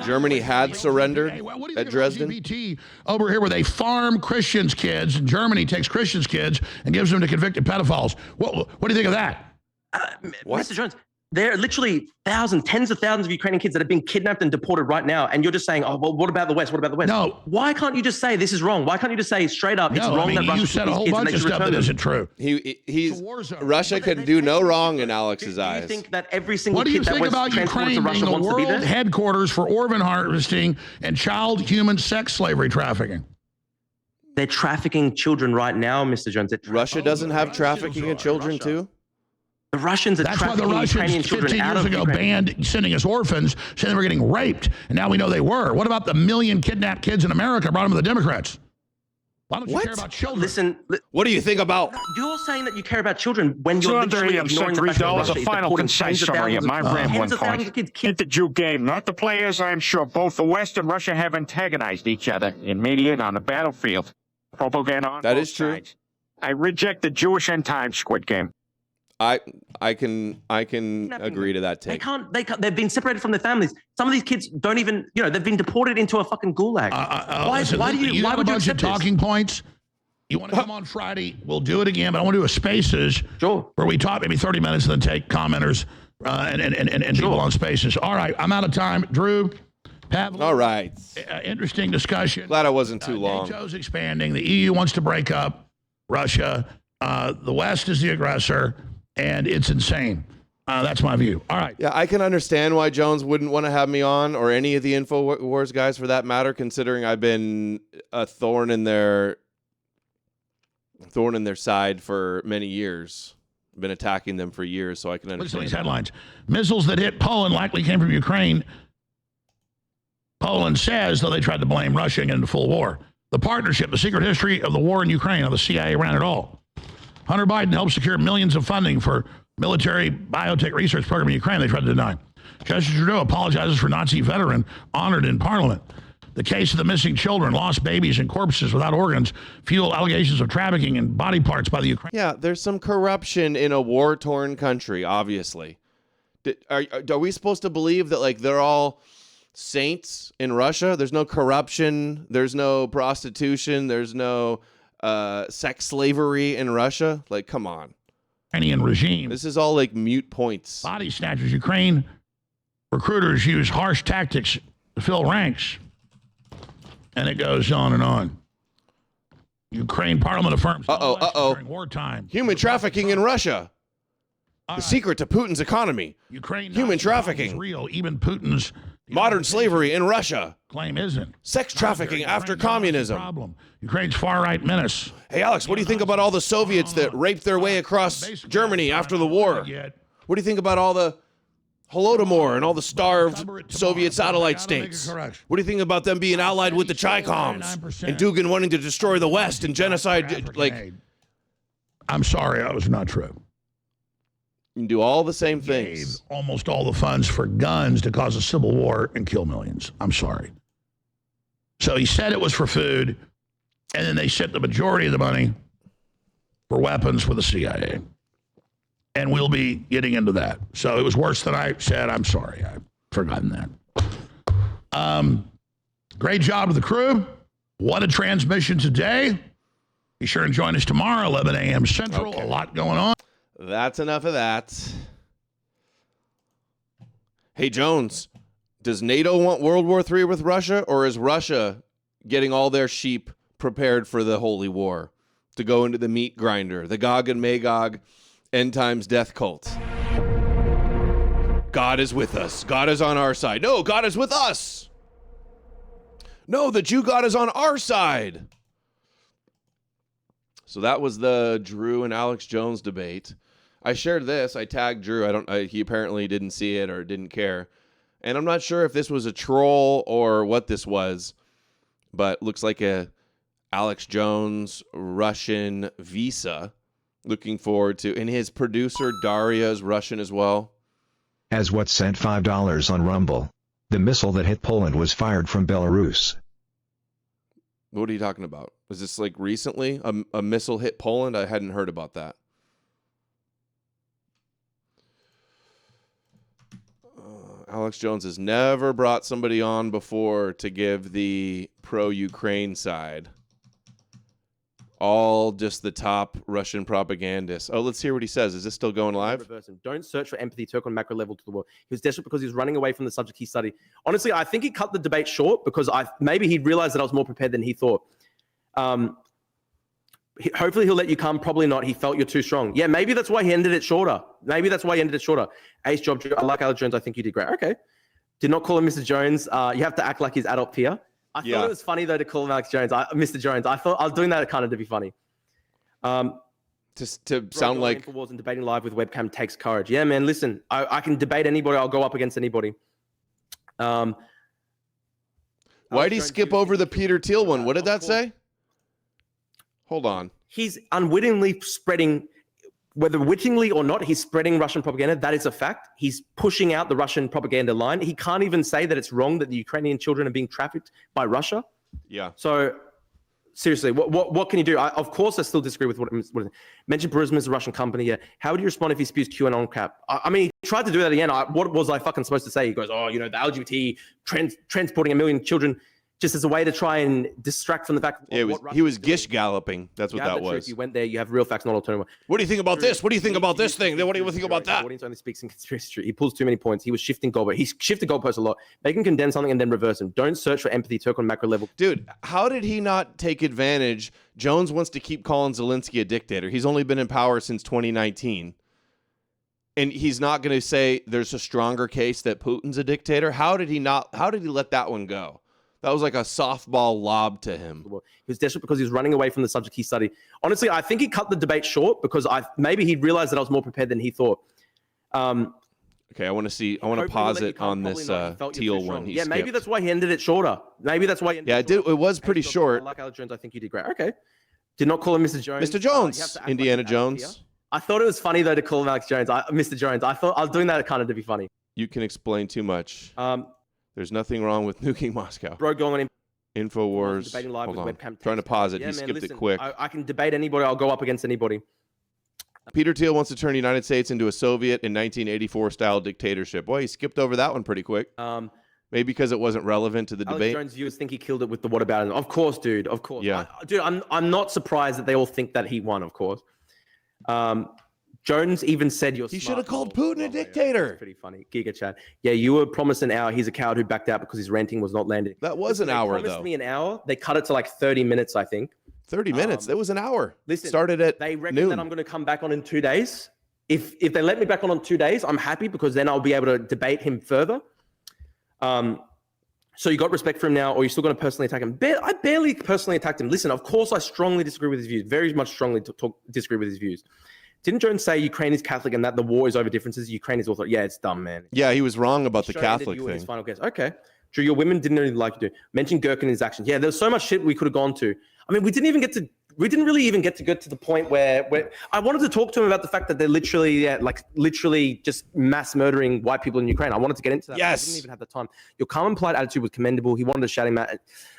Germany had surrendered at Dresden. LGBT over here where they farm Christians' kids, and Germany takes Christians' kids and gives them to convicted pedophiles. What do you think of that? Mr. Jones, there are literally tens of thousands of Ukrainian kids that have been kidnapped and deported right now, and you're just saying, oh, well, what about the West? What about the West? No. Why can't you just say this is wrong? Why can't you just say straight up it's wrong that Russia you said a whole bunch of stuff that isn't true. Russia can do no wrong in Alex's eyes. Do you think that every single what do you kid think that about was transported Ukraine to Russia being the wants to be world there? headquarters for organ harvesting and child human sex slavery trafficking? They're trafficking children right now, Mr. Jones. Russia doesn't have trafficking of children too? The Russians are That's why the trafficking Russians Ukrainian 15 children out years of ago Ukraine. banned sending us orphans, saying they were getting raped, and now we know they were. What about the million kidnapped kids in America brought them to the Democrats? Why don't you care about children? Listen, what do you think about? You're saying that you care about children when you're literally ignoring the fact that $203 Russia a is final deporting concise tens of summary of thousands my rant tens one of thousands point. of kids Hit the Jew game, not the players. I'm sure both the West and Russia have antagonized each other in media and on the battlefield. Propaganda on that both is true. sides. I reject the Jewish end time Squid Game. I can agree to that take. They've been separated from their families. Some of these kids don't even, they've been deported into a fucking gulag. Why would you have a bunch of accept this? talking points? You want to come on Friday? We'll do it again, but I want to do a Spaces where we talk maybe 30 minutes and then take commenters and people on Spaces. All right, I'm out of time. Drew, Pavlo. All right. Interesting discussion. Glad I wasn't too long. NATO's expanding. The EU wants to break up Russia. The West is the aggressor, and it's insane. That's my view. All right. Yeah, I can understand why Jones wouldn't want to have me on, or any of the InfoWars guys for that matter, considering I've been a thorn in their side for many years. I've been attacking them for years, so I can understand. Listen to these headlines. Missiles that hit Poland likely came from Ukraine. Poland says, though they tried to blame Russia and get into full war. The partnership, the secret history of the war in Ukraine, how the CIA ran it all. Hunter Biden helped secure millions of funding for military biotech research program in Ukraine they tried to deny. Justin Trudeau apologizes for Nazi veteran honored in Parliament. The case of the missing children, lost babies, and corpses without organs fuel allegations of trafficking and body parts by the Ukraine. Yeah, there's some corruption in a war-torn country, obviously. Are we supposed to believe that they're all saints in Russia? There's no corruption. There's no prostitution. There's no sex slavery in Russia. Come on. Iranian regime. This is all mute points. Body snatchers. Ukraine recruiters use harsh tactics to fill ranks. And it goes on and on. Ukraine parliament affirms during wartime. Human trafficking in Russia. The secret to Putin's economy. Ukraine human trafficking. Is real. Even Putin's modern slavery in Russia. Claim isn't. Sex trafficking after communism. Problem. Ukraine's far-right menace. Hey, Alex, what do you think about all the Soviets that raped their way across Germany after the war? What do you think about all Holodomor and all the starved Soviet satellite states. What do you think about them being allied with the Chi-Coms and Dugin wanting to destroy the West and genocide? Like, I'm sorry, that was not true. You can do all the same things. Gave almost all the funds for guns to cause a civil war and kill millions. I'm sorry. So he said it was for food, and then they sent the majority of the money for weapons for the CIA. And we'll be getting into that. So it was worse than I said. I'm sorry. I've forgotten that. Great job to the crew. What a transmission today. Be sure and join us tomorrow, 11 a.m. Central. Okay. A lot going on. That's enough of that. Hey, Jones, does NATO want World War III with Russia, or is Russia getting all their sheep prepared for the holy war to go into the meat grinder, the Gog and Magog end times death cult? God is with us. God is on our side. No, God is with us. No, the Jew God is on our side. So that was the Drew and Alex Jones debate. I shared this. I tagged Drew. He apparently didn't see it or didn't care. And I'm not sure if this was a troll or what this was, but looks like a Alex Jones Russian visa. Looking forward to. And his producer Daria is Russian as well. As what sent $5 on Rumble. The missile that hit Poland was fired from Belarus. What are you talking about? Was this like recently? A missile hit Poland? I hadn't heard about that. Alex Jones has never brought somebody on before to give the pro-Ukraine side. All just the top Russian propagandists. Oh, let's hear what he says. Is this still going live? Don't search for empathy, Turk on macro level to the world. He was desperate because he was running away from the subject he studied. Honestly, I think he cut the debate short because maybe he realized that I was more prepared than he thought. Hopefully he'll let you come. Probably not. He felt you're too strong. Yeah, maybe that's why he ended it shorter. Ace job. I like Alex Jones. I think you did great. Okay. Did not call him Mr. Jones. You have to act like his adult peer. I thought it was funny, though, to call him Alex Jones. Mr. Jones. I thought I was doing that kind of to be funny. Just to sound like... Wars and debating live with webcam takes courage. Yeah, man, listen. I can debate anybody. I'll go up against anybody. Why did he skip over the Peter Thiel one? What did that say? Hold on. He's unwittingly spreading, whether wittingly or not, he's spreading Russian propaganda. That is a fact. He's pushing out the Russian propaganda line. He can't even say that it's wrong that the Ukrainian children are being trafficked by Russia. Yeah. So seriously, what can you do? Of course, I still disagree with what mentioned. Burisma is a Russian company. Yeah. How would you respond if he spews QAnon crap? I mean, he tried to do that again. What was I fucking supposed to say? He goes, the LGBT transporting 1 million children. Just as a way to try and distract from the fact that he was gish galloping. That's what that was. You went there, you have real facts, not alternative. What do you think about this? What do you think about this thing? What do you think about that? The audience only speaks in conspiracy. He pulls too many points. He was shifting goalposts. He shifted goalposts a lot. They can condemn something and then reverse them. Don't search for empathy, Turk on macro level. Dude, how did he not take advantage? Jones wants to keep calling Zelensky a dictator. He's only been in power since 2019. And he's not going to say there's a stronger case that Putin's a dictator. How did he let that one go? That was like a softball lob to him. He was desperate because he was running away from the subject he studied. Honestly, I think he cut the debate short because maybe he realized that I was more prepared than he thought. Okay, I want to pause it on this Thiel one. Yeah, maybe that's why he ended it shorter. It was pretty short. I like Alex Jones. I think you did great. Okay. Did not call him Mr. Jones. Mr. Jones. Indiana Jones. I thought it was funny, though, to call him Alex Jones. Mr. Jones. I thought I was doing that kind of to be funny. You can explain too much. There's nothing wrong with nuking Moscow. Bro, going on InfoWars. Debating live with webcam. Trying to pause it. He skipped it quick. I can debate anybody. I'll go up against anybody. Peter Thiel wants to turn the United States into a Soviet in 1984 style dictatorship. Boy, he skipped over that one pretty quick. Maybe because it wasn't relevant to the debate. Alex Jones viewers think he killed it with the what about it? Of course, dude. Of course. Yeah. Dude, I'm not surprised that they all think that he won, of course. Jones even said he should have called Putin a dictator. That's pretty funny. Giga chat. Yeah, you were promised an hour. He's a coward who backed out because his ranting was not landed. That was an hour, though. They promised me an hour. They cut it to like 30 minutes, I think. 30 minutes? That was an hour. Listen, started at they reckon noon. that I'm going to come back on in 2 days. If they let me back on 2 days, I'm happy because then I'll be able to debate him further. So you got respect for him now, or you're still going to personally attack him? I barely personally attacked him. Listen, of course I strongly disagree with his views. Very much strongly disagree with his views. Didn't Jones say Ukraine is Catholic and that the war is over differences? Ukraine is Orthodox. Yeah, it's dumb, man. Yeah, he was wrong about the Show Catholic you in his thing. final case. Okay. Drew, your women didn't really like you do. Mention Gherkin in his actions. Yeah, there's so much shit we could have gone to. I mean, we didn't really even get to go to the point where I wanted to talk to him about the fact that they're literally just mass murdering white people in Ukraine. I wanted to get into that. Yes. I didn't even have the time. Your calm and polite attitude was commendable. He wanted to shout him out.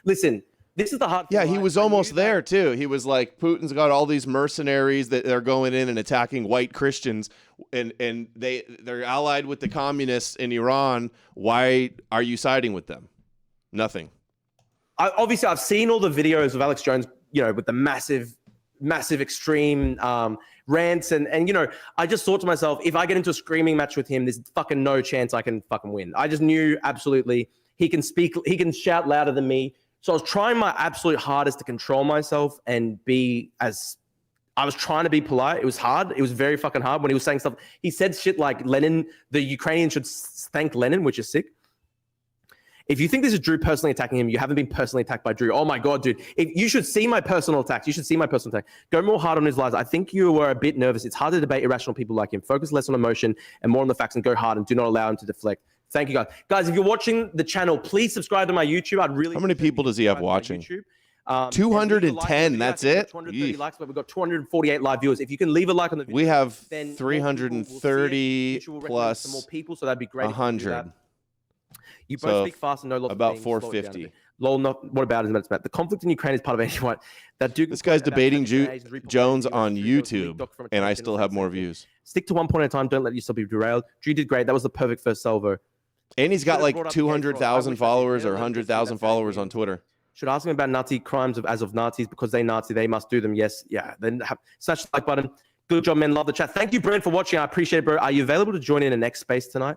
Listen, this is the hard thing. Yeah, he was almost there too. He was like, Putin's got all these mercenaries that they're going in and attacking white Christians, and they're allied with the communists in Iran. Why are you siding with them? Nothing. Obviously, I've seen all the videos of Alex Jones, with the massive extreme rants, and I just thought to myself, if I get into a screaming match with him, there's fucking no chance I can fucking win. I just knew absolutely he can speak, he can shout louder than me. So I was trying my absolute hardest to control myself and I was trying to be polite. It was hard. It was very fucking hard when he was saying stuff. He said shit like Lenin, the Ukrainians should thank Lenin, which is sick. If you think this is Drew personally attacking him, you haven't been personally attacked by Drew. Oh my God, dude. You should see my personal attacks. You should see my personal attack. Go more hard on his lies. I think you were a bit nervous. It's hard to debate irrational people like him. Focus less on emotion and more on the facts, and go hard and do not allow him to deflect. Thank you, guys. Guys, if you're watching the channel, please subscribe to my YouTube. I'd really. How many people does he have watching? 210. That's it. 230 likes, but we've got 248 live viewers. If you can leave a like on the video, We have then 330 plus some more people, so that'd be great. 100. You both speak fast and know lots about of things. 450. Lol, what about it? The conflict in Ukraine is part of anyone. This guy's debating Jones on YouTube, and I still have more views. Stick to one point at a time. Don't let yourself be derailed. Drew did great. That was the perfect first salvo. And he's got like 200,000 followers or 100,000 followers on Twitter. Should ask him about Nazi crimes as of Nazis, because they Nazi, they must do them. Yes, yeah. Then smash the like button. Good job, man. Love the chat. Thank you, Brent, for watching. I appreciate it, bro. Are you available to join in the next space tonight?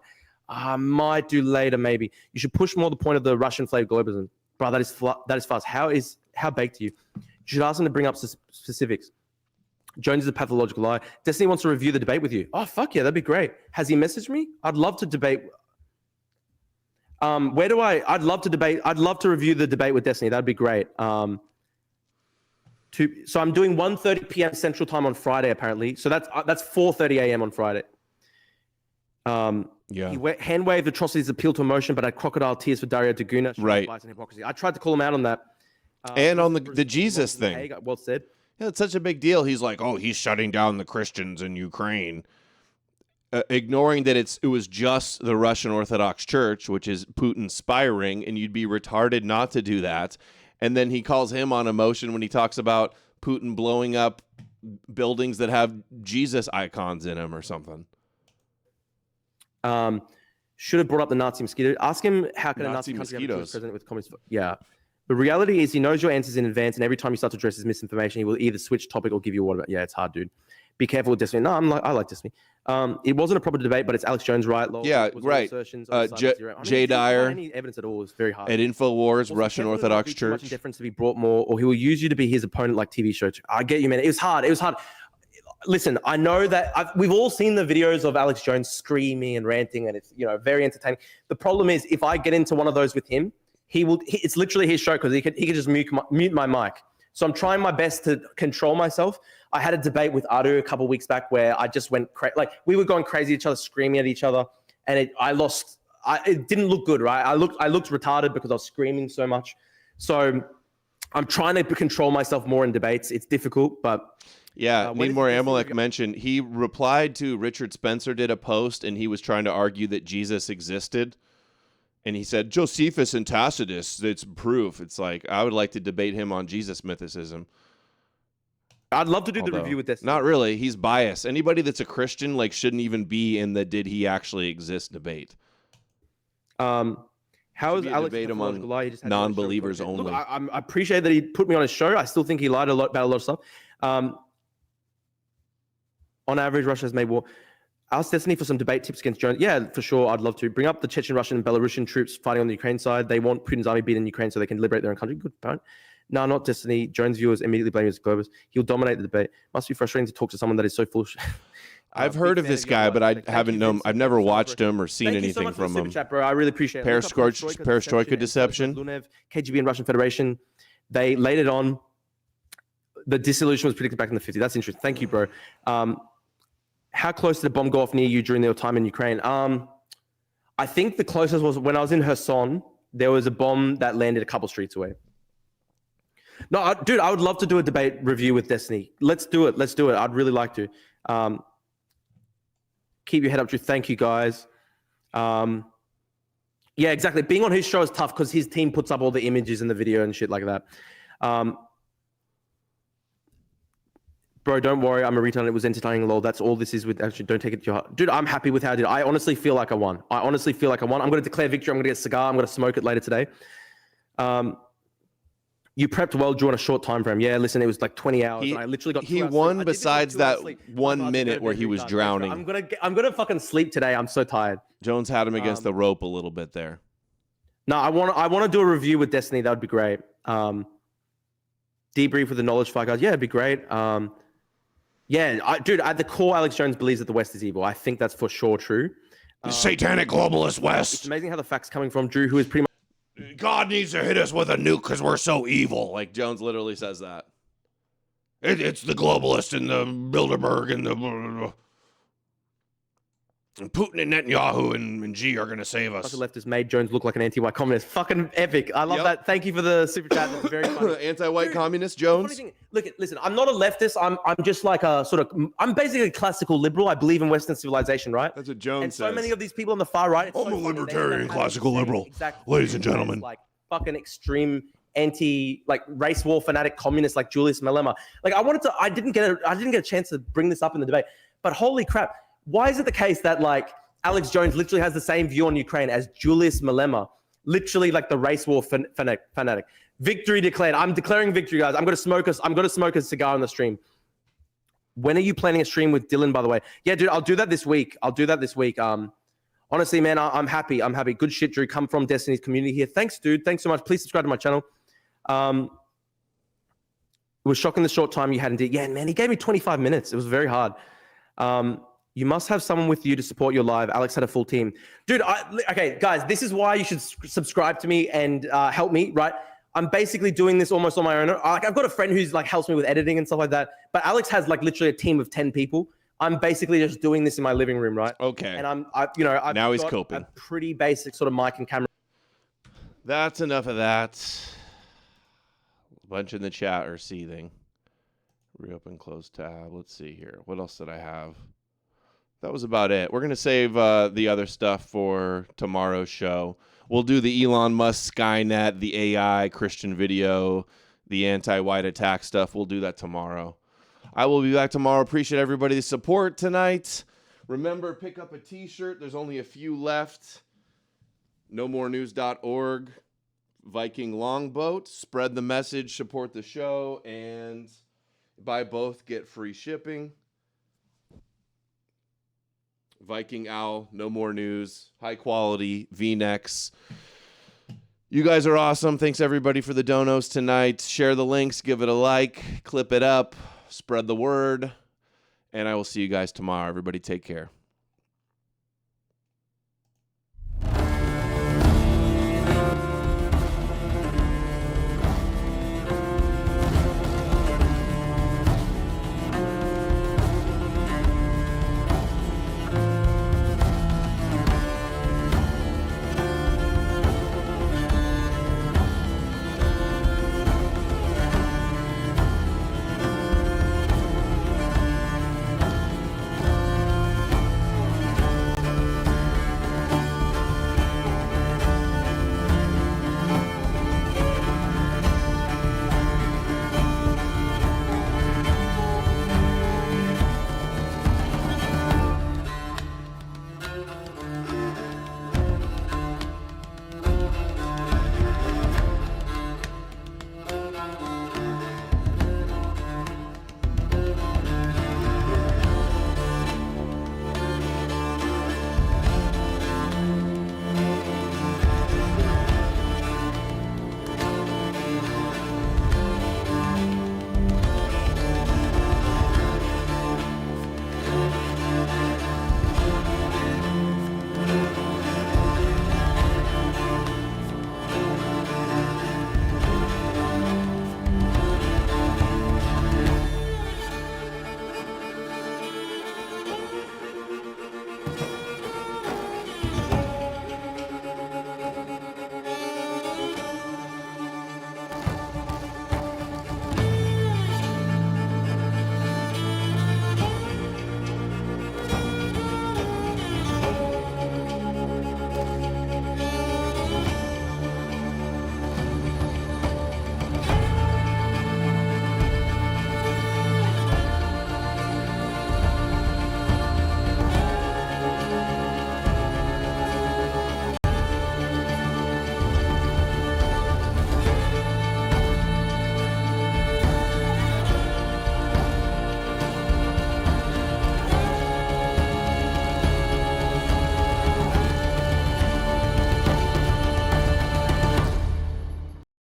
I might do later, maybe. You should push more the point of the Russian flavor globalism. Bro, that is fast. How baked are you? You should ask him to bring up specifics. Jones is a pathological liar. Destiny wants to review the debate with you. Oh, fuck yeah, that'd be great. Has he messaged me? I'd love to debate. I'd love to debate. I'd love to review the debate with Destiny. That'd be great. So I'm doing 1:30 p.m. Central Time on Friday, apparently. So that's 4:30 a.m. on Friday. Yeah. He hand waved atrocities appeal to emotion, but had crocodile tears for Dario Daguna. Right. Hypocrisy. I tried to call him out on that. And on the Jesus thing. Well said. Yeah, it's such a big deal. He's like, oh, he's shutting down the Christians in Ukraine. Ignoring that it was just the Russian Orthodox Church, which is Putin spying, and you'd be retarded not to do that. And then he calls him on emotion when he talks about Putin blowing up buildings that have Jesus icons in them or something. Should have brought up the Nazi mosquito. Ask him how can a Nazi country have a president with communist? Yeah. The reality is he knows your answers in advance, and every time you start to address his misinformation, he will either switch topic or give you a what about. Yeah, it's hard, dude. Be careful with Destiny. No, I like Destiny. It wasn't a proper debate, but it's Alex Jones, right? Lol. Yeah, right. Jay Dyer. Any evidence at all is very hard. At InfoWars, Russian Orthodox Church. Much difference to be brought more, or he will use you to be his opponent, like TV shows. I get you, man. It was hard. Listen, I know that we've all seen the videos of Alex Jones screaming and ranting, and it's very entertaining. The problem is, if I get into one of those with him, it's literally his show, because he could just mute my mic. So I'm trying my best to control myself. I had a debate with Adu a couple of weeks back where I just went crazy. Like, we were going crazy at each other, screaming at each other, and it didn't look good, right? I looked retarded because I was screaming so much. So I'm trying to control myself more in debates. It's difficult, but yeah. Need more Amalek mentioned. He replied to Richard Spencer did a post, and he was trying to argue that Jesus existed. And he said, Josephus and Tacitus, it's proof. It's like, I would like to debate him on Jesus mythicism. I'd love to do the review with this. Not really. He's biased. Anybody that's a Christian shouldn't even be in the did he actually exist debate. How is Alex debate among non-believers only? Look, I appreciate that he put me on his show. I still think he lied about a lot of stuff. On average, Russia has made war. Ask Destiny for some debate tips against Jones. Yeah, for sure. I'd love to. Bring up the Chechen, Russian, and Belarusian troops fighting on the Ukraine side. They want Putin's army beaten in Ukraine so they can liberate their own country. Good point. No, not Destiny. Jones viewers immediately blame his globus. He'll dominate the debate. Must be frustrating to talk to someone that is so foolish. I've heard of this guy, but I haven't known. I've never watched him or seen anything from him. Chat, bro. I really appreciate it. Perestroika deception. Lunev, KGB and Russian Federation. They laid it on. The dissolution was predicted back in the 50s. That's interesting. Thank you, bro. How close did a bomb go off near you during your time in Ukraine? I think the closest was when I was in Kherson. There was a bomb that landed a couple streets away. No, dude, I would love to do a debate review with Destiny. Let's do it. Let's do it. I'd really like to. Keep your head up, Drew. Thank you, guys. Yeah, exactly. Being on his show is tough because his team puts up all the images and the video and shit like that. Bro, don't worry. I'm a retard. It was entertaining, lol. That's all this is with. Actually, don't take it to your heart. Dude, I'm happy with how I did. I honestly feel like I won. I'm going to declare victory. I'm going to get a cigar. I'm going to smoke it later today. You prepped well during a short time frame. Yeah, listen, it was like 20 hours. And I literally got. He won besides that 1 minute where he was drowning. I'm gonna fucking sleep today. I'm so tired. Jones had him against the rope a little bit there. No, I want to do a review with Destiny. That would be great. Debrief with the knowledge fight guys. Yeah, it'd be great. Yeah, dude, at the core, Alex Jones believes that the West is evil. I think that's for sure true. Satanic globalist West. It's amazing how the facts coming from Drew, who is pretty much. God needs to hit us with a nuke because we're so evil. Like Jones literally says that. It's the globalists and the Bilderberg and the and Putin and Netanyahu and G are going to save us. The leftist made Jones look like an anti-white communist. Fucking epic. I love that. Thank you for the super chat. That's very funny. Anti-white communist Jones. Look, listen, I'm not a leftist. I'm just like a sort of, I'm basically a classical liberal. I believe in Western civilization, right? That's what Jones says. says. So many of these people on the far right. I'm a libertarian classical liberal. Ladies and gentlemen. Like fucking extreme race war fanatic communists like Julius Malema. Like I didn't get a chance to bring this up in the debate, but holy crap. Why is it the case that like Alex Jones literally has the same view on Ukraine as Julius Malema, literally like the race war fanatic? Victory declared. I'm declaring victory, guys. I'm gonna smoke a cigar on the stream. When are you planning a stream with Dylan, by the way? Yeah, dude, I'll do that this week. Honestly, man, I'm happy. Good shit, Drew. Come from Destiny's community here. Thanks, dude. Thanks so much. Please subscribe to my channel. It was shocking the short time you had indeed. Yeah, man, he gave me 25 minutes. It was very hard. You must have someone with you to support your live. Alex had a full team. Dude, okay, guys, this is why you should subscribe to me and help me, right? I'm basically doing this almost on my own. I've got a friend who's like helps me with editing and stuff like that. But Alex has like literally a team of 10 people. I'm basically just doing this in my living room, right? Okay. And I've now he's got coping. A pretty basic sort of mic and camera. That's enough of that. A bunch in the chat are seething. Reopen, close tab. Let's see here. What else did I have? That was about it. We're going to save the other stuff for tomorrow's show. We'll do the Elon Musk Skynet, the AI Christian video, the anti-white attack stuff. We'll do that tomorrow. I will be back tomorrow. Appreciate everybody's support tonight. Remember, pick up a t-shirt. There's only a few left. knowmorenews.org. Viking Longboat. Spread the message, support the show, and buy both, get free shipping. Viking Owl, No More News, high quality V-necks. You guys are awesome. Thanks everybody for the donos tonight. Share the links, give it a like, clip it up, spread the word, and I will see you guys tomorrow. Everybody take care.